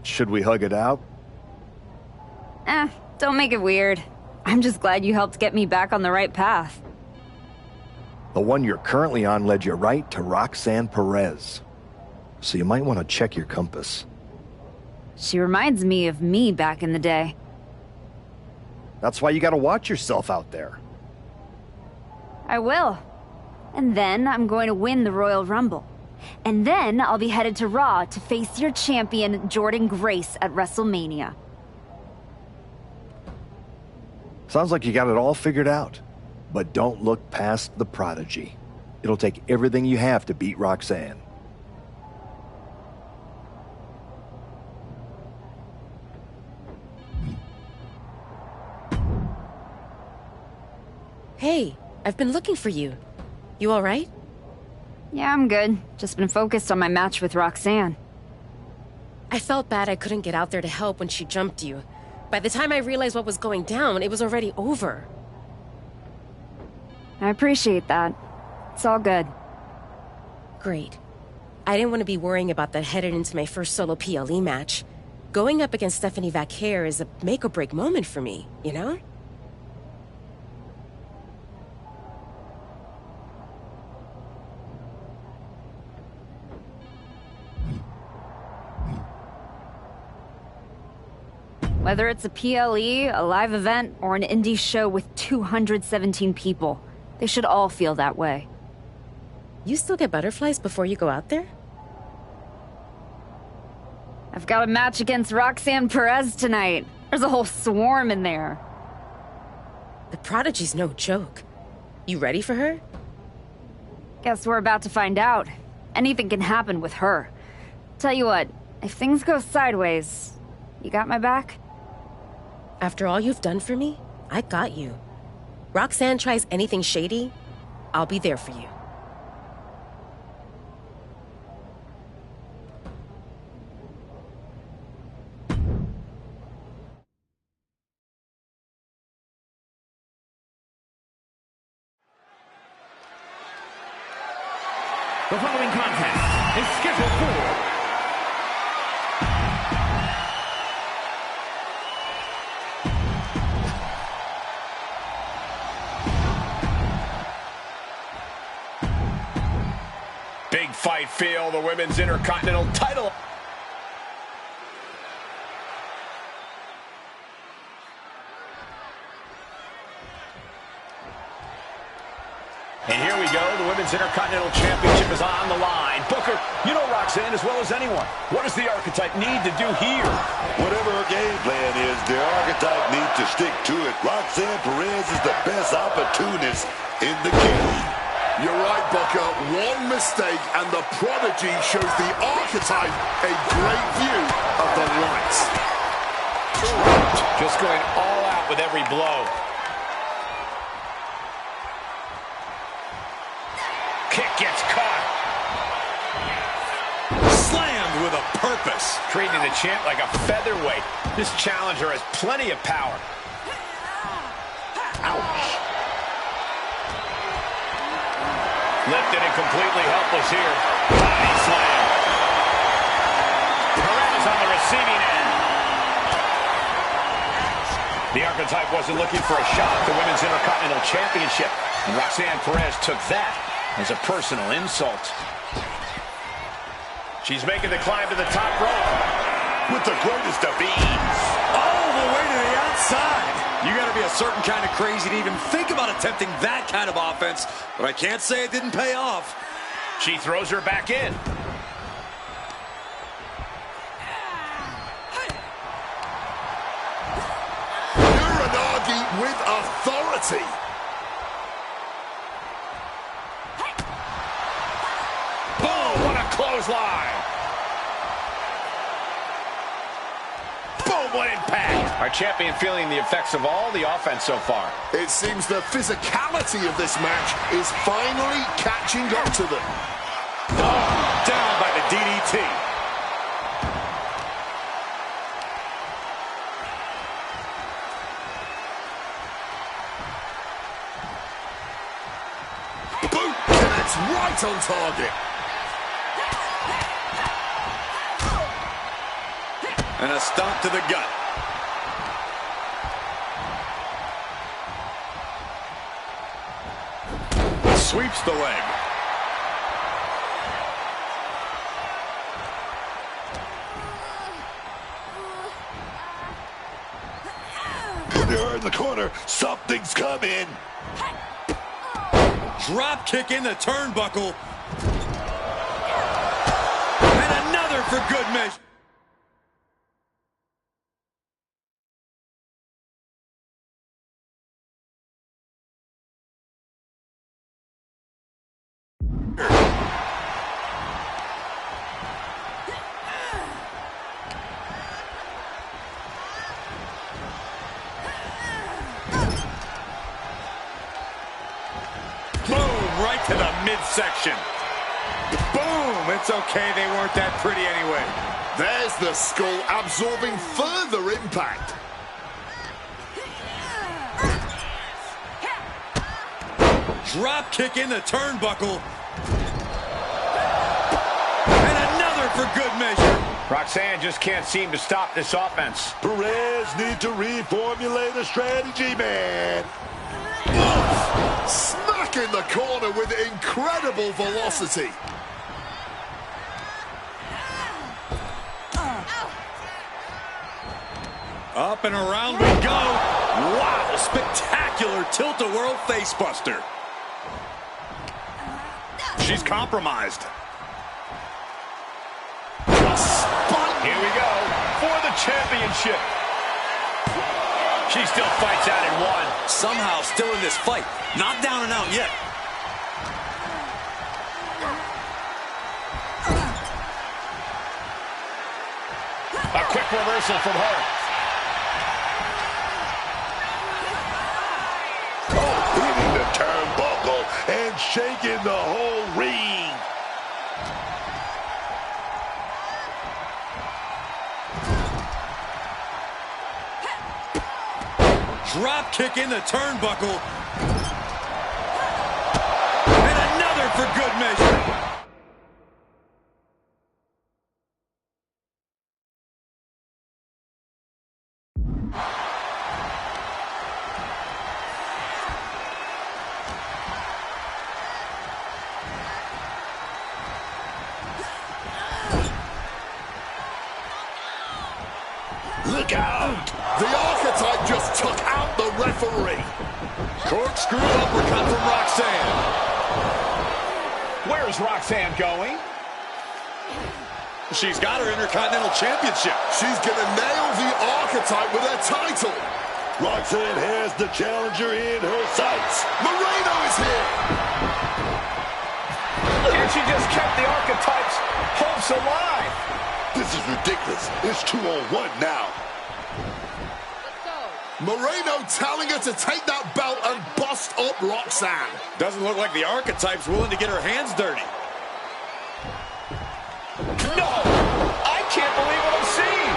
Should we hug it out? Don't make it weird. I'm just glad you helped get me back on the right path. The one you're currently on led you right to Roxanne Perez. So you might want to check your compass. She reminds me of me back in the day. That's why you gotta watch yourself out there. I will. And then I'm going to win the Royal Rumble. And then I'll be headed to Raw to face your champion, Jordan Grace, at WrestleMania. Sounds like you got it all figured out. But don't look past the prodigy. It'll take everything you have to beat Roxanne. Hey, I've been looking for you. You all right? Yeah, I'm good. Just been focused on my match with Roxanne. I felt bad I couldn't get out there to help when she jumped you. By the time I realized what was going down, it was already over. I appreciate that. It's all good. Great. I didn't want to be worrying about that headed into my first solo PLE match. Going up against Stephanie Vaquer is a make-or-break moment for me, you know? Whether it's a PLE, a live event, or an indie show with 217 people, they should all feel that way. You still get butterflies before you go out there? I've got a match against Roxanne Perez tonight. There's a whole swarm in there. The Prodigy's no joke. You ready for her? Guess we're about to find out. Anything can happen with her. Tell you what, if things go sideways, you got my back? After all you've done for me, I got you. Roxanne tries anything shady, I'll be there for you. The following contest is scheduled for big fight feel, the Women's Intercontinental title. And here we go, the Women's Intercontinental Championship is on the line. Booker, you know Roxanne as well as anyone. What does the Archetype need to do here? Whatever her game plan is, the Archetype needs to stick to it. Roxanne Perez is the best opportunist in the game. You're right, Booker. One mistake and the Prodigy shows the Archetype a great view of the lights. Just going all out with every blow. Kick gets caught. Slammed with a purpose. Treating the champ like a featherweight. This challenger has plenty of power. Ouch. Lifted and completely helpless here. Body slam. Perez on the receiving end. The Archetype wasn't looking for a shot at the Women's Intercontinental Championship. And Roxanne Perez took that as a personal insult. She's making the climb to the top rope with the greatest of ease. All the way to the outside. You got to be a certain kind of crazy to even think about attempting that kind of offense, but I can't say it didn't pay off. She throws her back in. Uranagi with authority. Boom, what a clothesline. Boom, what impact. Our champion feeling the effects of all the offense so far. It seems the physicality of this match is finally catching up to them. Oh, down by the DDT. Boot connects right on target. And a stomp to the gut. Sweeps the leg. Put her in the corner. Something's coming. Drop kick in the turnbuckle. And another for good measure. Right to the midsection. Boom! It's okay, they weren't that pretty anyway. There's the skull absorbing further impact. Drop kick in the turnbuckle. And another for good measure. Roxanne just can't seem to stop this offense. Perez need to reformulate a strategy, man. Smack in the corner with incredible velocity. Up and around we go. Wow, spectacular tilt-a-whirl facebuster. She's compromised. Here we go for the championship. She still fights out in one. Somehow still in this fight. Not down and out yet. A quick reversal from her. Oh, hitting the turnbuckle and shaking the whole ring. Drop kick in the turnbuckle. And another for good measure. Look out! The Archetype just took out the referee. Corkscrew uppercut from Roxanne. Where's Roxanne going? She's got her Intercontinental Championship. She's gonna nail the Archetype with her title. Roxanne has the challenger in her sights. Moreno is here. And she just kept the Archetype's hopes alive. This is ridiculous. It's 2-on-1 now. Moreno telling her to take that belt and bust up Roxanne. Doesn't look like the Archetype's willing to get her hands dirty. No! I can't believe what I'm seeing!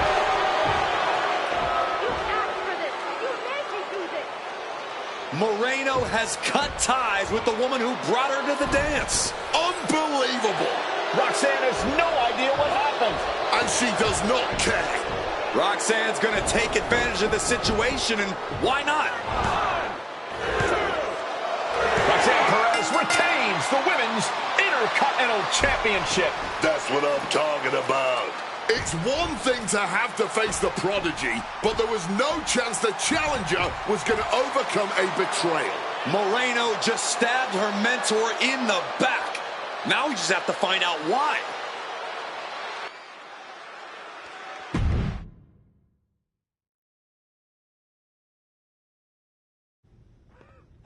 Moreno has cut ties with the woman who brought her to the dance. Unbelievable. Roxanne has no idea what happened. And she does not care. Roxanne's going to take advantage of the situation, and why not? Roxanne Perez retains the Women's Intercontinental Championship. That's what I'm talking about. It's one thing to have to face the prodigy, but there was no chance the challenger was going to overcome a betrayal. Moreno just stabbed her mentor in the back. Now we just have to find out why.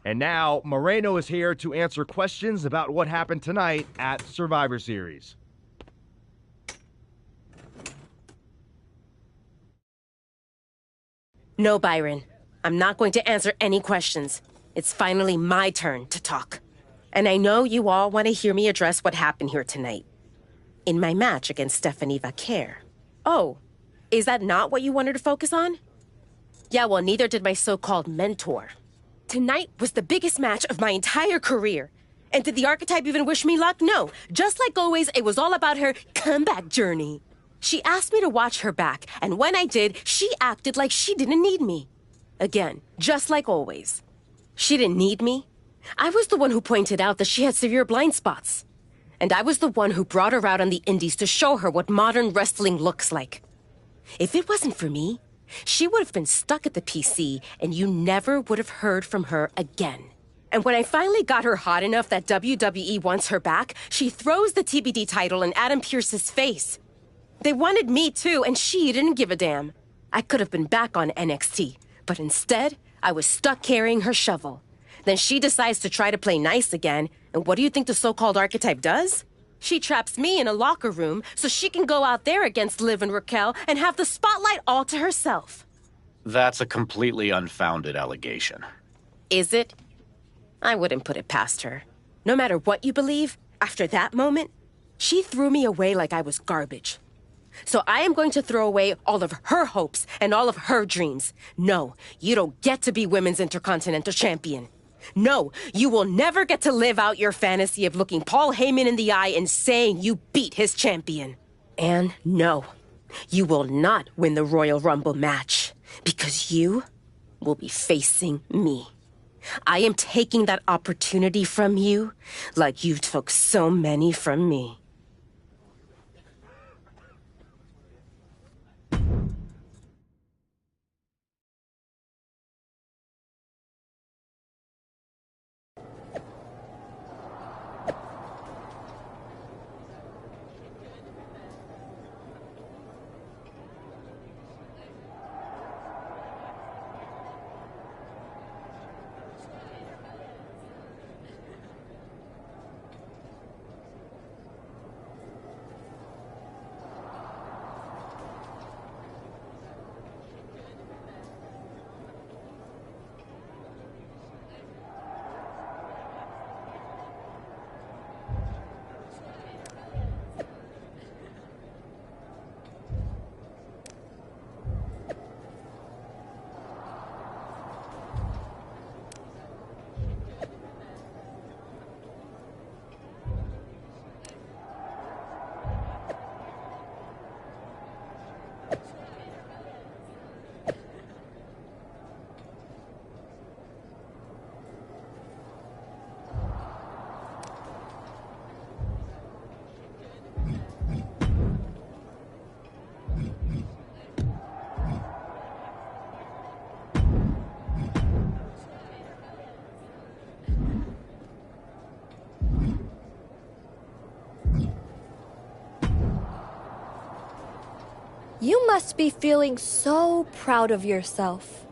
And now, Moreno is here to answer questions about what happened tonight at Survivor Series. No, Byron. I'm not going to answer any questions. It's finally my turn to talk. And I know you all want to hear me address what happened here tonight. In my match against Stephanie Vaquer. Oh, is that not what you wanted to focus on? Yeah, well, neither did my so-called mentor. Tonight was the biggest match of my entire career. And did the archetype even wish me luck? No. Just like always, it was all about her comeback journey. She asked me to watch her back, and when I did, she acted like she didn't need me. Again, just like always. She didn't need me. I was the one who pointed out that she had severe blind spots. And I was the one who brought her out on the indies to show her what modern wrestling looks like. If it wasn't for me, she would have been stuck at the PC, and you never would have heard from her again. And when I finally got her hot enough that WWE wants her back, she throws the TBD title in Adam Pearce's face. They wanted me too, and she didn't give a damn. I could have been back on NXT, but instead, I was stuck carrying her shovel. Then she decides to try to play nice again, and what do you think the so-called archetype does? She traps me in a locker room so she can go out there against Liv and Raquel and have the spotlight all to herself. That's a completely unfounded allegation. Is it? I wouldn't put it past her. No matter what you believe, after that moment, she threw me away like I was garbage. So I am going to throw away all of her hopes and all of her dreams. No, you don't get to be Women's Intercontinental Champion. No, you will never get to live out your fantasy of looking Paul Heyman in the eye and saying you beat his champion. And no, you will not win the Royal Rumble match because you will be facing me. I am taking that opportunity from you like you took so many from me. You must be feeling so proud of yourself.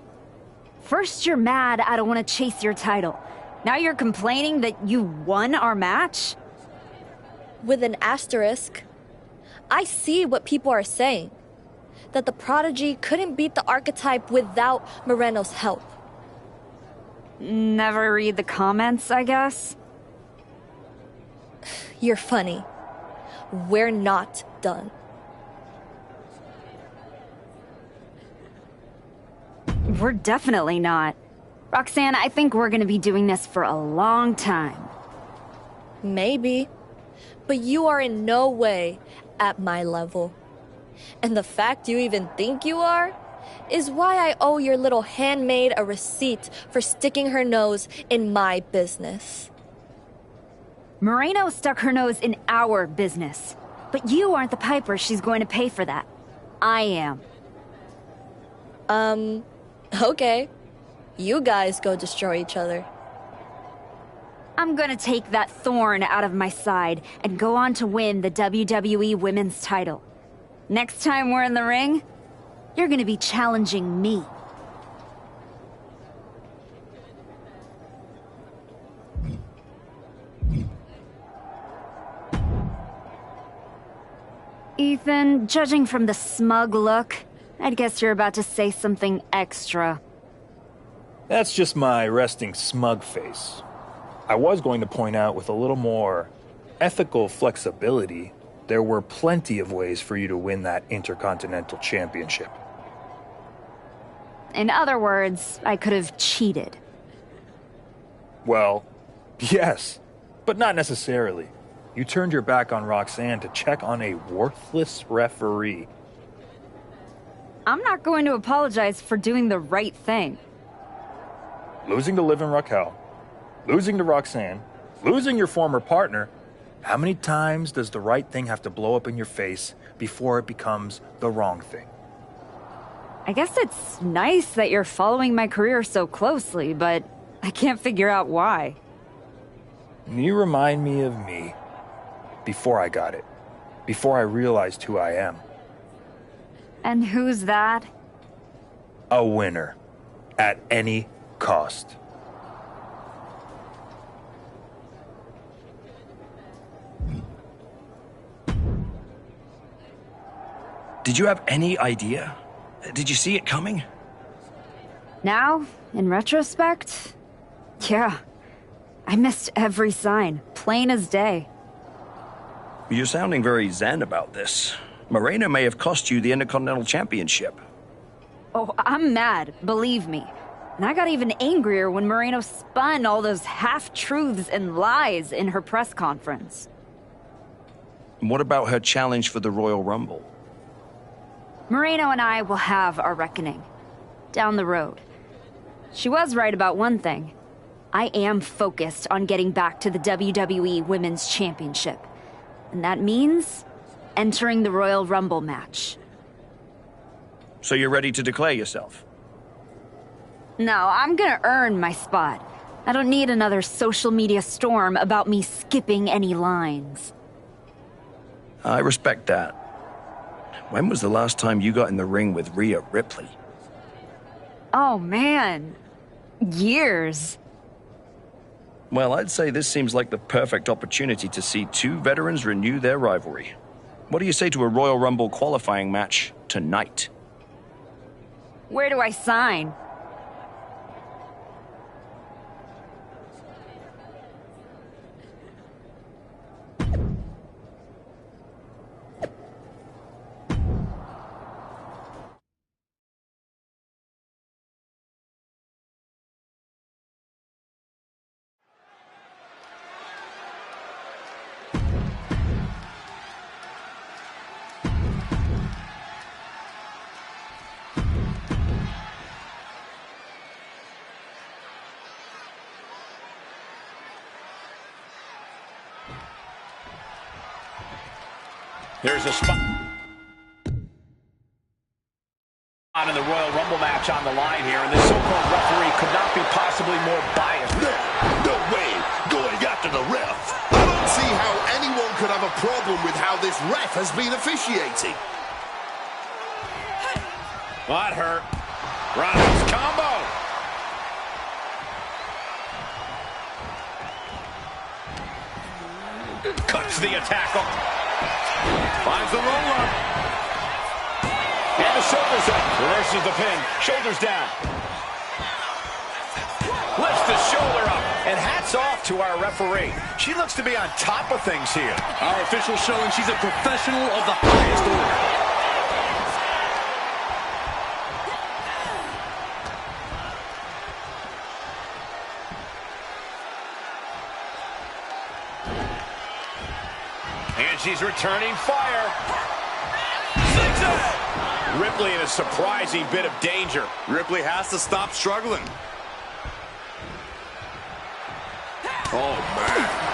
First you're mad I don't want to chase your title. Now you're complaining that you won our match? With an asterisk. I see what people are saying. That the prodigy couldn't beat the archetype without Moreno's help. Never read the comments, I guess? You're funny. We're not done. We're definitely not. Roxanne, I think we're gonna be doing this for a long time. Maybe. But you are in no way at my level. And the fact you even think you are is why I owe your little handmaid a receipt for sticking her nose in my business. Moreno stuck her nose in our business. But you aren't the piper she's going to pay for that. I am. Okay. You guys go destroy each other. I'm gonna take that thorn out of my side and go on to win the WWE Women's title. Next time we're in the ring, you're gonna be challenging me. Ethan, judging from the smug look, I'd guess you're about to say something extra. That's just my resting smug face. I was going to point out with a little more ethical flexibility, there were plenty of ways for you to win that Intercontinental Championship. In other words, I could have cheated. Well, yes, but not necessarily. You turned your back on Roxanne to check on a worthless referee. I'm not going to apologize for doing the right thing. Losing to Liv and Raquel, losing to Roxanne, losing your former partner. How many times does the right thing have to blow up in your face before it becomes the wrong thing? I guess it's nice that you're following my career so closely, but I can't figure out why. You remind me of me. Before I got it. Before I realized who I am. And who's that? A winner. At any cost. Did you have any idea? Did you see it coming? Now, in retrospect, yeah. I missed every sign, plain as day. You're sounding very zen about this. Moreno may have cost you the Intercontinental Championship. Oh, I'm mad, believe me. And I got even angrier when Moreno spun all those half-truths and lies in her press conference. What about her challenge for the Royal Rumble? Moreno and I will have our reckoning. Down the road. She was right about one thing. I am focused on getting back to the WWE Women's Championship. And that means entering the Royal Rumble match. So you're ready to declare yourself? No, I'm gonna earn my spot. I don't need another social media storm about me skipping any lines. I respect that. When was the last time you got in the ring with Rhea Ripley? Oh, man. Years. Well, I'd say this seems like the perfect opportunity to see two veterans renew their rivalry. What do you say to a Royal Rumble qualifying match tonight? Where do I sign? There's a spot in the Royal Rumble match on the line here, and this so-called referee could not be possibly more biased. No way, going after the ref. I don't see how anyone could have a problem with how this ref has been officiating. That hurt. Roundhouse combo. Cuts the attack off. Finds the roll-up. And the shoulders up. Reverses the pin. Shoulders down. Lifts the shoulder up. And hats off to our referee. She looks to be on top of things here. Our official showing she's a professional of the highest order. And she's returning fire. Zigzag! Ripley in a surprising bit of danger. Ripley has to stop struggling. Oh, man.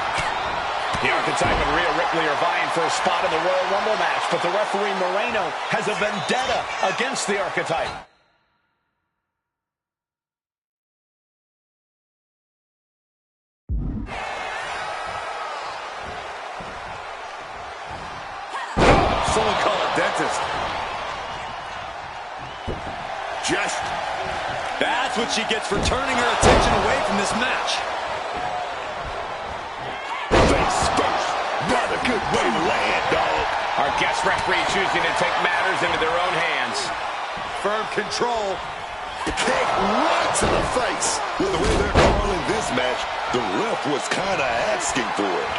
The Archetype and Rhea Ripley are vying for a spot in the Royal Rumble match, but the referee Moreno has a vendetta against the Archetype. Someone call a dentist. Just. That's what she gets for turning her attention away from this match. Face first. Not a good way to land, dog. Our guest referee choosing to take matters into their own hands. Firm control. The kick right to the face. With the way they're calling this match, the ref was kind of asking for it.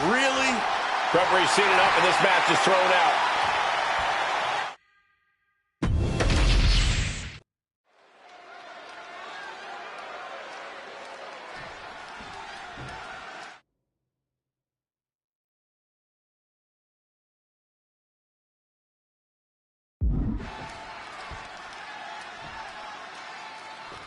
Really? Referee seated up and this match is thrown out.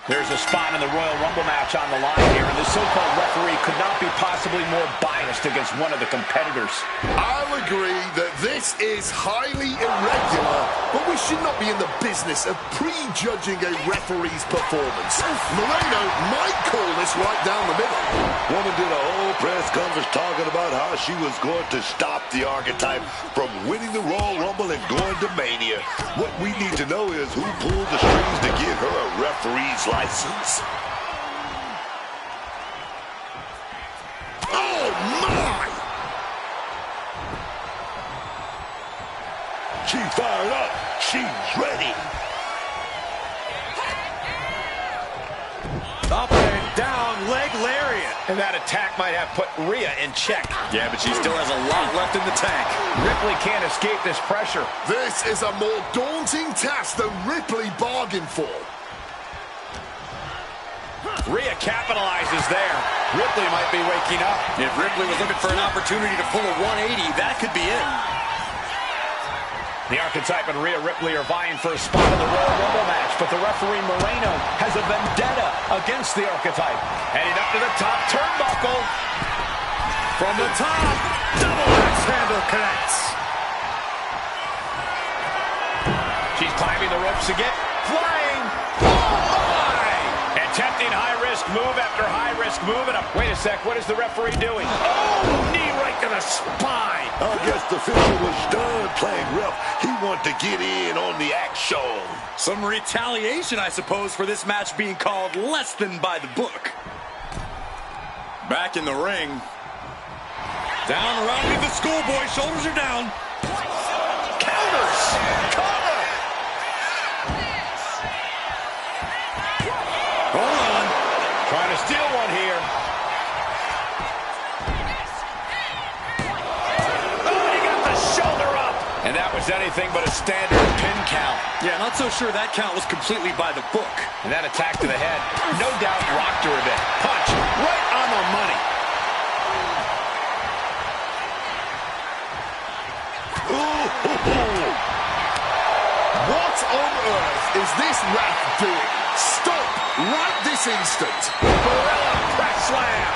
There's a spot in the Royal Rumble match on the line here, and the so-called referee could not be possibly more biased against one of the competitors. I'll agree that this is highly irregular, but we should not be in the business of prejudging a referee's performance. Moreno might call this right down the middle. Woman did a whole press conference talking about how she was going to stop the Archetype from winning the Royal Rumble and going to Mania. What we need to know is who pulled the strings to give her a referee's license. Oh, my! She's fired up. She's ready. Up and down, leg lariat. And that attack might have put Rhea in check. Yeah, but she still has a lot left in the tank. Ripley can't escape this pressure. This is a more daunting task than Ripley bargained for. Rhea capitalizes there. Ripley might be waking up. If Ripley was looking for an opportunity to pull a 180, that could be it. The Archetype and Rhea Ripley are vying for a spot in the Royal Rumble match, but the referee Moreno has a vendetta against the Archetype. Heading up to the top turnbuckle. From the top, double axe handle connects. She's climbing the ropes again. Flying. Oh, my! Attempting high-risk move after high-risk move. And wait a sec, what is the referee doing? Oh, knee right to the spine. I guess the official was done playing ref. He wanted to get in on the action. Some retaliation, I suppose, for this match being called less than by the book. Back in the ring. Down around with the schoolboy. Shoulders are down. Counters. Cover. Hold on. Trying to steal one here. Oh, he got the shoulder up. And that was anything but a standard pin count. Yeah, not so sure that count was completely by the book. And that attack to the head, no doubt rocked her a bit. Punch right on the money. What on earth is this ref doing? Stop right this instant. Gorilla press slam.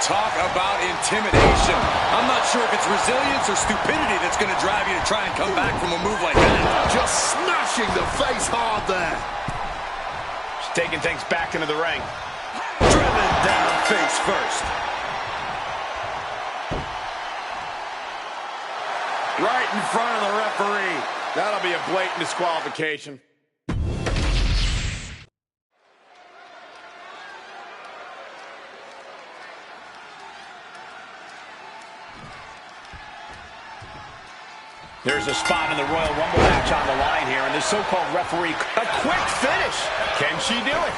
Talk about intimidation. I'm not sure if it's resilience or stupidity that's going to drive you to try and come back from a move like that. Just smashing the face hard there. She's taking things back into the ring. Driven down face first. Right in front of the referee. That'll be a blatant disqualification. There's a spot in the Royal Rumble match on the line here, and the so-called referee, a quick finish. Can she do it?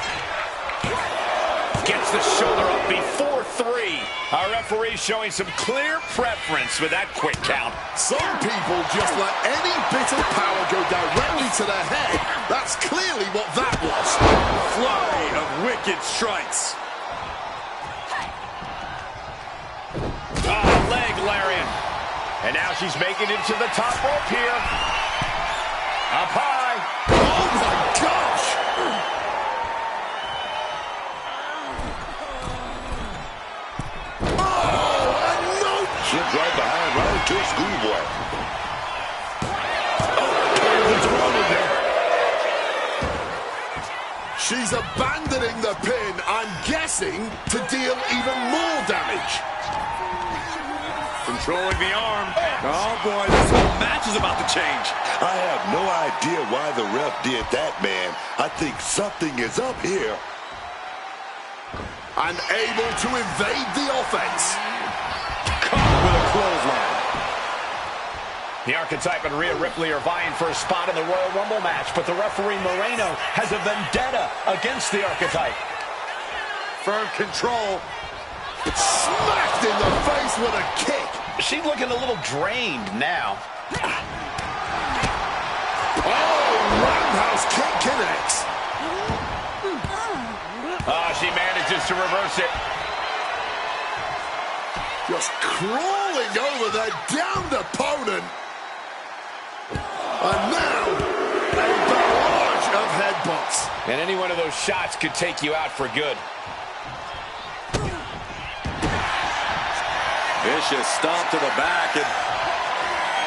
Gets the shoulder up before 3. Our referee showing some clear preference with that quick count. Some people just let any bit of power go directly to their head. That's clearly what that was. Flurry of wicked strikes. And now she's making it to the top rope here. Up high. Oh, my gosh! Oh, and no! Slipped right behind, right to a schoolboy. She's abandoning the pin, I'm guessing, to deal even more damage. Controlling the arm. Oh, boy, this whole match is about to change. I have no idea why the ref did that, man. I think something is up here. And able to evade the offense. Caught with a clothesline. The Archetype and Rhea Ripley are vying for a spot in the Royal Rumble match, but the referee Moreno has a vendetta against the Archetype. Firm control. Smacked in the face with a kick. She's looking a little drained now. Oh, roundhouse kick connects. She manages to reverse it. Just crawling over the downed opponent. And now, a barrage of headbutts. And any one of those shots could take you out for good. Vicious stomp to the back and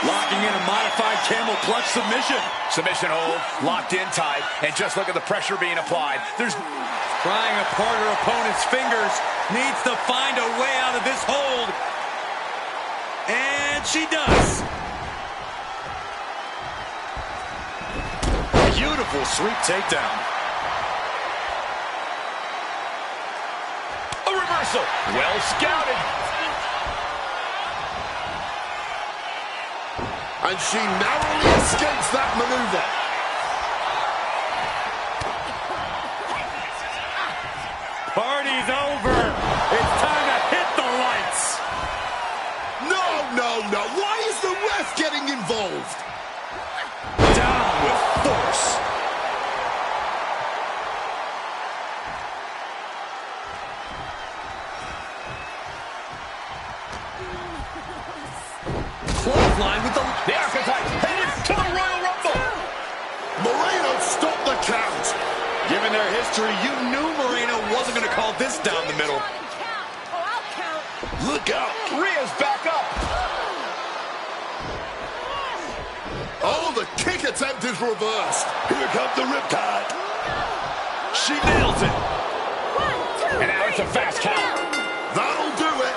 locking in a modified camel clutch submission. Submission hold, locked in tight, and just look at the pressure being applied. There's prying apart her opponent's fingers, needs to find a way out of this hold. And she does. Beautiful sweep takedown. A reversal, well scouted. And she narrowly escapes that maneuver. Party's over. It's time to hit the lights. No. Why is the ref getting involved? Down with force. Clothesline with the Archetype headed to the Royal Rumble. Moreno stopped the count. Given their history, you knew Moreno wasn't going to call this down the middle. Look out. Rhea's back up. Oh, the kick attempt is reversed. Here comes the riptide. She nails it. And now it's a fast count. That'll do it.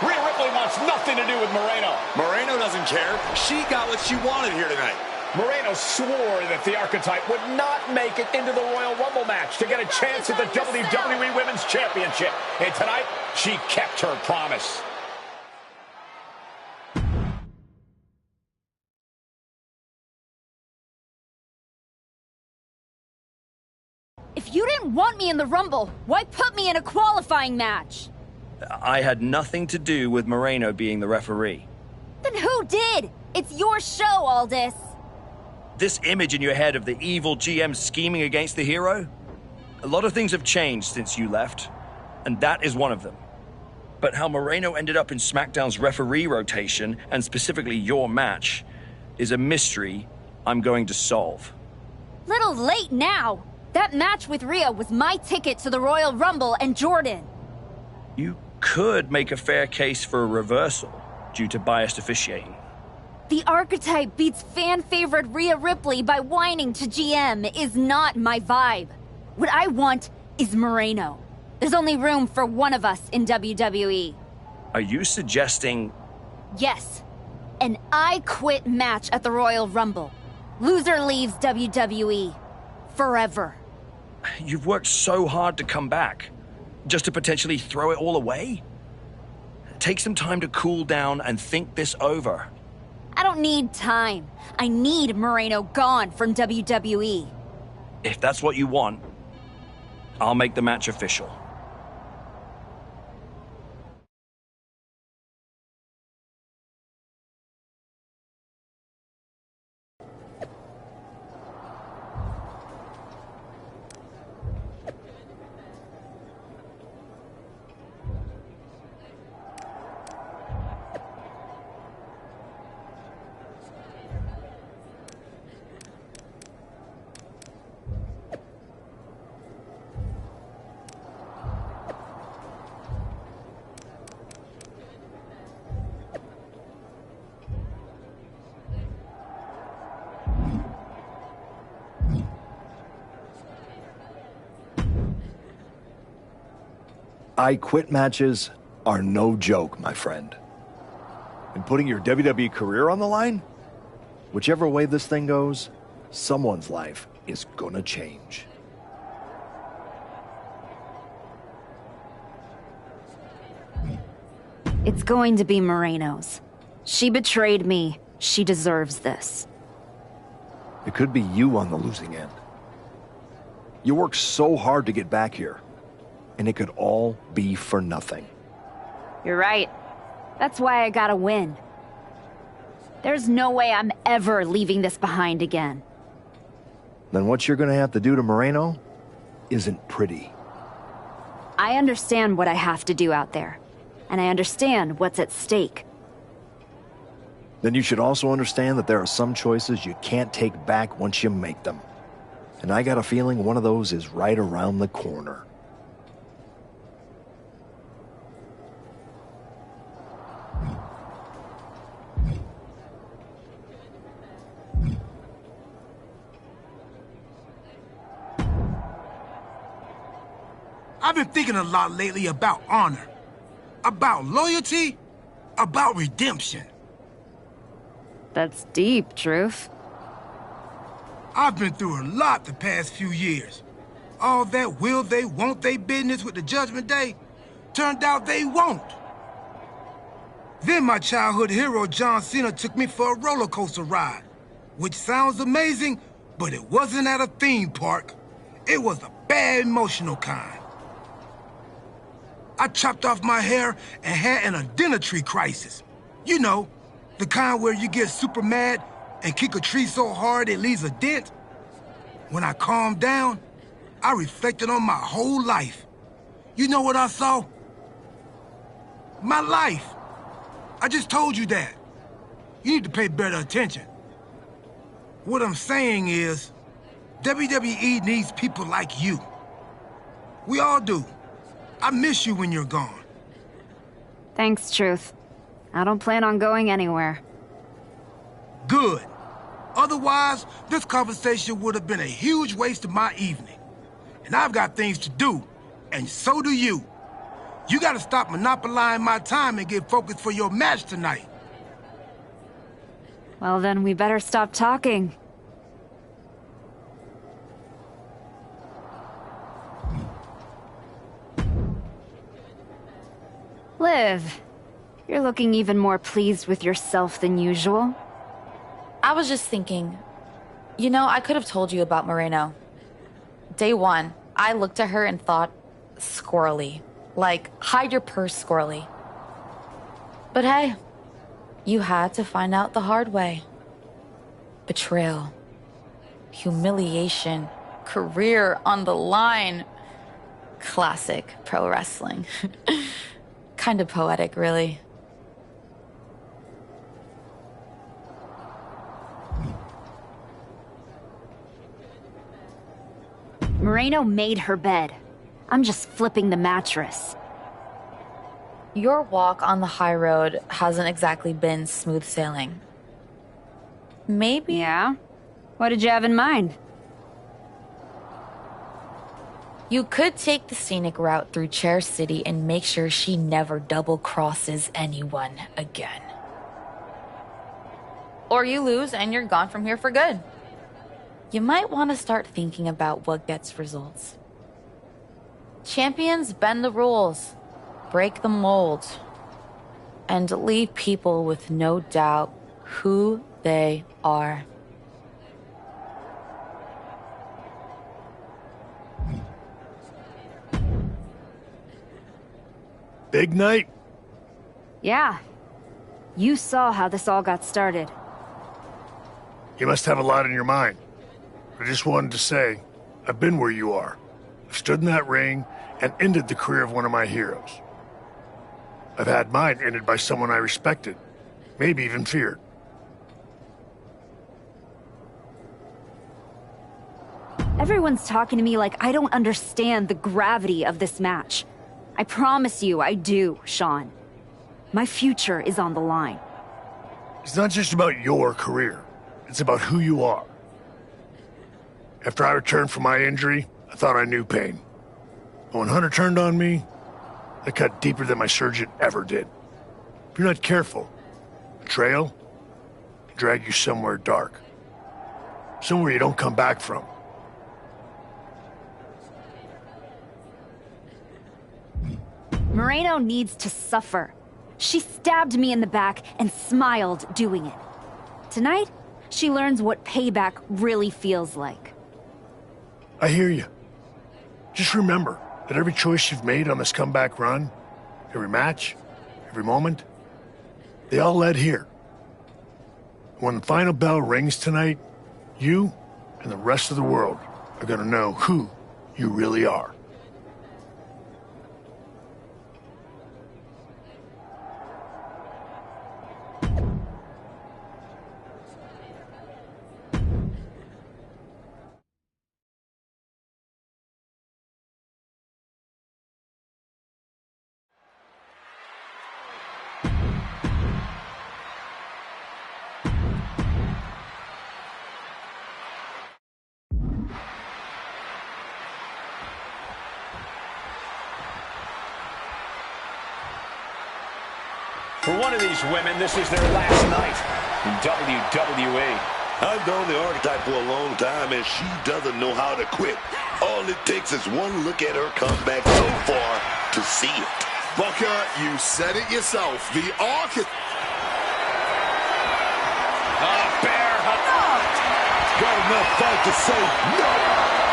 Rhea Ripley wants nothing to do with Moreno. Moreno doesn't care. She got what she wanted here tonight. Moreno swore that the Archetype would not make it into the Royal Rumble match to get a chance at the WWE Women's Championship. And tonight, she kept her promise. If you didn't want me in the Rumble, why put me in a qualifying match? I had nothing to do with Moreno being the referee. Then who did? It's your show, Aldis. This image in your head of the evil GM scheming against the hero? A lot of things have changed since you left, and that is one of them. But how Moreno ended up in SmackDown's referee rotation, and specifically your match, is a mystery I'm going to solve. Little late now. That match with Rhea was my ticket to the Royal Rumble and Jordan. You could make a fair case for a reversal due to biased officiating. The Archetype beats fan-favorite Rhea Ripley by whining to GM is not my vibe. What I want is Moreno. There's only room for one of us in WWE. Are you suggesting... Yes. An I Quit match at the Royal Rumble. Loser leaves WWE. Forever. You've worked so hard to come back, just to potentially throw it all away? Take some time to cool down and think this over. I don't need time. I need Moreno gone from WWE. If that's what you want, I'll make the match official. I quit matches are no joke, my friend. And putting your WWE career on the line? Whichever way this thing goes, someone's life is gonna change. It's going to be Moreno's. She betrayed me. She deserves this. It could be you on the losing end. You worked so hard to get back here, and it could all be for nothing. You're right. That's why I gotta win. There's no way I'm ever leaving this behind again. Then what you're gonna have to do to Moreno isn't pretty. I understand what I have to do out there, and I understand what's at stake. Then you should also understand that there are some choices you can't take back once you make them. And I got a feeling one of those is right around the corner. I've been thinking a lot lately about honor, about loyalty, about redemption. That's deep, Truth. I've been through a lot the past few years. All that will they, won't they business with the Judgment Day turned out they won't. Then my childhood hero John Cena took me for a roller coaster ride, which sounds amazing, but it wasn't at a theme park. It was a bad emotional kind. I chopped off my hair and had an identity crisis. You know, the kind where you get super mad and kick a tree so hard it leaves a dent. When I calmed down, I reflected on my whole life. You know what I saw? My life. I just told you that. You need to pay better attention. What I'm saying is, WWE needs people like you. We all do. I miss you when you're gone. Thanks, Truth. I don't plan on going anywhere. Good. Otherwise, this conversation would have been a huge waste of my evening. And I've got things to do, and so do you. You gotta stop monopolizing my time and get focused for your match tonight. Well, then we better stop talking. Liv, you're looking even more pleased with yourself than usual. I was just thinking, you know, I could have told you about Moreno. Day one, I looked at her and thought, squirrely. Like, hide your purse, squirrely. But hey, you had to find out the hard way. Betrayal. Humiliation. Career on the line. Classic pro wrestling. Kind of poetic, really. Moreno made her bed. I'm just flipping the mattress. Your walk on the high road hasn't exactly been smooth sailing. Maybe? Yeah? What did you have in mind? You could take the scenic route through Chair City and make sure she never double-crosses anyone again. Or you lose and you're gone from here for good. You might want to start thinking about what gets results. Champions bend the rules, break the mold, and leave people with no doubt who they are. Big night? Yeah. You saw how this all got started. You must have a lot in your mind. I just wanted to say, I've been where you are. I've stood in that ring and ended the career of one of my heroes. I've had mine ended by someone I respected, maybe even feared. Everyone's talking to me like I don't understand the gravity of this match. I promise you I do, Sean. My future is on the line. It's not just about your career. It's about who you are. After I returned from my injury, I thought I knew pain. But when Hunter turned on me, that cut deeper than my surgeon ever did. If you're not careful, the trail can drag you somewhere dark. Somewhere you don't come back from. Moreno needs to suffer. She stabbed me in the back and smiled doing it. Tonight, she learns what payback really feels like. I hear you. Just remember that every choice you've made on this comeback run, every match, every moment, they all led here. When the final bell rings tonight, you and the rest of the world are going to know who you really are. For one of these women, this is their last night in WWE. I've known the archetype for a long time, and she doesn't know how to quit. All it takes is one look at her comeback so far to see it. Booker, you said it yourself. The archetype. Bear hug. Got enough fight to say, no,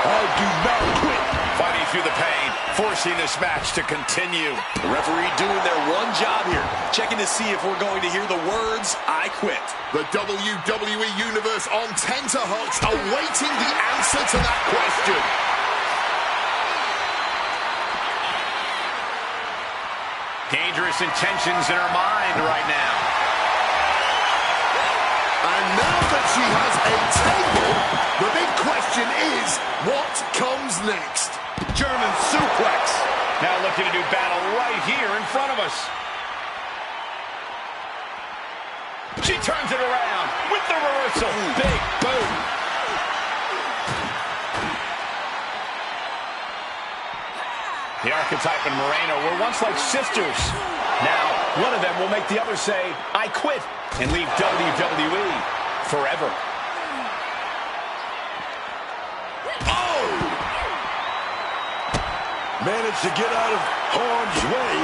I do not quit. Fighting through the pain, forcing this match to continue. The referee doing their one job here, checking to see if we're going to hear the words, I quit. The WWE Universe on tenterhooks, awaiting the answer to that question. Dangerous intentions in her mind right now. And now that she has a table, the big question is, what comes next? German suplex. Now looking to do battle right here in front of us. She turns it around with the reversal. Big boom. The archetype and Moreno were once like sisters. Now, one of them will make the other say, I quit, and leave WWE forever. Managed to get out of harm's way.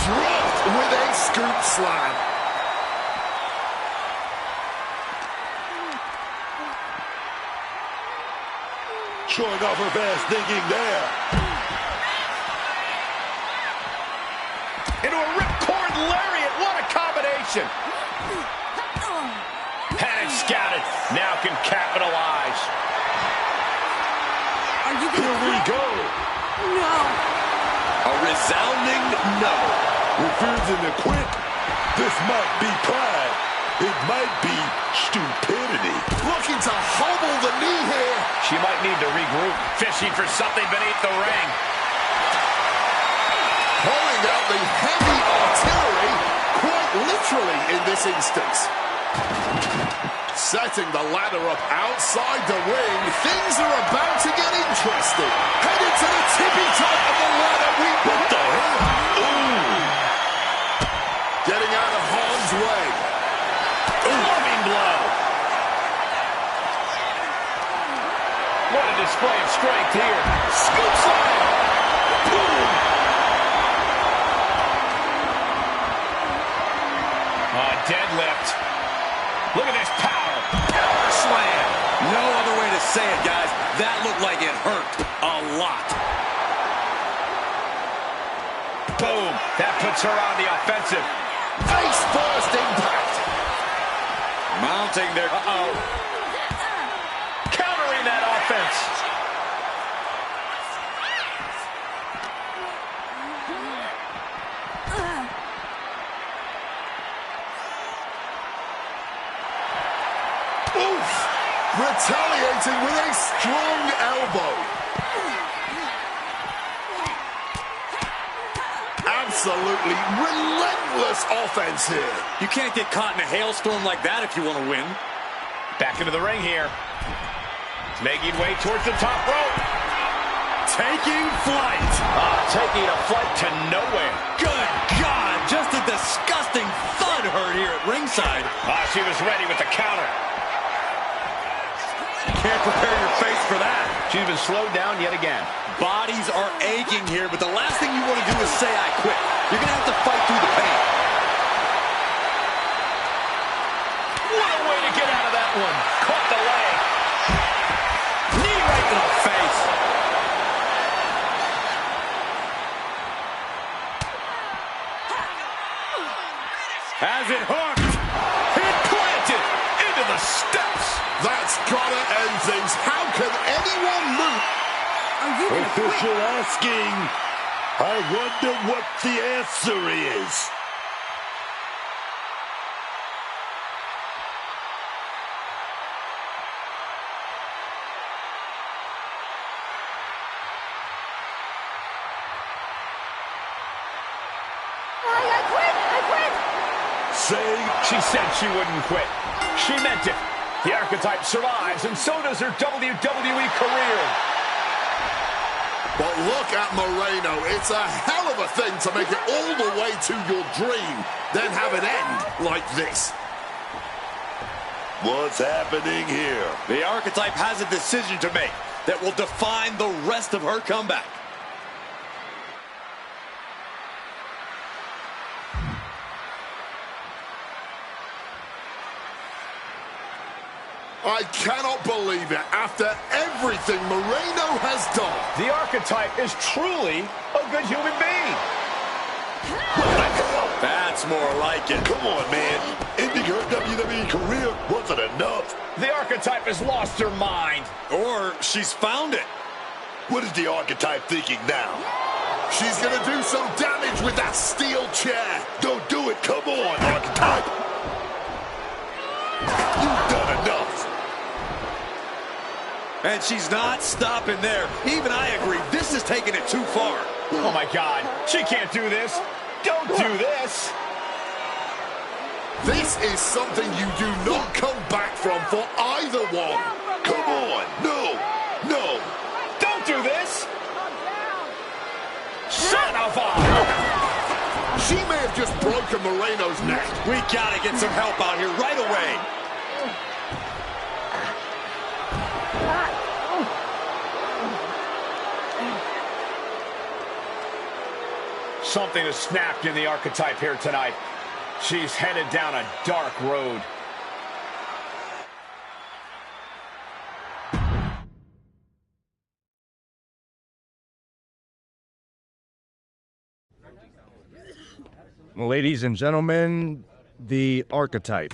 Dropped with a scoop slam. Showing off her fast thinking there. Into a ripcord lariat. What a combination. Had it scouted. Now can capitalize. Are you gonna Here we go. No. A resounding no. Refusing to quit. This might be pride. It might be stupidity. Looking to hobble the knee here. She might need to regroup. Fishing for something beneath the ring. Pulling out the heavy artillery, quite literally in this instance. Setting the ladder up outside the ring. Things are about to get interesting. Headed to the tippy top of the ladder. What the hell? Ooh. Getting out of harm's way. Loving blow. What a display of strength here. Scoop slam. Boom. Deadlift. Look at this power. Power slam. No other way to say it, guys. That looked like it hurt a lot. Boom. That puts her on the offensive. Face first impact. Mounting their... Countering that offense. Oof! Retaliating with a strong elbow. Absolutely relentless offense here. You can't get caught in a hailstorm like that if you want to win. Back into the ring here. Making way towards the top rope. taking flight. Taking a flight to nowhere. Good God, just a disgusting thud heard here at ringside. She was ready with the counter. Can't prepare your face for that. She's been slowed down yet again. Bodies are aching here, but the last thing you want to do is say, I quit. You're going to have to fight through the pain. What a way to get out of that one. Caught the leg. Knee right to the face. Has it hooked. Hit planted into the steps. That's gotta end things. How can anyone move? Are you gonna quit? Official asking. I wonder what the answer is. I quit! She said she wouldn't quit. She meant it. The archetype survives, and so does her WWE career. But look at Moreno. It's a hell of a thing to make it all the way to your dream, then have it end like this. What's happening here? The archetype has a decision to make that will define the rest of her comeback. I cannot believe it. After everything Moreno has done. The archetype is truly a good human being. That's more like it. Come on, man. Ending her WWE career wasn't enough. The archetype has lost her mind. Or she's found it. What is the archetype thinking now? She's going to do some damage with that steel chair. Don't do it. Come on, archetype. You've done enough. And she's not stopping there. Even I agree, this is taking it too far. Oh, my God. She can't do this. Don't do this. This is something you do not come back from for either one. Come on. No. No. Don't do this. Son of a... She may have just broken Moreno's neck. We gotta get some help out here right away. Something has snapped in the archetype here tonight. She's headed down a dark road. Ladies and gentlemen, the archetype.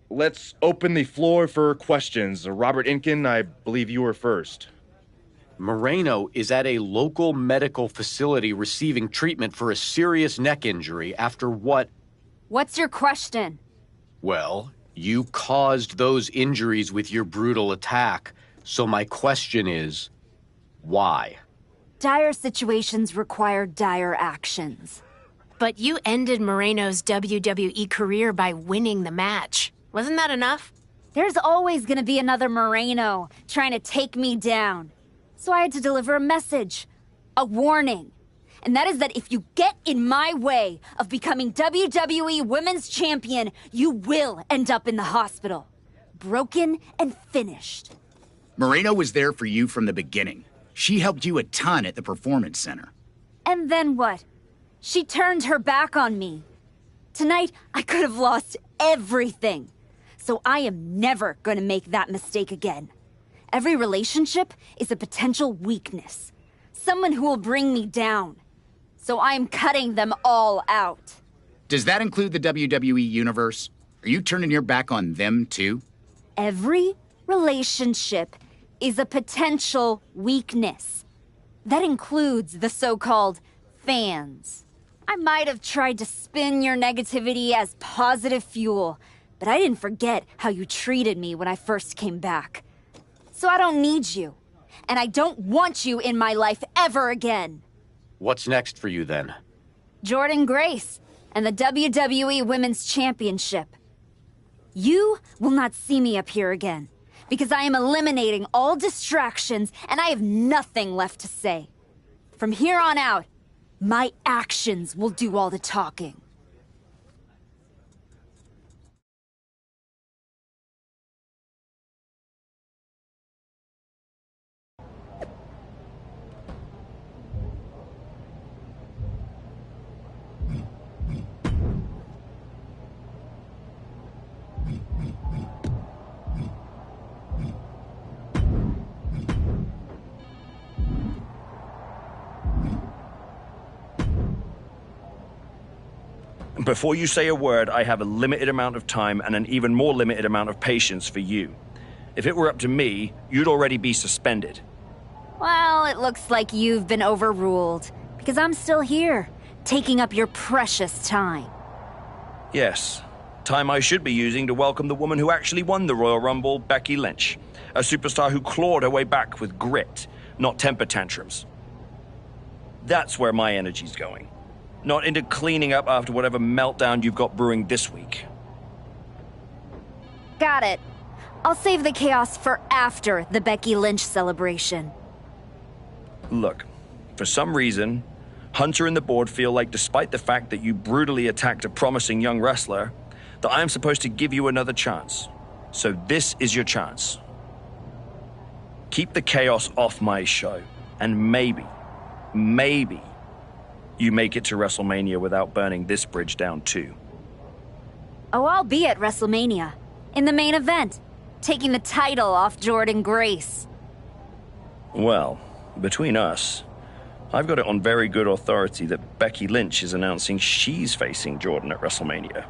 Let's open the floor for questions. Robert Inkin, I believe you were first. Moreno is at a local medical facility receiving treatment for a serious neck injury after what? What's your question? Well, you caused those injuries with your brutal attack. So my question is, why? Dire situations require dire actions. But you ended Moreno's WWE career by winning the match. Wasn't that enough? There's always gonna be another Moreno trying to take me down. So I had to deliver a message, a warning. And that is that if you get in my way of becoming WWE Women's Champion, you will end up in the hospital. Broken and finished. Moreno was there for you from the beginning. She helped you a ton at the Performance Center. And then what? She turned her back on me. Tonight, I could have lost everything. So I am never going to make that mistake again. Every relationship is a potential weakness. Someone who will bring me down. So I'm cutting them all out. Does that include the WWE Universe? Are you turning your back on them too? Every relationship is a potential weakness. That includes the so-called fans. I might have tried to spin your negativity as positive fuel, but I didn't forget how you treated me when I first came back. So I don't need you, and I don't want you in my life ever again. What's next for you then? Jordan Grace and the WWE Women's Championship. You will not see me up here again, because I am eliminating all distractions and I have nothing left to say. From here on out, my actions will do all the talking. Before you say a word, I have a limited amount of time and an even more limited amount of patience for you. If it were up to me, you'd already be suspended. Well, it looks like you've been overruled, because I'm still here, taking up your precious time. Yes, time I should be using to welcome the woman who actually won the Royal Rumble, Becky Lynch. A superstar who clawed her way back with grit, not temper tantrums. That's where my energy's going. Not into cleaning up after whatever meltdown you've got brewing this week. Got it. I'll save the chaos for after the Becky Lynch celebration. Look, for some reason, Hunter and the board feel like despite the fact that you brutally attacked a promising young wrestler, that I am supposed to give you another chance. So this is your chance. Keep the chaos off my show, and maybe, you make it to WrestleMania without burning this bridge down too. Oh, I'll be at WrestleMania, in the main event, taking the title off Jordynne Grace. Well, between us, I've got it on very good authority that Becky Lynch is announcing she's facing Jordynne at WrestleMania.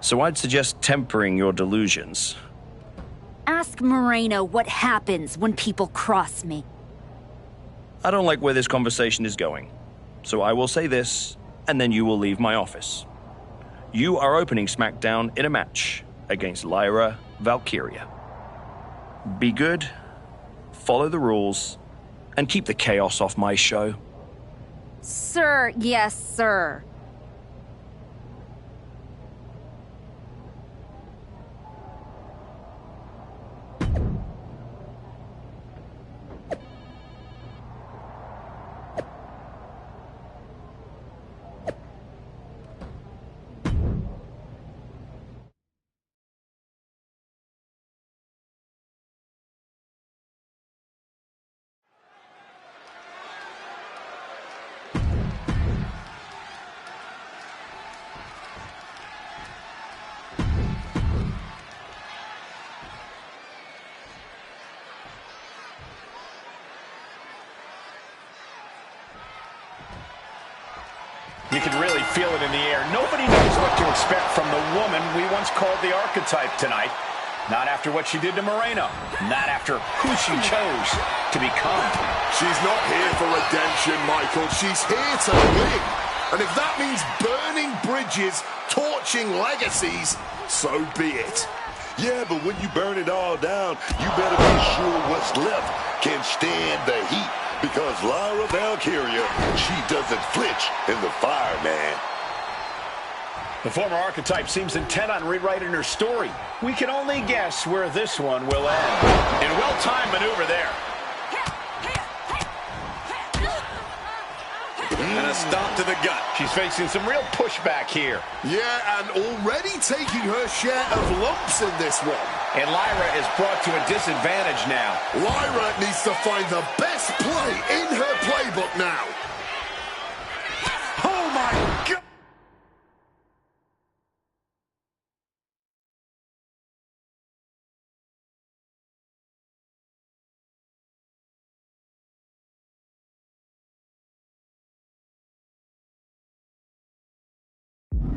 So I'd suggest tempering your delusions. Ask Moreno what happens when people cross me. I don't like where this conversation is going. So I will say this, and then you will leave my office. You are opening SmackDown in a match against Lyra Valkyria. Be good, follow the rules, and keep the chaos off my show. Sir, yes, sir. You can really feel it in the air. Nobody knows what to expect from the woman we once called the archetype tonight. Not after what she did to Moreno. Not after who she chose to become. She's not here for redemption, Michael. She's here to win. And if that means burning bridges, torching legacies, so be it. Yeah, but when you burn it all down, you better be sure what's left can stand the heat. Because Lyra Valkyria, she doesn't flinch in the fire, man. The former archetype seems intent on rewriting her story. We can only guess where this one will end. And a well-timed maneuver there. And a stomp to the gut. She's facing some real pushback here. Yeah, and already taking her share of lumps in this one. And Lyra is brought to a disadvantage now. Lyra needs to find the best play in her playbook now. Oh, my God.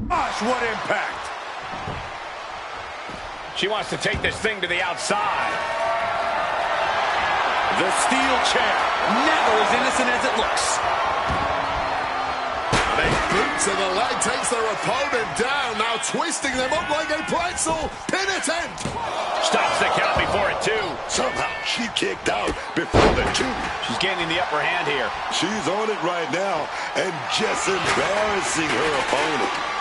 Gosh, what impact. She wants to take this thing to the outside. The steel chair, never as innocent as it looks. Big boot to the leg takes their opponent down, now twisting them up like a pretzel. Pin attempt. Stops the count before it, too. Somehow she kicked out before the two. She's gaining the upper hand here. She's on it right now and just embarrassing her opponent.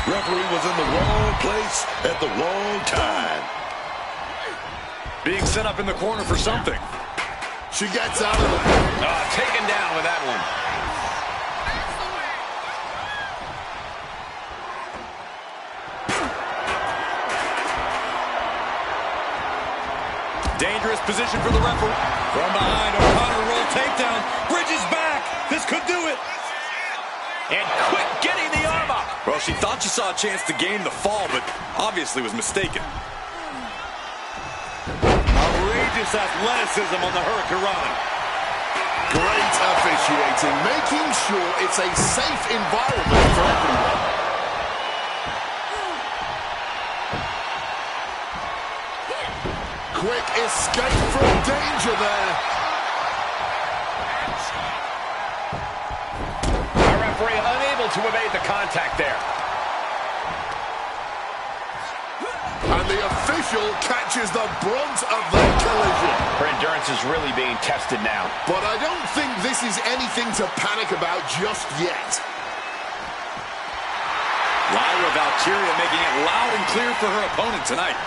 Referee was in the wrong place at the wrong time. Being set up in the corner for something. She gets out of it. Taken down with that one. Dangerous position for the referee. From behind, O'Connor roll takedown. Bridges back. This could do it. And quick getting the arm up. Well, she thought she saw a chance to gain the fall, but obviously was mistaken. Outrageous athleticism on the Hurricane. Great officiating, making sure it's a safe environment for everyone. Quick escape from danger there. Our referee unable to evade the contact there. And the official catches the brunt of the collision. Her endurance is really being tested now. But I don't think this is anything to panic about just yet. Lyra Valkyria making it loud and clear for her opponent tonight.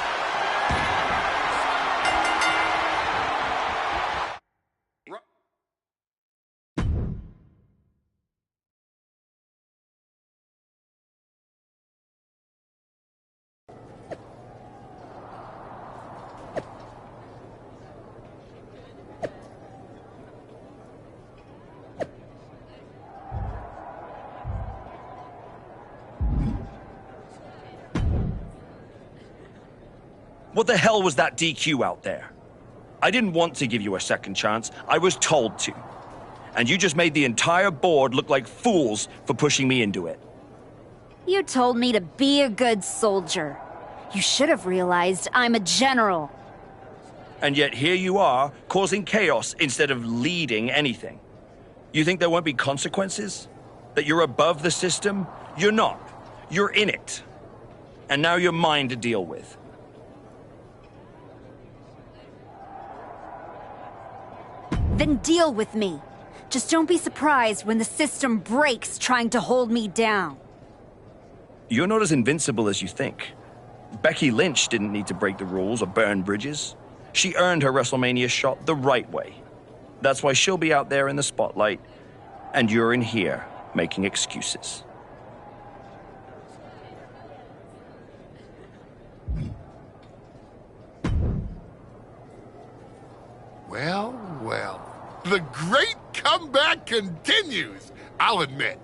What the hell was that DQ out there? I didn't want to give you a second chance. I was told to. And you just made the entire board look like fools for pushing me into it. You told me to be a good soldier. You should have realized I'm a general. And yet here you are, causing chaos instead of leading anything. You think there won't be consequences? That you're above the system? You're not. You're in it. And now you're mine to deal with. Then deal with me. Just don't be surprised when the system breaks trying to hold me down. You're not as invincible as you think. Becky Lynch didn't need to break the rules or burn bridges. She earned her WrestleMania shot the right way. That's why she'll be out there in the spotlight, and you're in here making excuses. Well, well. The great comeback continues, I'll admit.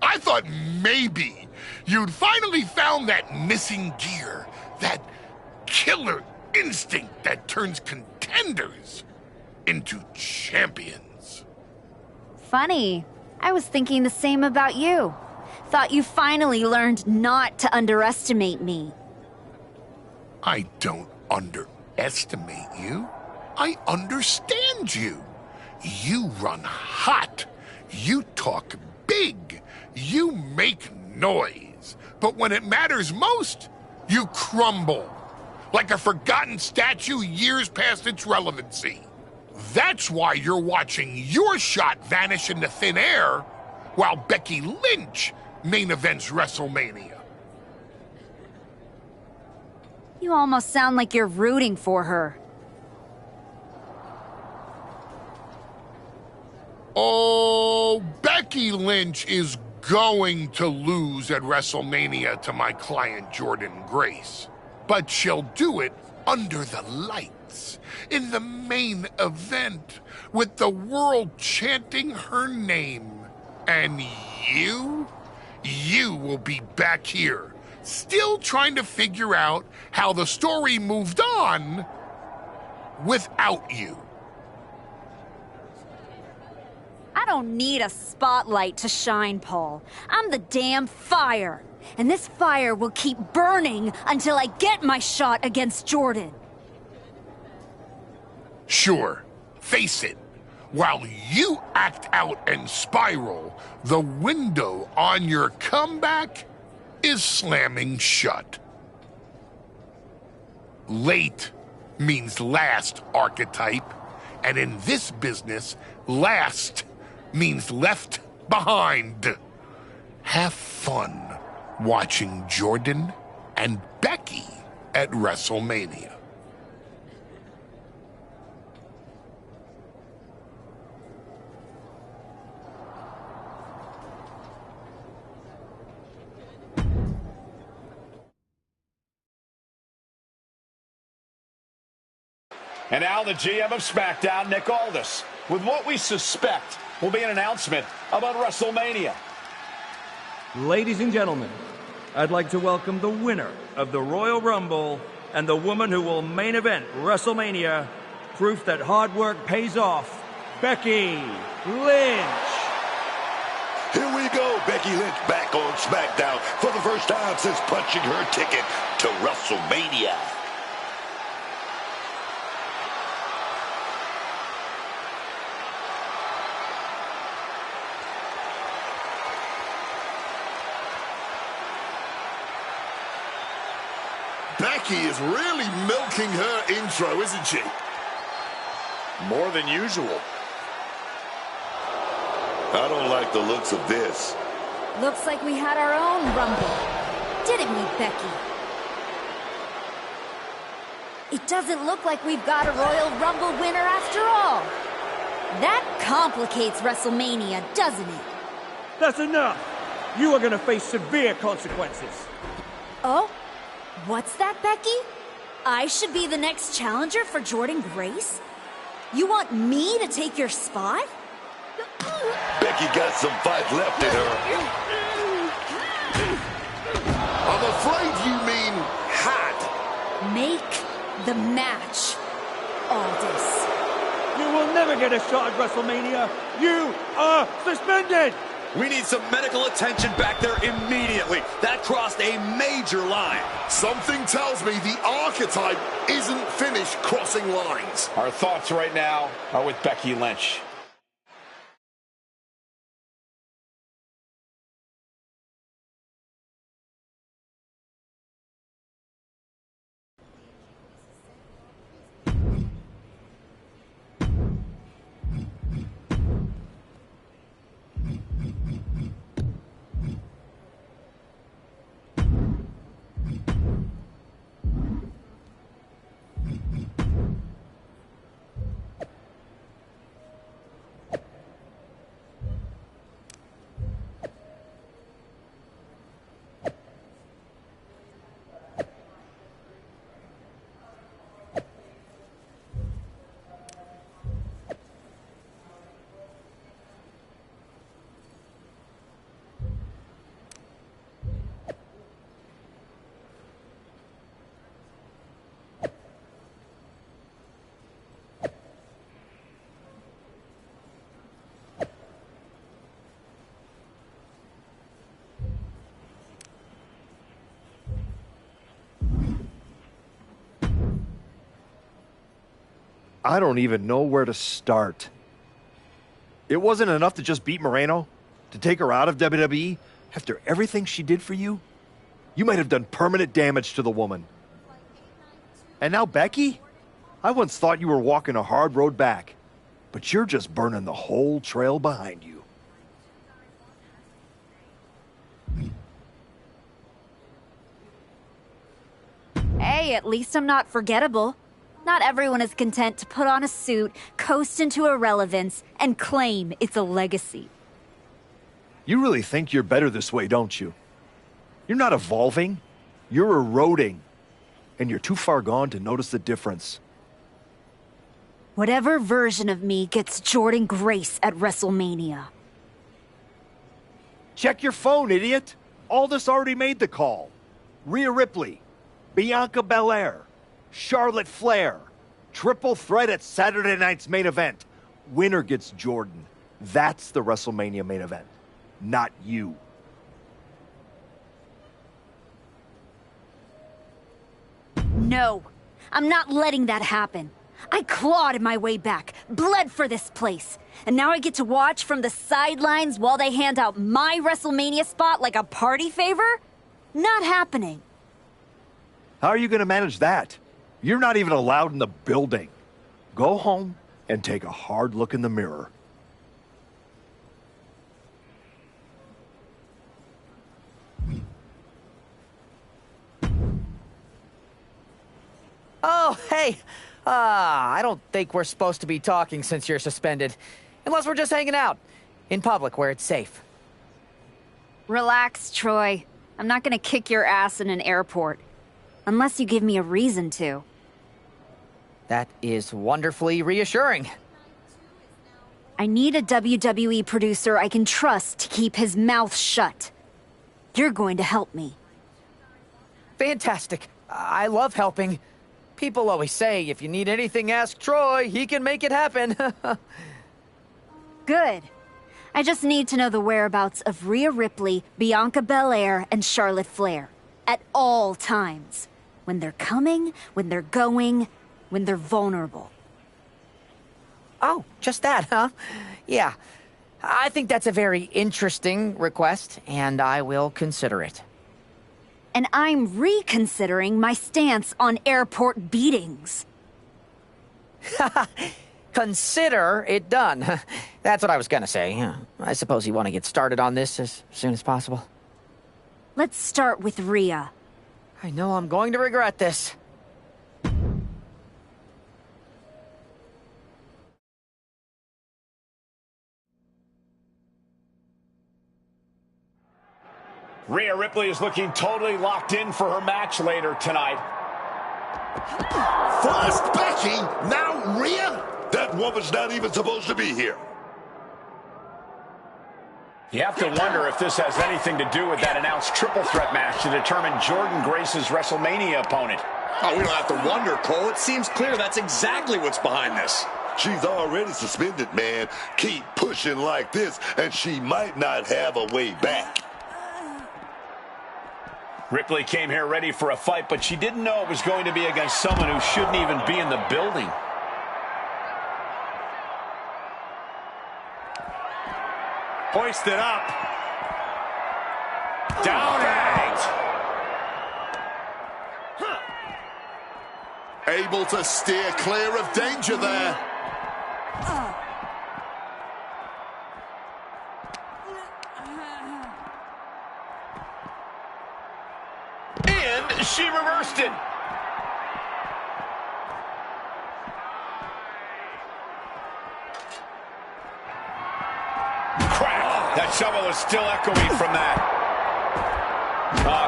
I thought maybe you'd finally found that missing gear, that killer instinct that turns contenders into champions. Funny. I was thinking the same about you. Thought you finally learned not to underestimate me. I don't underestimate you. I understand you. You run hot. You talk big. You make noise. But when it matters most, you crumble. Like a forgotten statue years past its relevancy. That's why you're watching your shot vanish into thin air while Becky Lynch main events WrestleMania. You almost sound like you're rooting for her. Oh, Becky Lynch is going to lose at WrestleMania to my client Jordan Grace. But she'll do it under the lights, in the main event, with the world chanting her name. And you will be back here, still trying to figure out how the story moved on without you. I don't need a spotlight to shine, Paul. I'm the damn fire. And this fire will keep burning until I get my shot against Jordan. Sure, face it. While you act out and spiral, the window on your comeback is slamming shut. Late means last, archetype. And in this business, last means left behind. Have fun watching Jordan and Becky at WrestleMania. And now the GM of SmackDown, Nick Aldis, with what we suspect will be an announcement about WrestleMania. Ladies and gentlemen, I'd like to welcome the winner of the Royal Rumble and the woman who will main event WrestleMania, proof that hard work pays off, Becky Lynch. Here we go, Becky Lynch back on SmackDown for the first time since punching her ticket to WrestleMania. Becky is really milking her intro, isn't she? More than usual. I don't like the looks of this. Looks like we had our own Rumble. Didn't we, Becky? It doesn't look like we've got a Royal Rumble winner after all. That complicates WrestleMania, doesn't it? That's enough. You are going to face severe consequences. Oh? What's that, Becky? I should be the next challenger for Jordan Grace? You want me to take your spot? Becky got some fight left in her. I'm afraid you mean had. Make the match, Aldis. You will never get a shot at WrestleMania. You are suspended. We need some medical attention back there immediately. That crossed a major line. Something tells me the archetype isn't finished crossing lines. Our thoughts right now are with Becky Lynch. I don't even know where to start. It wasn't enough to just beat Moreno? To take her out of WWE? After everything she did for you? You might have done permanent damage to the woman. And now Becky? I once thought you were walking a hard road back, but you're just burning the whole trail behind you. Hey, at least I'm not forgettable. Not everyone is content to put on a suit, coast into irrelevance, and claim it's a legacy. You really think you're better this way, don't you? You're not evolving. You're eroding. And you're too far gone to notice the difference. Whatever version of me gets Jordan Grace at WrestleMania. Check your phone, idiot. Aldis already made the call. Rhea Ripley, Bianca Belair, Charlotte Flair. Triple threat at Saturday night's main event. Winner gets Jordan. That's the WrestleMania main event. Not you. No, I'm not letting that happen. I clawed my way back, bled for this place, and now I get to watch from the sidelines while they hand out my WrestleMania spot like a party favor? Not happening. How are you going to manage that? You're not even allowed in the building. Go home and take a hard look in the mirror. Oh, hey. I don't think we're supposed to be talking since you're suspended. Unless we're just hanging out. In public, where it's safe. Relax, Troy. I'm not gonna kick your ass in an airport. Unless you give me a reason to. That is wonderfully reassuring. I need a WWE producer I can trust to keep his mouth shut. You're going to help me. Fantastic. I love helping. People always say, if you need anything, ask Troy. He can make it happen. Good. I just need to know the whereabouts of Rhea Ripley, Bianca Belair, and Charlotte Flair. At all times. When they're coming, when they're going, when they're vulnerable. Oh, just that, huh? Yeah. I think that's a very interesting request, and I will consider it. And I'm reconsidering my stance on airport beatings. Consider it done. That's what I was gonna say. I suppose you want to get started on this as soon as possible. Let's start with Rhea. I know I'm going to regret this. Rhea Ripley is looking totally locked in for her match later tonight. First Becky, now Rhea? That woman's not even supposed to be here. You have to wonder if this has anything to do with that announced triple threat match to determine Jordynne Grace's WrestleMania opponent. Oh, we don't have to wonder, Cole. It seems clear that's exactly what's behind this. She's already suspended, man. Keep pushing like this, and she might not have a way back. Ripley came here ready for a fight, but she didn't know it was going to be against someone who shouldn't even be in the building. Hoisted up. Down and out. Able to steer clear of danger there. And she reversed it. That shovel is still echoing from that.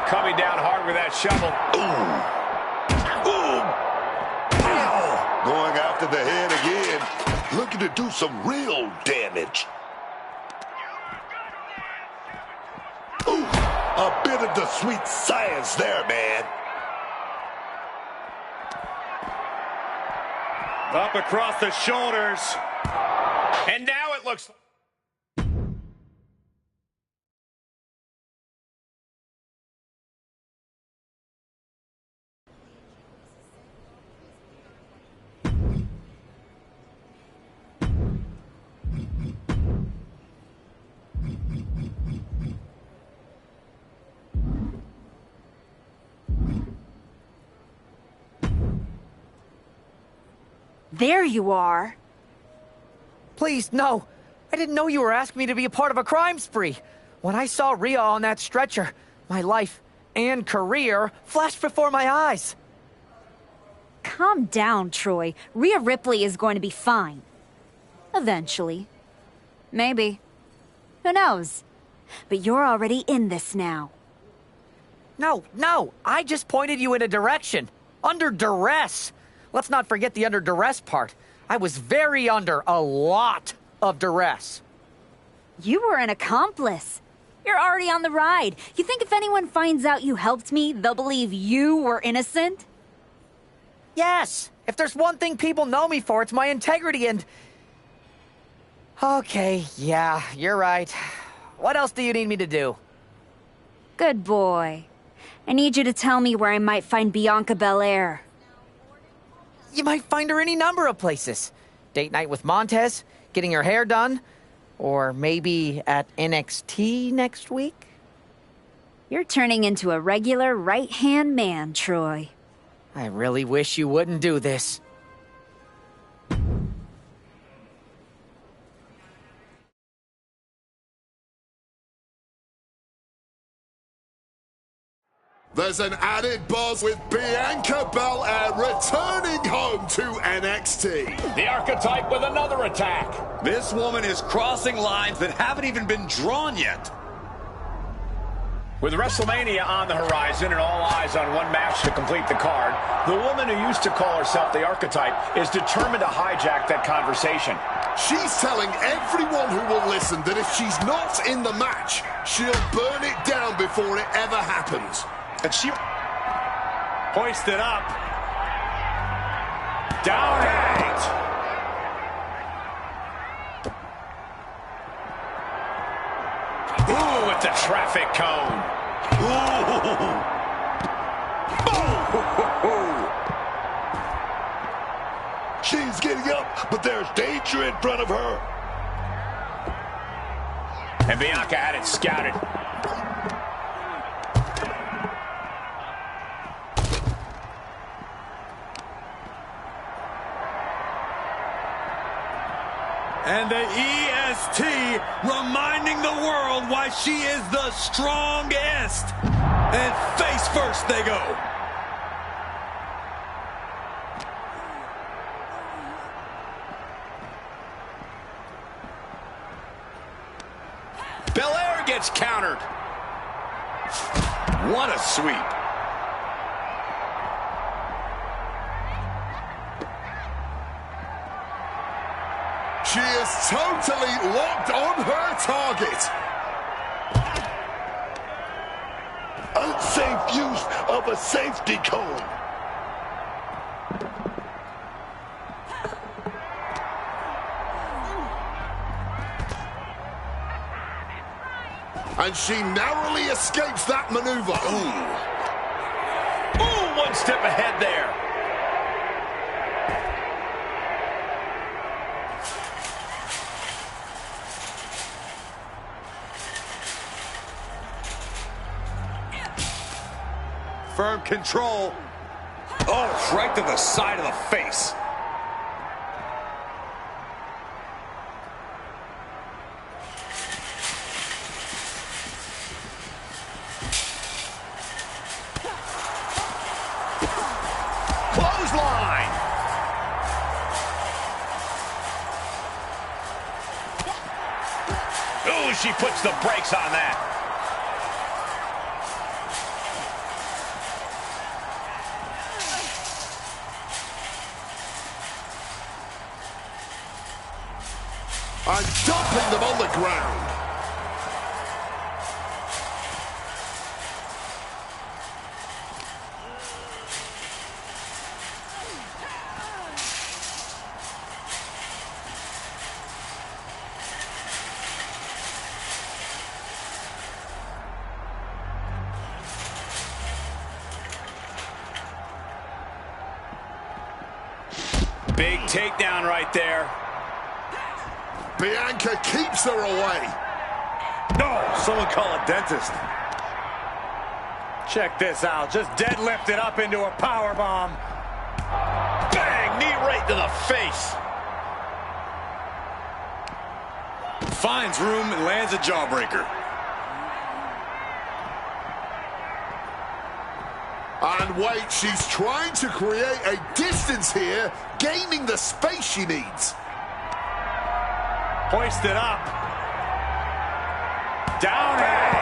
Coming down hard with that shovel. Ooh. Ooh. Ow. Going after the head again. Looking to do some real damage. Ooh. A bit of the sweet science there, man. Up across the shoulders. And now it looks... There you are. Please, no. I didn't know you were asking me to be a part of a crime spree. When I saw Rhea on that stretcher, my life and career flashed before my eyes. Calm down, Troy. Rhea Ripley is going to be fine. Eventually. Maybe. Who knows? But you're already in this now. No. I just pointed you in a direction. Under duress. Let's not forget the under duress part. I was very under a lot of duress. You were an accomplice. You're already on the ride. You think if anyone finds out you helped me, they'll believe you were innocent? Yes. If there's one thing people know me for, it's my integrity and... Okay, yeah, you're right. What else do you need me to do? Good boy. I need you to tell me where I might find Bianca Belair. You might find her any number of places. Date night with Montez, getting her hair done, or maybe at NXT next week? You're turning into a regular right-hand man, Troy. I really wish you wouldn't do this. There's an added buzz with Bianca Belair returning home to NXT. The Archetype with another attack. This woman is crossing lines that haven't even been drawn yet. With WrestleMania on the horizon and all eyes on one match to complete the card, the woman who used to call herself the Archetype is determined to hijack that conversation. She's telling everyone who will listen that if she's not in the match, she'll burn it down before it ever happens. And she hoists it up. Down eight. Ooh, with the traffic cone. Ooh. She's getting up, but there's danger in front of her. And Bianca had it scouted. And the EST reminding the world why she is the strongest. And face first they go. Belair gets countered. What a sweep. She is totally locked on her target. Unsafe use of a safety cone. And she narrowly escapes that maneuver. Ooh, one step ahead there. Firm control. Oh, right to the side of the face. Clothesline. Ooh, she puts the brakes on that. And dumping them on the ground. Big takedown right there. Bianca keeps her away. No, someone call a dentist. Check this out. Just deadlifted up into a power bomb. Bang! Knee right to the face. Finds room and lands a jawbreaker. And wait, she's trying to create a distance here, gaining the space she needs. Hoist it up. Down eight.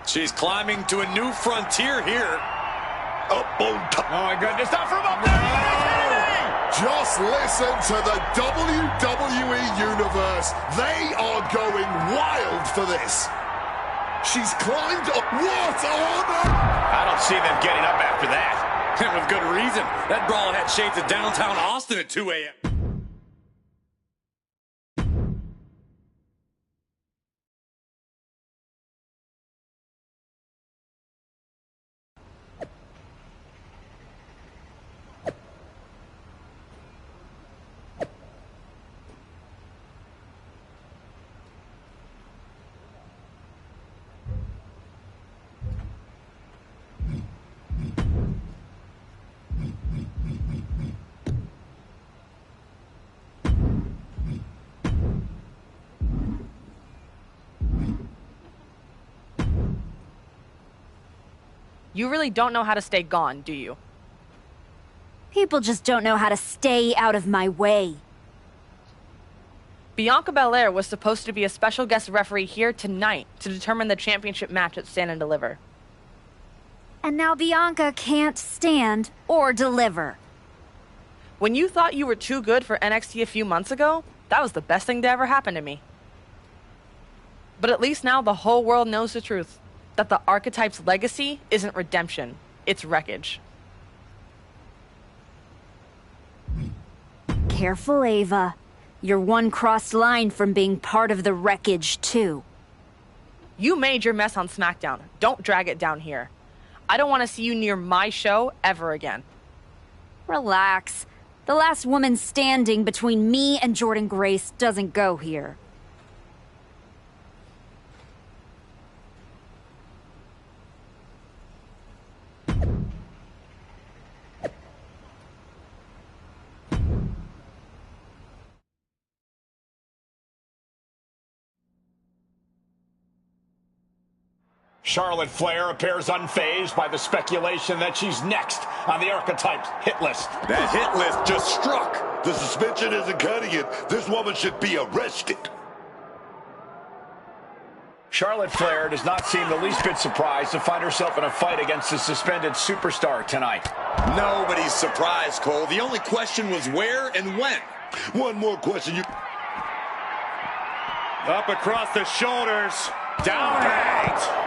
She's climbing to a new frontier here. Up on top. Oh, my goodness. Not from up there. Just listen to the WWE Universe. They are going wild for this. She's climbed up. What honor! I don't see them getting up after that. And with good reason. That brawl had shades of downtown Austin at 2 a.m. You really don't know how to stay gone, do you? People just don't know how to stay out of my way. Bianca Belair was supposed to be a special guest referee here tonight to determine the championship match at Stand and Deliver. And now Bianca can't stand or deliver. When you thought you were too good for NXT a few months ago, that was the best thing to ever happen to me. But at least now the whole world knows the truth, that the Archetype's legacy isn't redemption, it's wreckage. Careful, Ava. You're one crossed line from being part of the wreckage, too. You made your mess on SmackDown. Don't drag it down here. I don't want to see you near my show ever again. Relax. The last woman standing between me and Jordynne Grace doesn't go here. Charlotte Flair appears unfazed by the speculation that she's next on the Archetype's hit list. That hit list just struck. The suspension isn't cutting it. This woman should be arrested. Charlotte Flair does not seem the least bit surprised to find herself in a fight against a suspended superstar tonight. Nobody's surprised, Cole. The only question was where and when. One more question. Up across the shoulders. Down eight.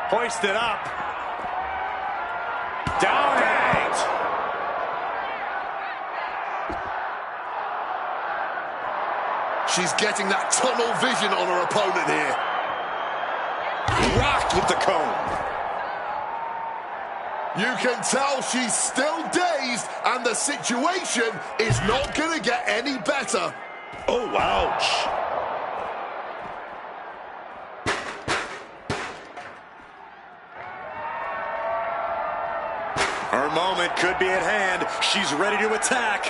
Hoisted up. Down eight. She's getting that tunnel vision on her opponent here. Rocked with the cone. You can tell she's still dazed, and the situation is not going to get any better. Oh, ouch. Her moment could be at hand. She's ready to attack.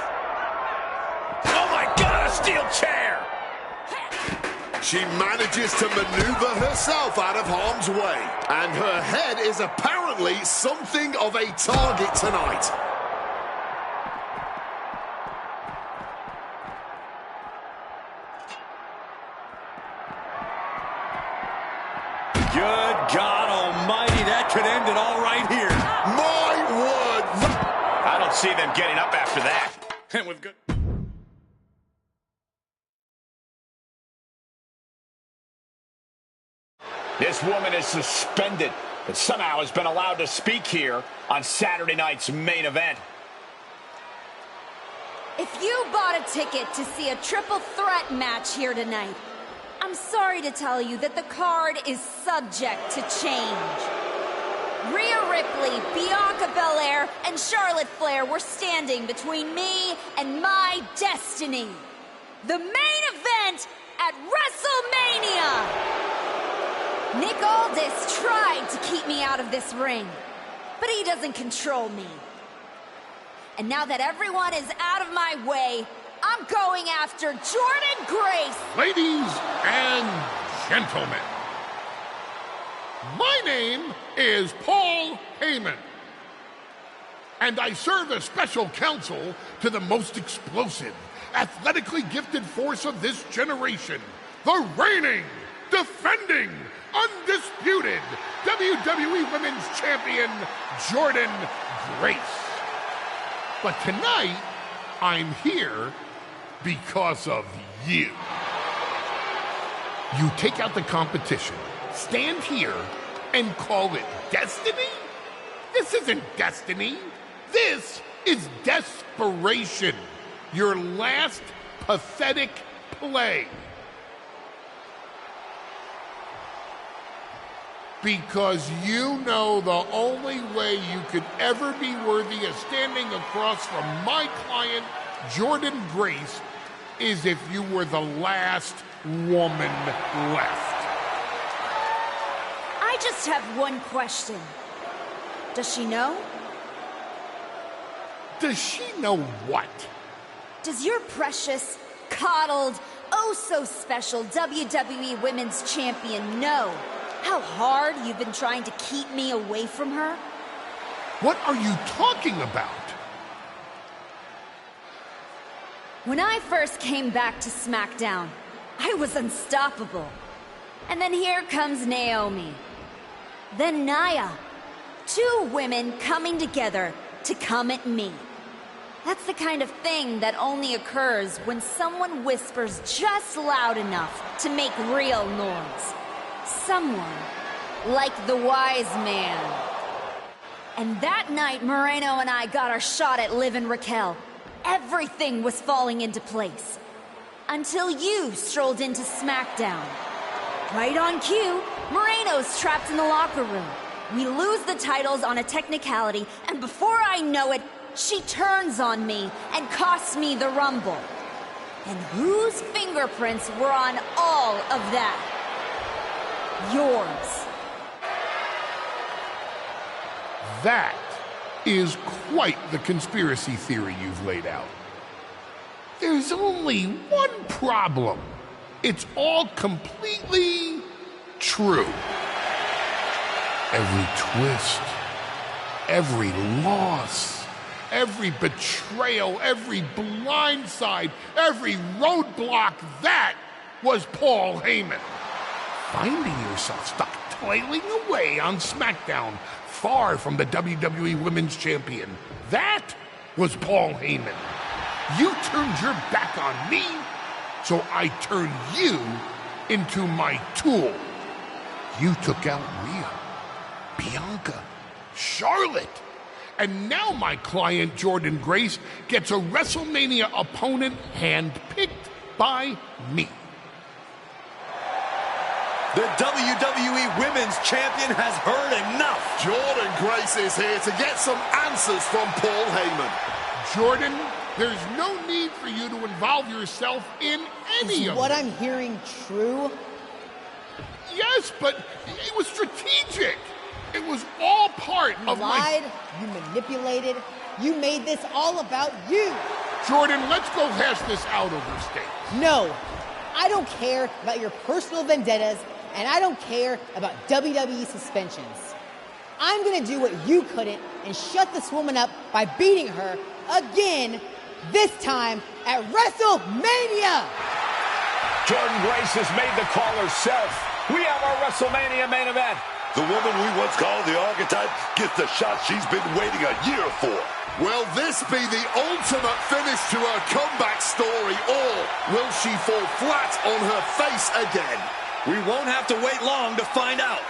Oh my God, a steel chair! She manages to maneuver herself out of harm's way, and her head is apparently something of a target tonight. Good God almighty, that could end it all right here. My word! I don't see them getting up after that. And we've got... This woman is suspended, but somehow has been allowed to speak here on Saturday night's main event. If you bought a ticket to see a triple threat match here tonight, I'm sorry to tell you that the card is subject to change. Rhea Ripley, Bianca Belair, and Charlotte Flair were standing between me and my destiny. The main event at WrestleMania! Nick Aldis tried to keep me out of this ring, but he doesn't control me. And now that everyone is out of my way, I'm going after Jordynne Grace. Ladies and gentlemen, my name is Paul Heyman, and I serve as special counsel to the most explosive, athletically gifted force of this generation, the reigning, defending, undisputed WWE Women's Champion, Jordynne Grace. But tonight, I'm here because of you. You take out the competition, stand here, and call it destiny? This isn't destiny. This is desperation. Your last pathetic play. Because you know the only way you could ever be worthy of standing across from my client, Jordynne Grace, is if you were the last woman left. I just have one question. Does she know? Does she know what? Does your precious, coddled, oh so special WWE Women's Champion know how hard you've been trying to keep me away from her? What are you talking about? When I first came back to SmackDown, I was unstoppable. And then here comes Naomi. Then Nia. Two women coming together to come at me. That's the kind of thing that only occurs when someone whispers just loud enough to make real noise. Someone like the wise man. And that night, Moreno and I got our shot at Liv and Raquel. Everything was falling into place. Until you strolled into SmackDown. Right on cue, Moreno's trapped in the locker room. We lose the titles on a technicality, and before I know it, she turns on me and costs me the Rumble. And whose fingerprints were on all of that? Yours. That is quite the conspiracy theory you've laid out. There's only one problem. It's all completely true. Every twist, every loss, every betrayal, every blindside, every roadblock, that was Paul Heyman. Finding yourself stuck toiling away on SmackDown, far from the WWE Women's Champion, that was Paul Heyman. You turned your back on me, so I turned you into my tool. You took out Rhea, Bianca, Charlotte, and now my client Jordynne Grace gets a WrestleMania opponent handpicked by me. The WWE Women's Champion has heard enough. Jordynne Grace is here to get some answers from Paul Heyman. Jordan, there's no need for you to involve yourself in any of what it. I'm hearing true? Yes, but it was strategic. It was all part of lied, you manipulated, you made this all about you. Jordan, let's go hash this out over steak. No, I don't care about your personal vendettas, and I don't care about WWE suspensions. I'm gonna do what you couldn't and shut this woman up by beating her again, this time at WrestleMania! Jordynne Grace has made the call herself. We have our WrestleMania main event. The woman we once called the archetype gets the shot she's been waiting a year for. Will this be the ultimate finish to her comeback story, or will she fall flat on her face again? We won't have to wait long to find out.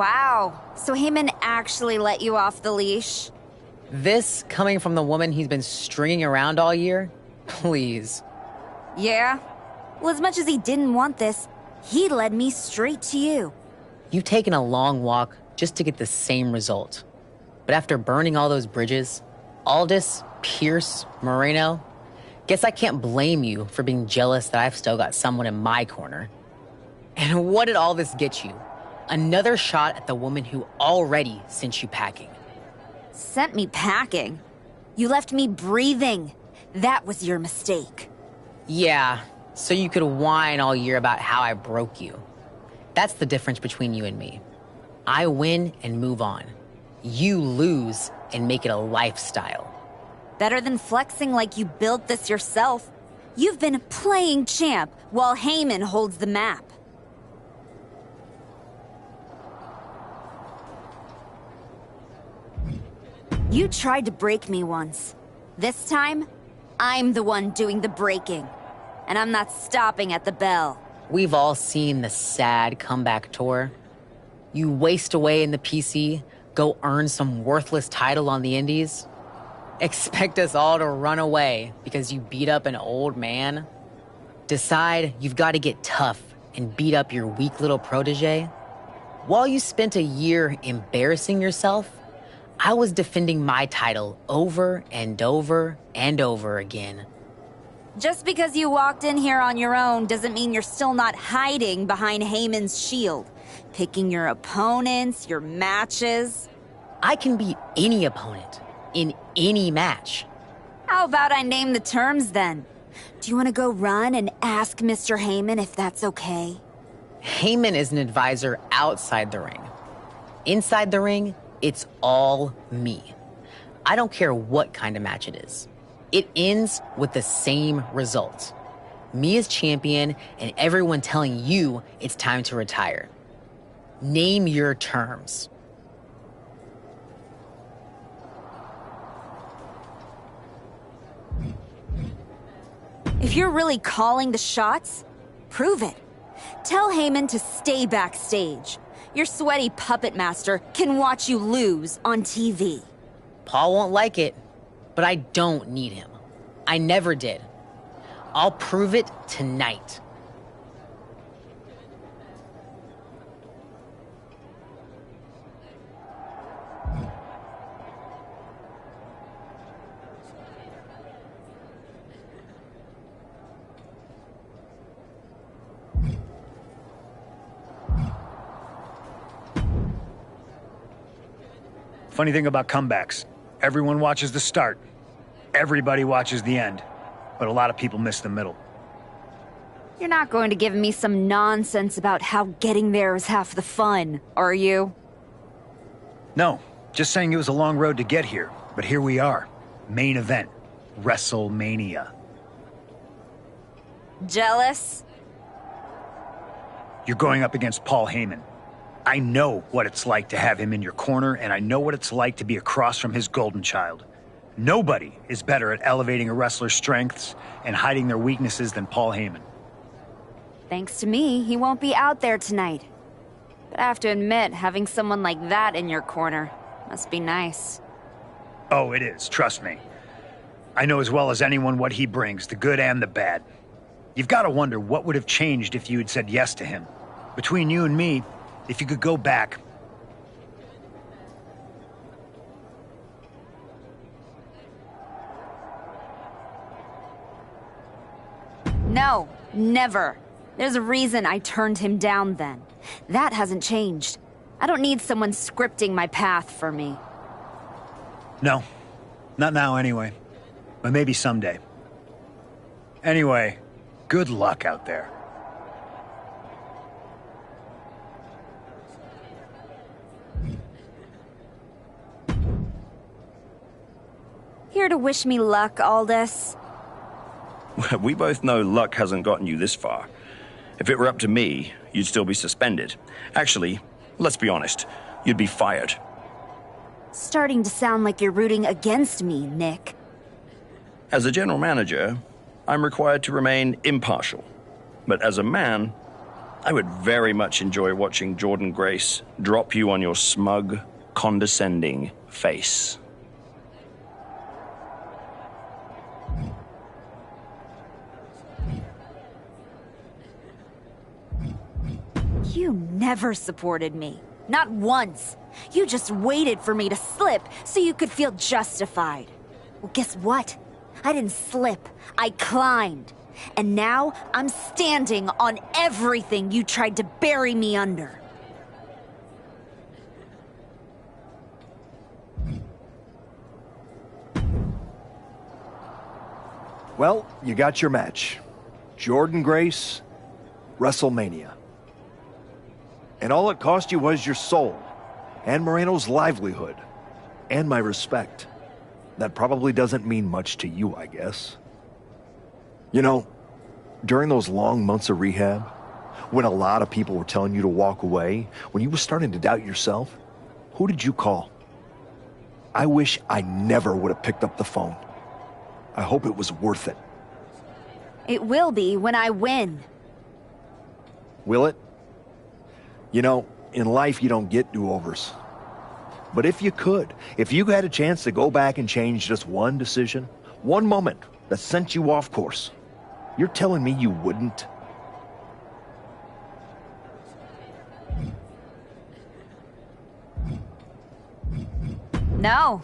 Wow, so Heyman actually let you off the leash? This coming from the woman he's been stringing around all year? Please. Yeah? Well, as much as he didn't want this, he led me straight to you. You've taken a long walk just to get the same result. But after burning all those bridges, Aldis, Pierce, Moreno, guess I can't blame you for being jealous that I've still got someone in my corner. And what did all this get you? Another shot at the woman who already sent you packing. Sent me packing? You left me breathing. That was your mistake. Yeah, so you could whine all year about how I broke you. That's the difference between you and me. I win and move on. You lose and make it a lifestyle. Better than flexing like you built this yourself. You've been playing champ while Heyman holds the map. You tried to break me once. This time, I'm the one doing the breaking. And I'm not stopping at the bell. We've all seen the sad comeback tour. You waste away in the PC, go earn some worthless title on the Indies. Expect us all to run away because you beat up an old man? Decide you've got to get tough and beat up your weak little protege? While you spent a year embarrassing yourself, I was defending my title over and over and over again. Just because you walked in here on your own doesn't mean you're still not hiding behind Heyman's shield. Picking your opponents, your matches. I can beat any opponent in any match. How about I name the terms then? Do you want to go run and ask Mr. Heyman if that's okay? Heyman is an advisor outside the ring. Inside the ring, it's all me. I don't care what kind of match it is. It ends with the same result. Me as champion and everyone telling you it's time to retire. Name your terms. If you're really calling the shots, prove it. Tell Heyman to stay backstage. Your sweaty puppet master can watch you lose on TV. Paul won't like it, but I don't need him. I never did. I'll prove it tonight. Funny thing about comebacks, everyone watches the start. Everybody watches the end. But a lot of people miss the middle. You're not going to give me some nonsense about how getting there is half the fun, are you? No, just saying it was a long road to get here. But here we are. Main event. WrestleMania. Jealous? You're going up against Paul Heyman. I know what it's like to have him in your corner, and I know what it's like to be across from his golden child. Nobody is better at elevating a wrestler's strengths and hiding their weaknesses than Paul Heyman. Thanks to me, he won't be out there tonight. But I have to admit, having someone like that in your corner must be nice. Oh, it is, trust me. I know as well as anyone what he brings, the good and the bad. You've got to wonder what would have changed if you had said yes to him. Between you and me, if you could go back. No, never. There's a reason I turned him down then. That hasn't changed. I don't need someone scripting my path for me. No, not now anyway. But maybe someday. Anyway, good luck out there. Here to wish me luck, Aldis? We both know luck hasn't gotten you this far. If it were up to me, you'd still be suspended. Actually, let's be honest, you'd be fired. Starting to sound like you're rooting against me, Nick. As a general manager, I'm required to remain impartial. But as a man, I would very much enjoy watching Jordan Grace drop you on your smug, condescending face. You never supported me. Not once. You just waited for me to slip so you could feel justified. Well, guess what? I didn't slip. I climbed. And now I'm standing on everything you tried to bury me under. Well, you got your match. Jordan Grace, WrestleMania. And all it cost you was your soul, and Moreno's livelihood, and my respect. That probably doesn't mean much to you, I guess. You know, during those long months of rehab, when a lot of people were telling you to walk away, when you were starting to doubt yourself, who did you call? I wish I never would have picked up the phone. I hope it was worth it. It will be when I win. Will it? You know, in life you don't get do-overs. But if you could, if you had a chance to go back and change just one decision, one moment that sent you off course, you're telling me you wouldn't? No.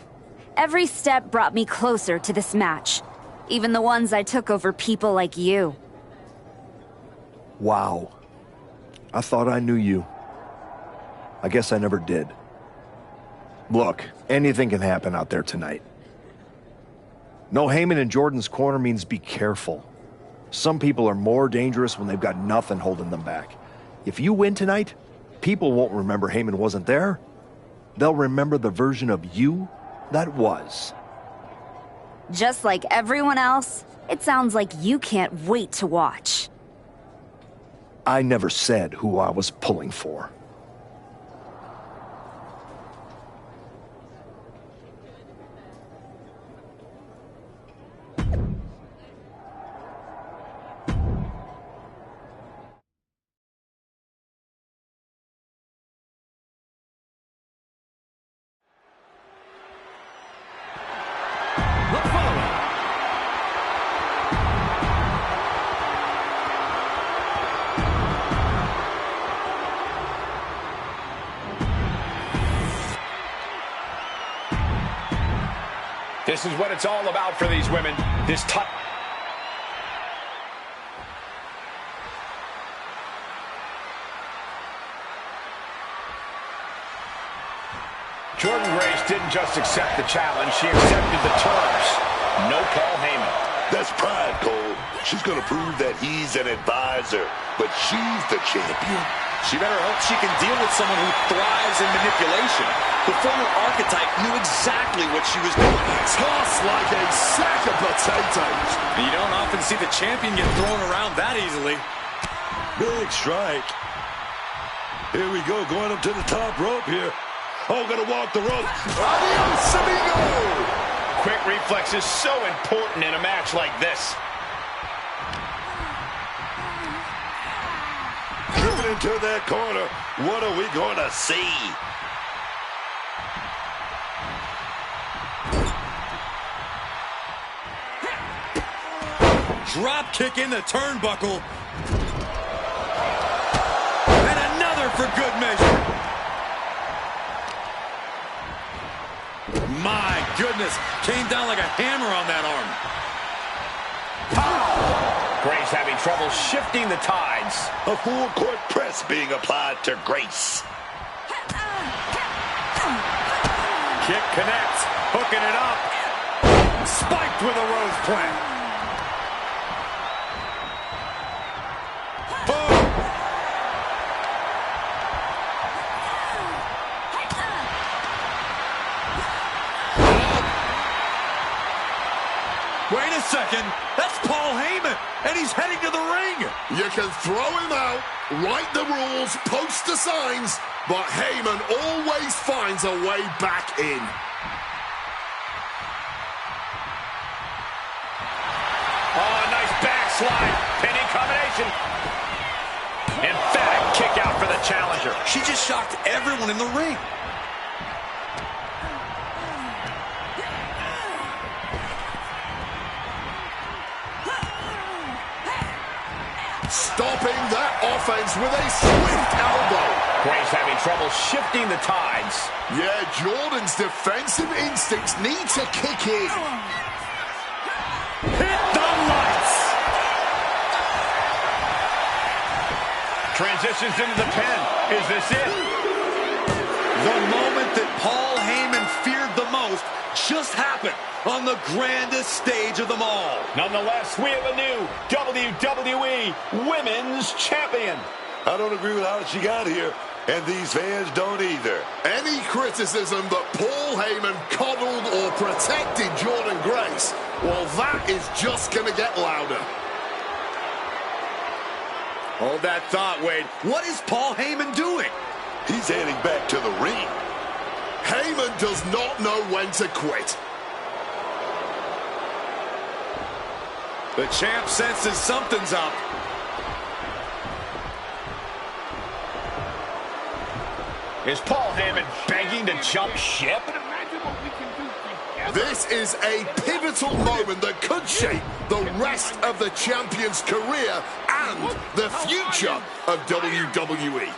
Every step brought me closer to this match. Even the ones I took over people like you. Wow. I thought I knew you. I guess I never did. Look, anything can happen out there tonight. No Heyman in Jordan's corner means be careful. Some people are more dangerous when they've got nothing holding them back. If you win tonight, people won't remember Heyman wasn't there. They'll remember the version of you that was. Just like everyone else, it sounds like you can't wait to watch. I never said who I was pulling for. This is what it's all about for these women. This top. Jordan Grace didn't just accept the challenge, she accepted the terms. No Paul Heyman. That's pride, Cole. She's gonna prove that he's an advisor, but she's the champion. She better hope she can deal with someone who thrives in manipulation. The former archetype knew exactly what she was doing. Tossed like a sack of potatoes. You don't often see the champion get thrown around that easily. Big strike. Here we go, going up to the top rope here. Oh, gonna walk the rope. Adios, amigo! Quick reflexes so important in a match like this. Driven into that corner. What are we gonna see? Drop kick in the turnbuckle. And another for good measure. My goodness, came down like a hammer on that arm. Grace having trouble shifting the tides. A full court press being applied to Grace. Kick connects, hooking it up. Spiked with a rose plant. Wait a second, that's Paul Heyman, and he's heading to the ring. You can throw him out, write the rules, post the signs, but Heyman always finds a way back in. Oh, nice backslide, pinning combination. Emphatic kick out for the challenger. She just shocked everyone in the ring. Stopping that offense with a swift elbow. Gray's having trouble shifting the tides. Yeah, Jordan's defensive instincts need to kick in. Hit the lights. Transitions into the pen. Is this it? The moment that Paul Heyman feared the most just happened on the grandest stage of them all. Nonetheless, we have a new WWE Women's Champion. I don't agree with how she got here, and these fans don't either. Any criticism that Paul Heyman coddled or protected Jordan Grace, well, that is just going to get louder. Hold that thought, Wade. What is Paul Heyman doing? He's heading back to the ring. Heyman does not know when to quit. The champ senses something's up. Is Paul Heyman begging to jump ship? This is a pivotal moment that could shape the rest of the champion's career and the future of WWE.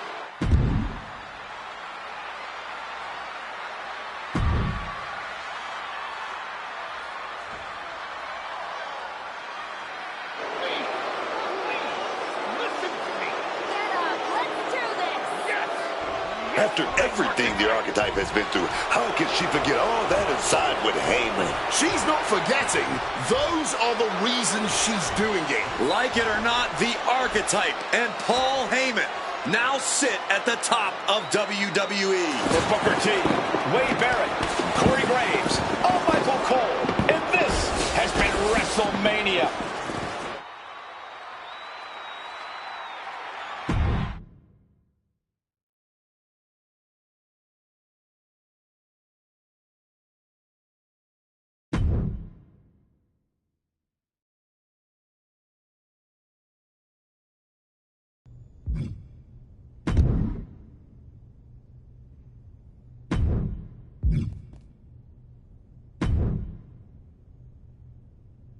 After everything the Archetype has been through, how can she forget all that inside with Heyman? She's not forgetting. Those are the reasons she's doing it. Like it or not, the Archetype and Paul Heyman now sit at the top of WWE. For Booker T, Wade Barrett, Corey Graves, Michael Cole, and this has been WrestleMania.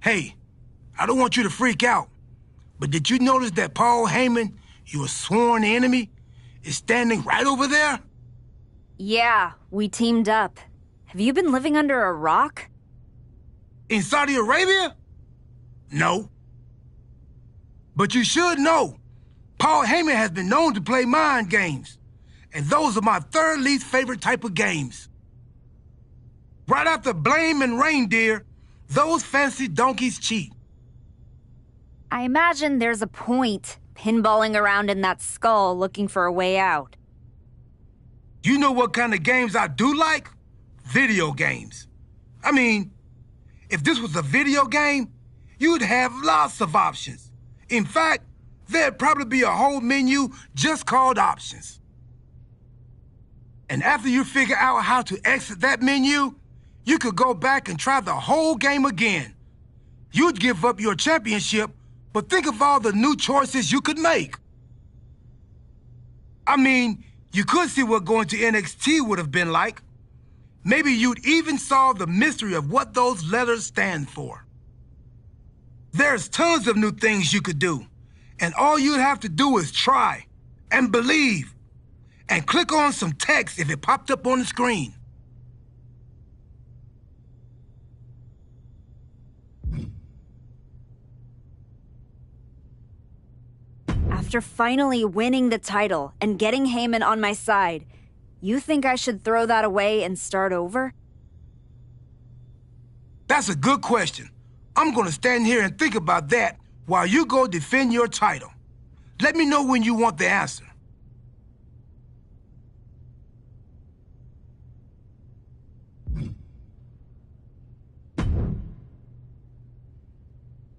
Hey, I don't want you to freak out, but did you notice that Paul Heyman, your sworn enemy, is standing right over there? Yeah, we teamed up. Have you been living under a rock? In Saudi Arabia? No. But you should know, Paul Heyman has been known to play mind games, and those are my third least favorite type of games. Right after blame and reindeer, those fancy donkeys cheat. I imagine there's a point pinballing around in that skull looking for a way out. You know what kind of games I do like? Video games. I mean, if this was a video game, you'd have lots of options. In fact, there'd probably be a whole menu just called options. And after you figure out how to exit that menu, you could go back and try the whole game again. You'd give up your championship, but think of all the new choices you could make. I mean, you could see what going to NXT would have been like. Maybe you'd even solve the mystery of what those letters stand for. There's tons of new things you could do, and all you'd have to do is try and believe and click on some text if it popped up on the screen. After finally winning the title and getting Heyman on my side, you think I should throw that away and start over? That's a good question. I'm gonna stand here and think about that while you go defend your title. Let me know when you want the answer.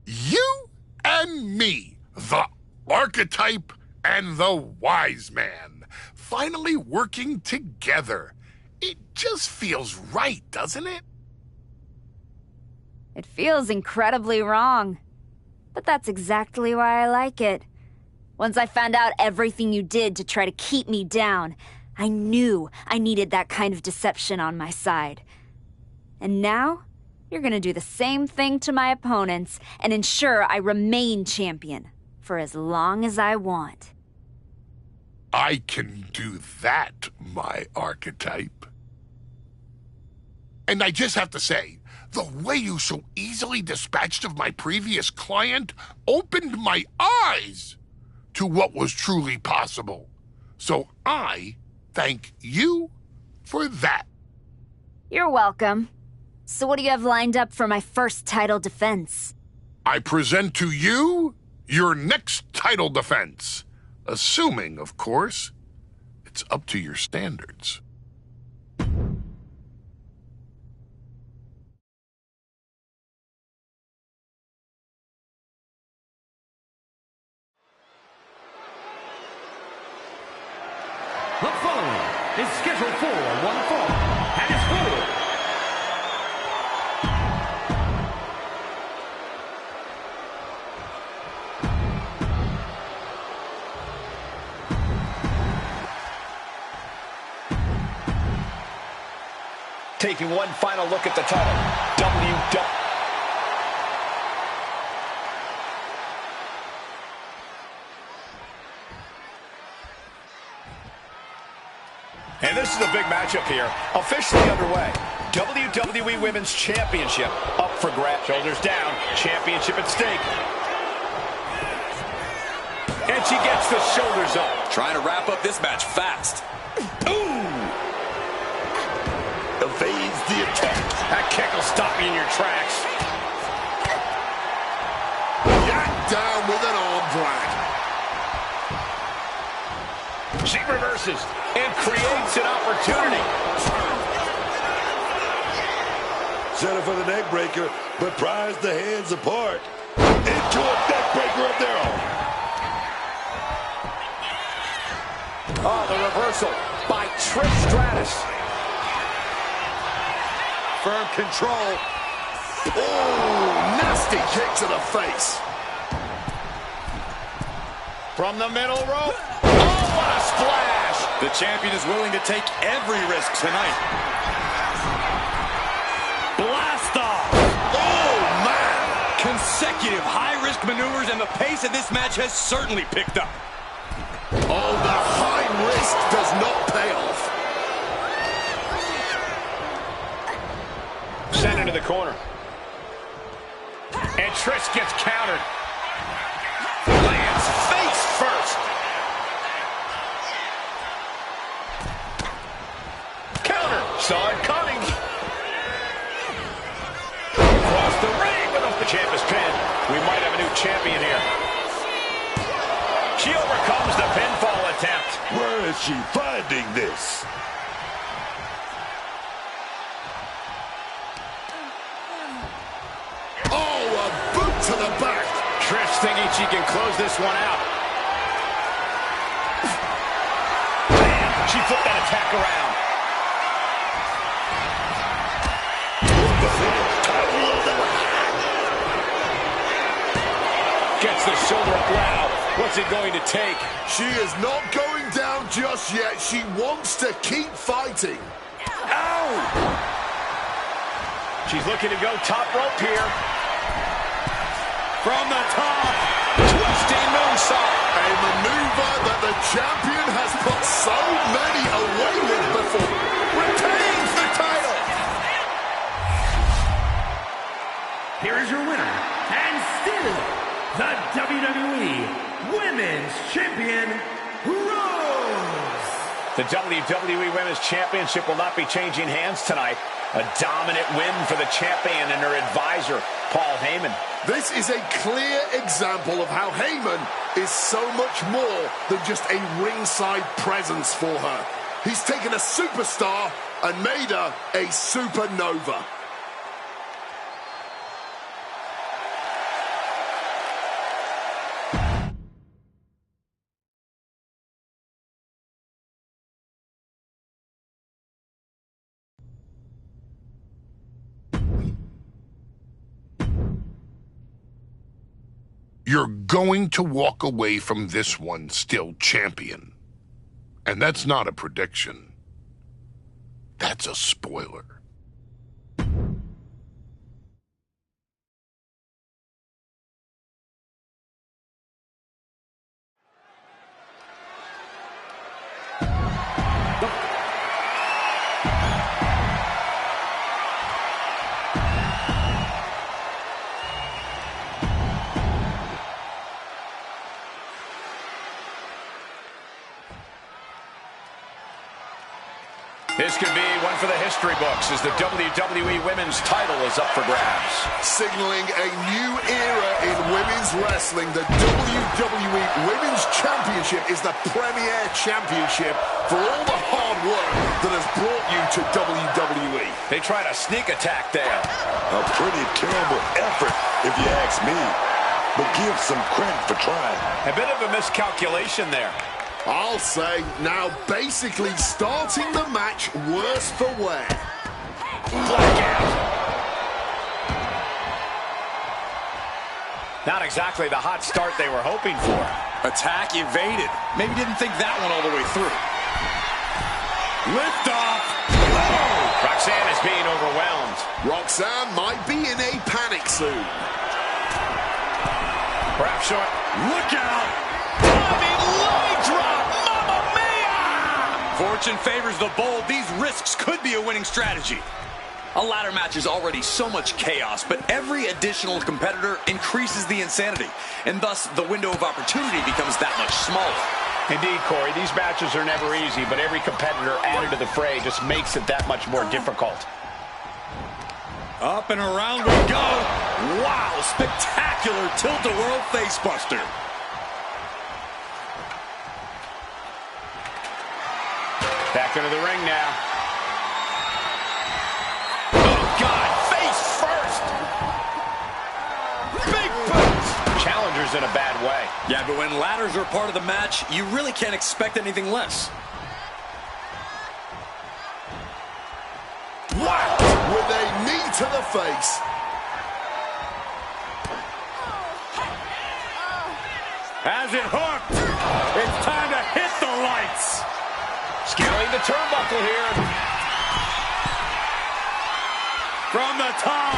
You and me, the Archetype and the Wise Man, finally working together. It just feels right, doesn't it? It feels incredibly wrong. But that's exactly why I like it. Once I found out everything you did to try to keep me down, I knew I needed that kind of deception on my side. And now, you're gonna do the same thing to my opponents and ensure I remain champion for as long as I want. I can do that, my archetype. And I just have to say, the way you so easily dispatched of my previous client opened my eyes to what was truly possible. So I thank you for that. You're welcome. So what do you have lined up for my first title defense? I present to you your next title defense. Assuming, of course, it's up to your standards. The following is scheduled for one fall and is for Taking one final look at the title. And this is a big matchup here, officially underway. WWE Women's Championship up for grabs. Shoulders down, championship at stake. And she gets the shoulders up. Trying to wrap up this match fast. Ooh! Evades the attack. That kick will stop you in your tracks. Yanked down with an arm drag. She reverses and creates an opportunity. Set her for the neck breaker, but pries the hands apart. Into a neck breaker of their own. Oh, the reversal by Trish Stratus. Firm control. Oh, nasty kick to the face. From the middle rope. Oh, what a splash. The champion is willing to take every risk tonight. Blast off. Oh, man. Consecutive high-risk maneuvers, and the pace of this match has certainly picked up. Oh, the high risk does not pay off. Sent into the corner. And Trish gets countered. Lands face first. Counter. Saw it coming. Across the ring with the champ is pinned. We might have a new champion here. She overcomes the pinfall attempt. Where is she finding this? Oh, a boot to the back. Trish thinking she can close this one out. Bam! She flipped that attack around. Gets the shoulder up loud. What's it going to take? She is not going down just yet. She wants to keep fighting. Ow! She's looking to go top rope here. From the top. Twisting moonsault. A maneuver that the champion has put so many away with before. Retains the title. Here is your winner, and still the WWE Women's Champion, Rose. The WWE Women's Championship will not be changing hands tonight. A dominant win for the champion and her advisor, Paul Heyman. This is a clear example of how Heyman is so much more than just a ringside presence for her. He's taken a superstar and made her a supernova. You're going to walk away from this one still champion. And that's not a prediction. That's a spoiler. This could be one for the history books as the WWE Women's title is up for grabs. Signaling a new era in women's wrestling, the WWE Women's Championship is the premier championship for all the hard work that has brought you to WWE. They tried a sneak attack there. A pretty terrible effort, if you ask me. But give some credit for trying. A bit of a miscalculation there. I'll say, now basically starting the match worse for wear. Blackout. Not exactly the hot start they were hoping for. Attack evaded. Maybe didn't think that one all the way through. Lift off. Oh! Roxanne is being overwhelmed. Roxanne might be in a panic soon. Perhaps short. Look out. Leg drop. Mamma mia! Fortune favors the bold. These risks could be a winning strategy. A ladder match is already so much chaos, but every additional competitor increases the insanity, and thus the window of opportunity becomes that much smaller. Indeed, Corey, these matches are never easy, but every competitor added to the fray just makes it that much more difficult. Up and around we go. Wow, spectacular tilt-a-whirl facebuster. Back into the ring now. Oh, God, face first. Big boot. Challenger's in a bad way. Yeah, but when ladders are part of the match, you really can't expect anything less. Wow! With a knee to the face. Has it hooked. It's time to hit the lights. Scaling the turnbuckle here. From the top.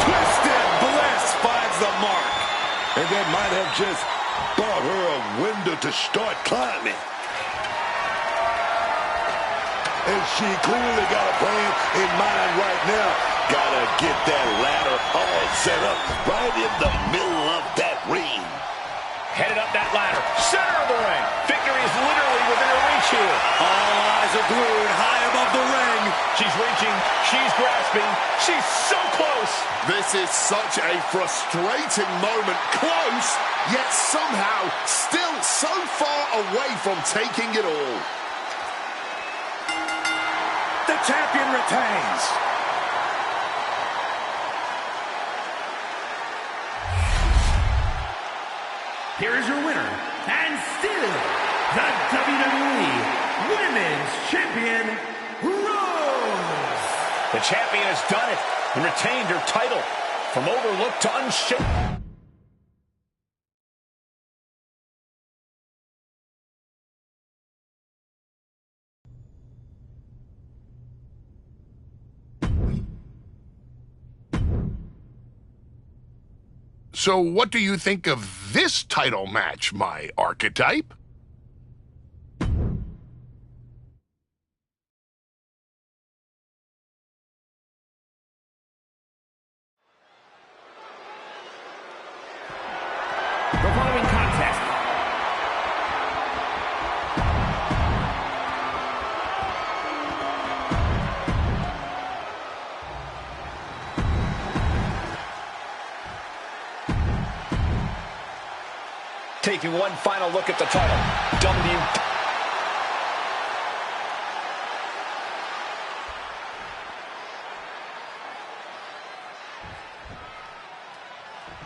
Twisted Bliss finds the mark. And that might have just bought her a window to start climbing. And she clearly got a plan in mind right now. Gotta get that ladder all set up right in the middle of that ring. Headed up that ladder. Center of the ring. Victory is literally within her reach here. All eyes are glued high above the ring. She's reaching. She's grasping. She's so close. This is such a frustrating moment. Close, yet somehow still so far away from taking it all. The champion retains. Here is your winner, and still the WWE Women's Champion, Rose. The champion has done it and retained her title from overlooked to unshaken. So what do you think of this title match, my archetype? The following contest Taking one final look at the title.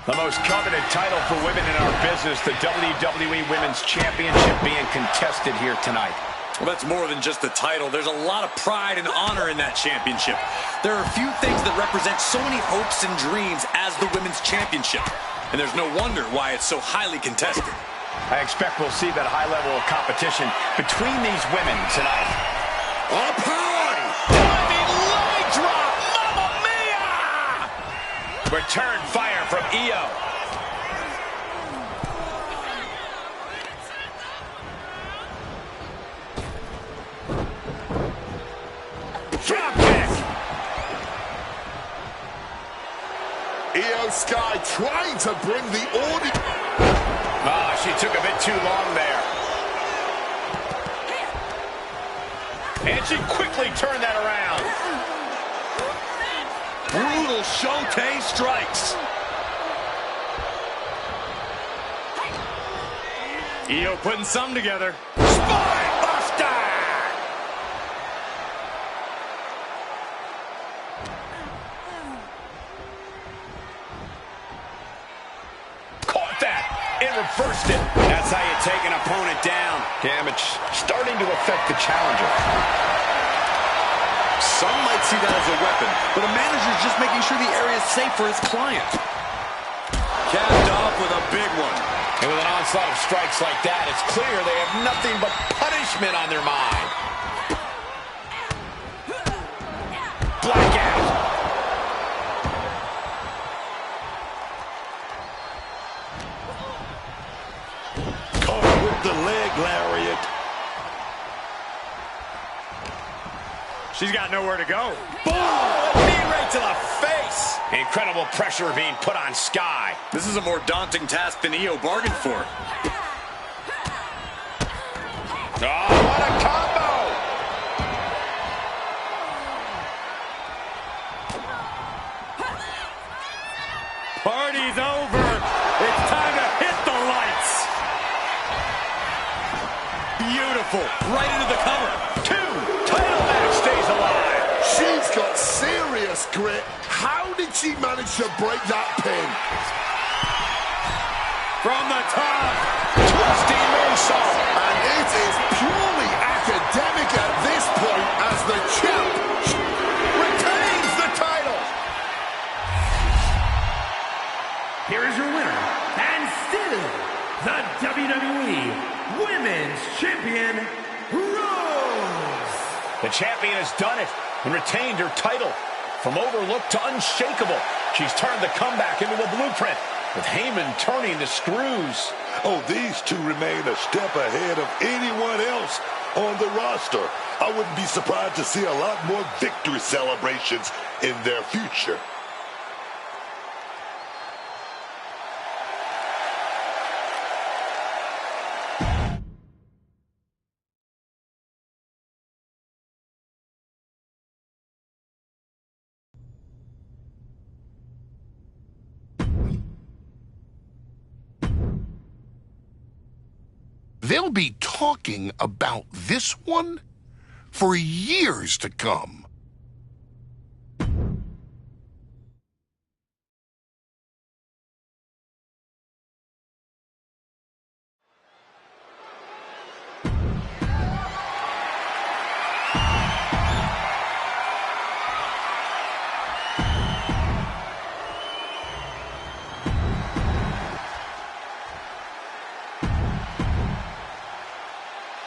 The most coveted title for women in our business, the WWE Women's Championship being contested here tonight. Well, that's more than just the title. There's a lot of pride and honor in that championship. There are a few things that represent so many hopes and dreams as the Women's Championship. And there's no wonder why it's so highly contested. I expect we'll see that high level of competition between these women tonight. Up high! Diving leg drop! Mamma mia! Return fire from Io. Drop kick! Io Sky trying to bring the audience. Ah, she took a bit too long there. And she quickly turned that around. Brutal Shote strikes. Io putting some together. Spine buster! Caught that and reversed it. That's how you take an opponent down. Damage starting to affect the challenger. Some might see that as a weapon, but a manager's just making sure the area is safe for his client. Capped off with a big one. And with an onslaught of strikes like that, it's clear they have nothing but punishment on their mind. Blackout. Caught with the leg lariat. She's got nowhere to go. Boom! Knee right to the face. Incredible pressure being put on Sky. This is a more daunting task than Io bargained for. Oh, what a combo! Party's over. It's time to hit the lights. Beautiful. Right into the cover. Title match stays alive. She's got serious grit. How did she manage to break that pin? From the top. Twisting moonsault. And it is purely academic at this point as the champ retains the title. Here is your winner, and still the WWE Women's Champion, Rose. The champion has done it and retained her title. From overlooked to unshakable, she's turned the comeback into a blueprint, with Heyman turning the screws. Oh, these two remain a step ahead of anyone else on the roster. I wouldn't be surprised to see a lot more victory celebrations in their future. They'll be talking about this one for years to come.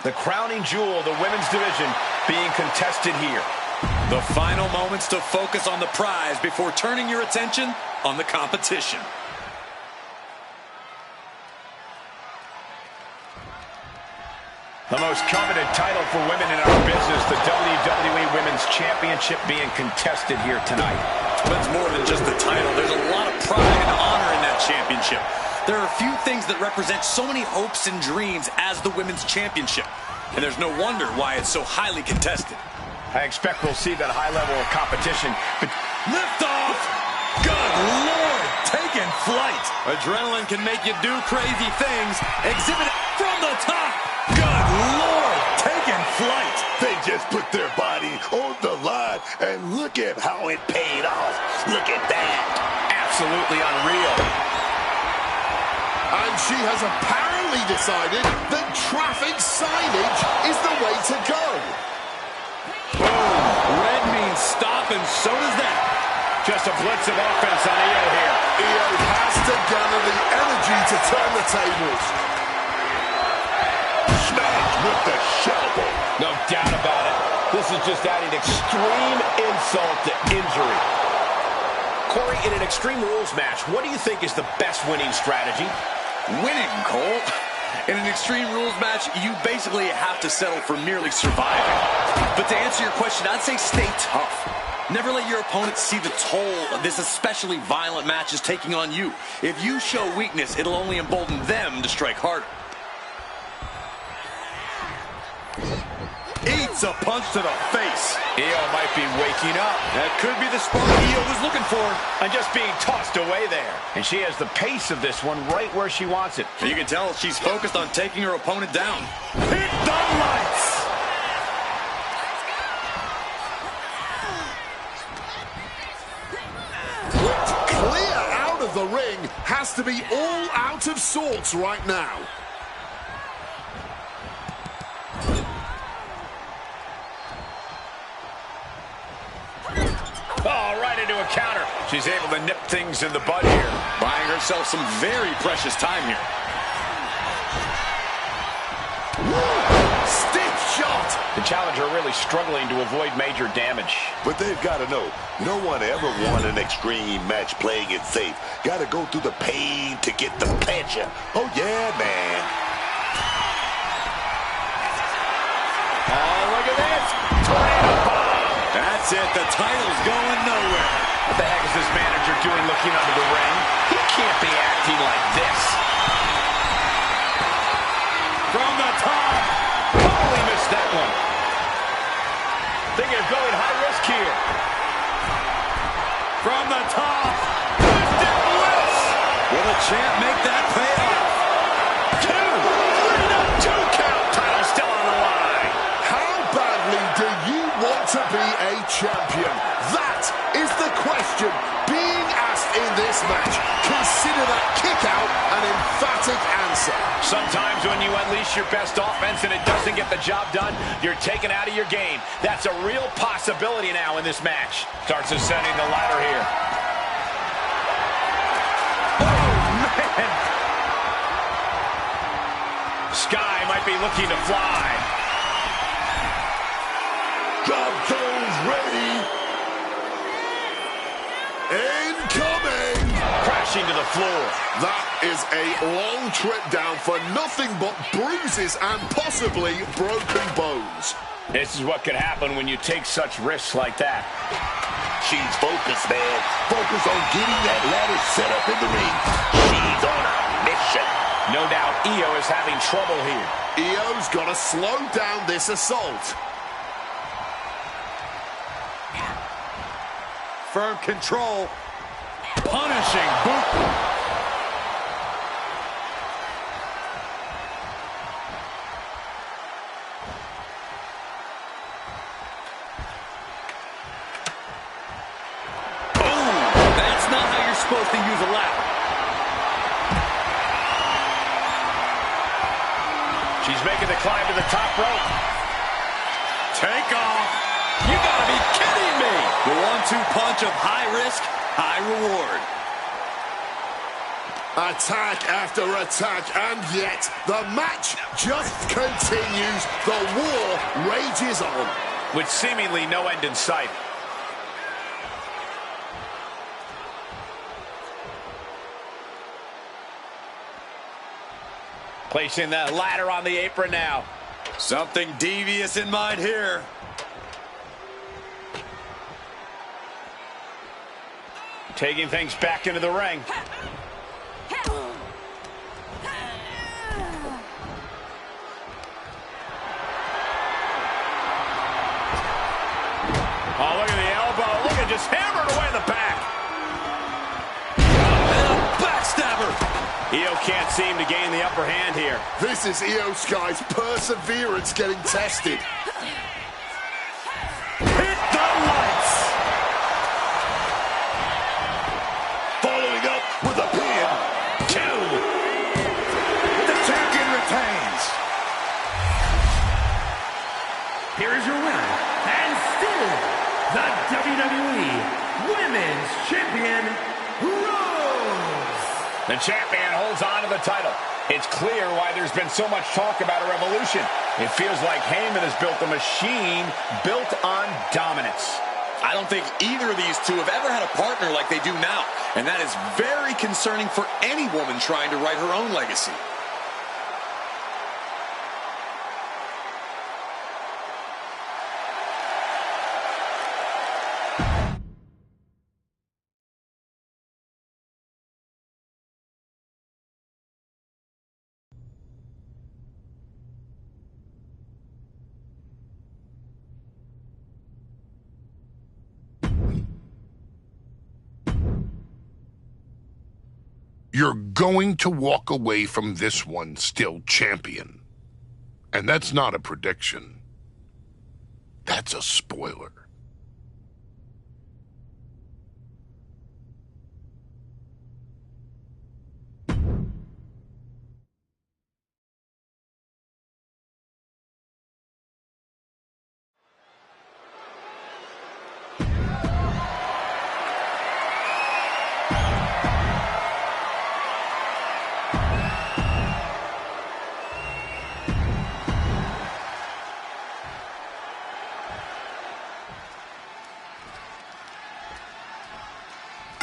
The crowning jewel of the women's division being contested here. The final moments to focus on the prize before turning your attention on the competition. The most coveted title for women in our business, the WWE Women's Championship being contested here tonight. But it's more than just the title. There's a lot of pride and honor in that championship. There are a few things that represent so many hopes and dreams as the Women's Championship. And there's no wonder why it's so highly contested. I expect we'll see that high level of competition. But lift off! Good Lord! Taking flight! Adrenaline can make you do crazy things. Exhibit it from the top! Good Lord! Taking flight! They just put their body on the line, and look at how it paid off. Look at that. Absolutely unreal. And she has apparently decided that traffic signage is the way to go. Boom! Red means stop, and so does that. Just a blitz of offense on Io here. Io has to gather the energy to turn the tables. Smash with the shovel. No doubt about it. This is just adding extreme insult to injury. Corey, in an Extreme Rules match, what do you think is the best winning strategy? Winning, Cole. In an Extreme Rules match, you basically have to settle for merely surviving. But to answer your question, I'd say stay tough. Never let your opponent see the toll this especially violent match is taking on you. If you show weakness, it'll only embolden them to strike harder. 8 That's a punch to the face. Io might be waking up. That could be the spark Io was looking for. And just being tossed away there. And she has the pace of this one right where she wants it. You can tell she's focused on taking her opponent down. Hit the lights. Clear out of the ring, has to be all out of sorts right now. Oh, right into a counter. She's able to nip things in the bud here. Buying herself some very precious time here. Stiff shot. The challenger really struggling to avoid major damage. But they've got to know, no one ever won an extreme match playing it safe. Got to go through the pain to get the pleasure. Oh, yeah, man. Oh, look at this. Tornado bomb. That's it. The title's going nowhere. What the heck is this manager doing looking under the ring? He can't be acting like this. From the top. Totally missed that one. Thinking of going high risk here. From the top. Twisted bliss. Will the champ make that pay off? 2. 3 count. Title still on the line. How badly do you want to be a champion? That is the question being asked in this match. Consider that kick out an emphatic answer. Sometimes when you unleash your best offense and it doesn't get the job done, you're taken out of your game. That's a real possibility now in this match. Starts ascending the ladder here. Oh, man! Sky might be looking to fly. Drop those ready. Incoming! Crashing to the floor. That is a long trip down for nothing but bruises and possibly broken bones. This is what could happen when you take such risks like that. She's focused, man. Focused on getting that ladder set up in the ring. She's on a mission. No doubt Io is having trouble here. Io's got to slow down this assault. Firm control. Punishing boot. That's not how you're supposed to use a ladder. She's making the climb to the top rope. Take off. You gotta be kidding me. The 1-2 punch of high risk, high reward. Attack after attack, and yet the match just continues. The war rages on. With seemingly no end in sight. Placing that ladder on the apron now. Something devious in mind here. Taking things back into the ring. Oh, look at the elbow. Look at just hammered away in the back. And a backstabber. Io can't seem to gain the upper hand here. This is Io Sky's perseverance getting tested. Hit the lights. Following up with a pin. 2. The champion retains. Here is your winner, and still the WWE Women's Champion, Rose. The champion holds on to the title. It's clear why there's been so much talk about a revolution. It feels like Heyman has built a machine built on dominance. I don't think either of these two have ever had a partner like they do now. And that is very concerning for any woman trying to write her own legacy. You're going to walk away from this one still champion. And that's not a prediction. That's a spoiler.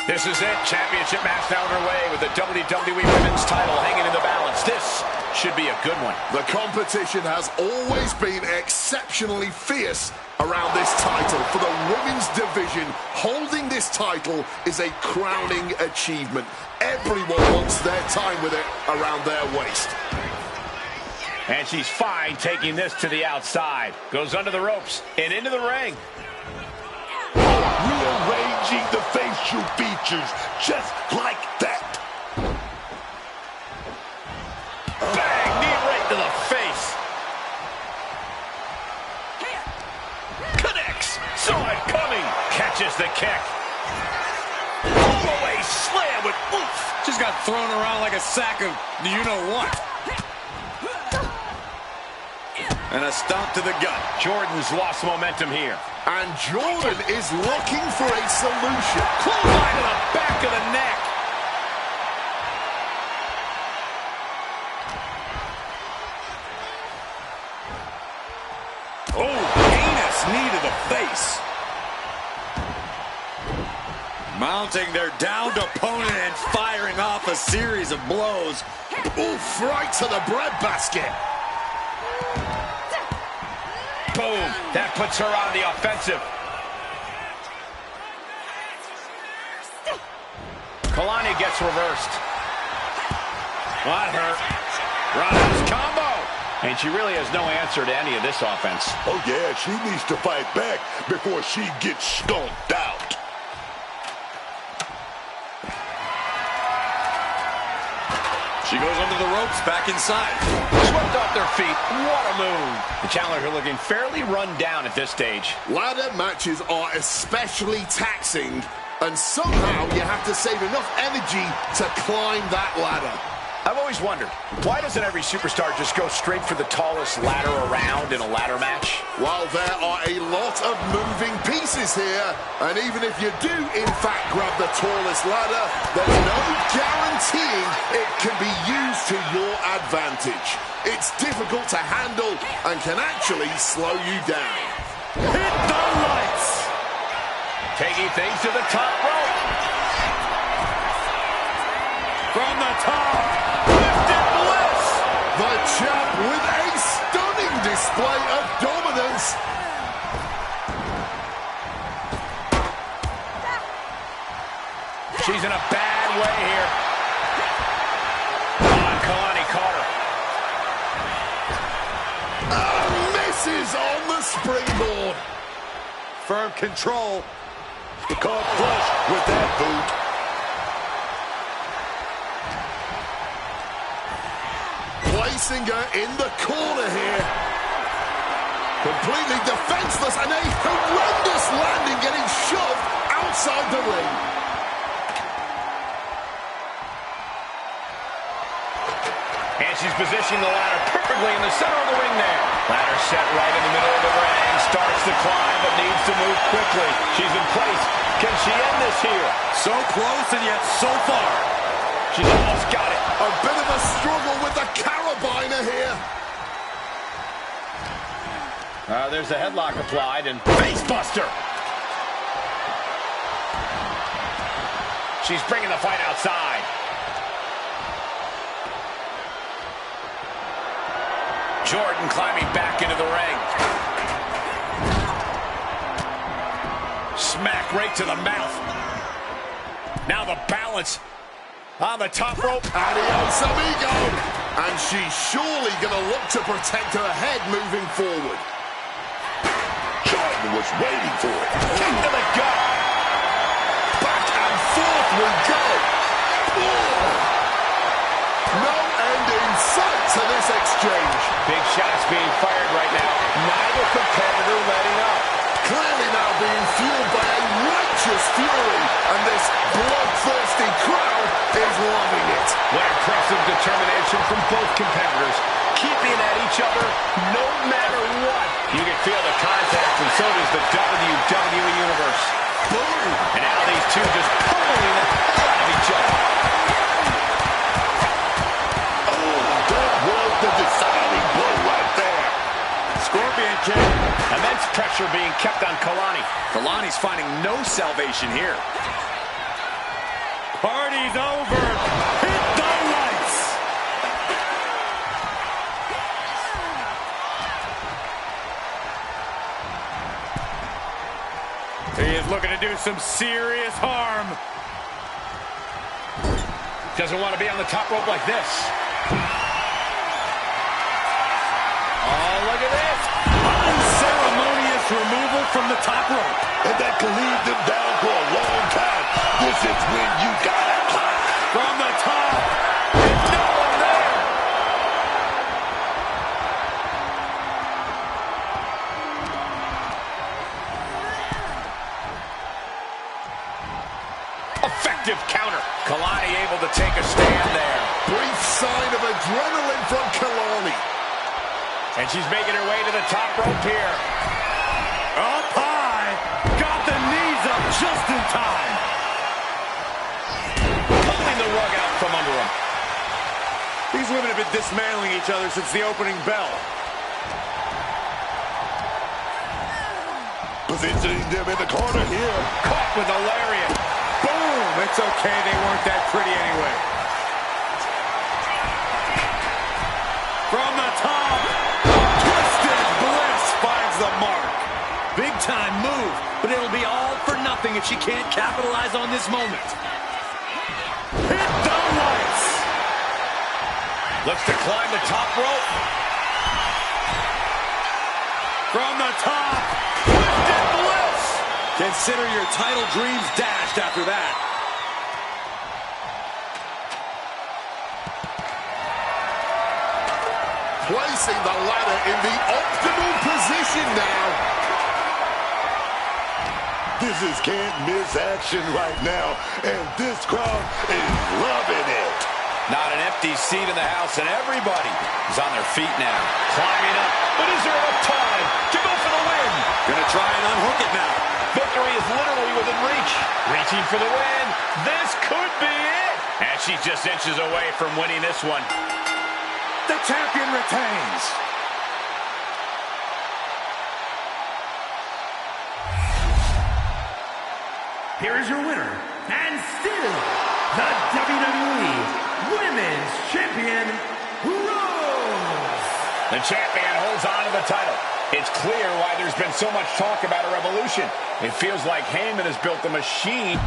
This is it. Championship match now underway with the WWE Women's title hanging in the balance. This should be a good one. The competition has always been exceptionally fierce around this title. For the women's division, holding this title is a crowning achievement. Everyone wants their time with it around their waist. And she's fine taking this to the outside. Goes under the ropes and into the ring. Rearranging the facial features just like that. Bang! Knee right to the face. Connects. Saw it coming. Catches the kick. All the way slam with oof. Just got thrown around like a sack of you-know-what. And a stomp to the gut. Jordan's lost momentum here. And Jordan is looking for a solution. Clothesline to the back of the neck. Oh, heinous knee to the face. Mounting their downed opponent and firing off a series of blows. Oof, right to the breadbasket. Boom. That puts her on the offensive. Kalani gets reversed. That hurt. Roundhouse combo. And she really has no answer to any of this offense. Oh, yeah, she needs to fight back before she gets stomped out. She goes under the ropes, back inside. Swept off their feet. What a move. The challenger looking fairly run down at this stage. Ladder matches are especially taxing, and somehow you have to save enough energy to climb that ladder. I've always wondered, why doesn't every superstar just go straight for the tallest ladder around in a ladder match? Well, there are a lot of moving pieces here, and even if you do, in fact, grab the tallest ladder, there's no guaranteeing it can be used to your advantage. It's difficult to handle and can actually slow you down. Hit the lights! Taking things to the top rope. From the top. Lifted bliss. The champ with a stunning display of dominance. She's in a bad way here. Kalani caught her. Misses on the springboard. Firm control. Caught flush with that boot. Placing her in the corner here. Completely defenseless and a horrendous landing, getting shoved outside the ring. And she's positioning the ladder perfectly in the center of the ring there. Ladder set right in the middle of the ring. Starts to climb, but needs to move quickly. She's in place. Can she end this here? So close and yet so far. She's almost got it. A bit of a struggle with the carabiner here. There's a headlock applied and face buster. She's bringing the fight outside. Jordan climbing back into the ring. Smack right to the mouth. Now the balance on the top rope. Adios, amigo. And she's surely going to look to protect her head moving forward. Jordan was waiting for it. Kick to the gut. Back and forth we go. Oh. being fired right now. Neither competitor letting up. Clearly now being fueled by a righteous fury, and this bloodthirsty crowd is loving it. What impressive determination from both competitors, keeping at each other no matter what. You can feel the contact, and so does the WWE Universe. Boom! And now these two just pummeling the hell out of each other. Oh, that was the deciding blow right there. Scorpion kick. Immense pressure being kept on Kalani. Kalani's finding no salvation here. Party's over. Hit the lights. He is looking to do some serious harm. Doesn't want to be on the top rope like this. Oh, look at this. Unceremonious removal from the top rope. And that can leave them down for a long time. This is when you gotta climb. From the top. And no one there. Effective counter. Kalani able to take a stand there. Brief sign of adrenaline from Kalani. And she's making her way to the top rope here. Up high. Got the knees up just in time. Pulling the rug out from under him. These women have been dismantling each other since the opening bell. Positioning them in the corner here. Caught with a lariat. Boom! It's okay, they weren't that pretty anyway. From the top, Twisted Bliss finds the mark. Big time move, but it'll be all for nothing if she can't capitalize on this moment. Hit the lights! Looks to climb the top rope. From the top, Twisted Bliss! Consider your title dreams dashed after that. Placing the ladder in the optimal position now. This is can't miss action right now, and this crowd is loving it. Not an empty seat in the house, and everybody is on their feet now. Climbing up, but is there enough time to go for the win? Gonna try and unhook it now. Victory is literally within reach. Reaching for the win. This could be it. And she's just inches away from winning this one. The champion retains. Here is your winner, and still the WWE Women's Champion, Rose. The champion holds on to the title. It's clear why there's been so much talk about a revolution. It feels like Heyman has built a machine.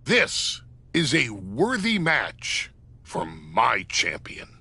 This is a worthy match for my champion.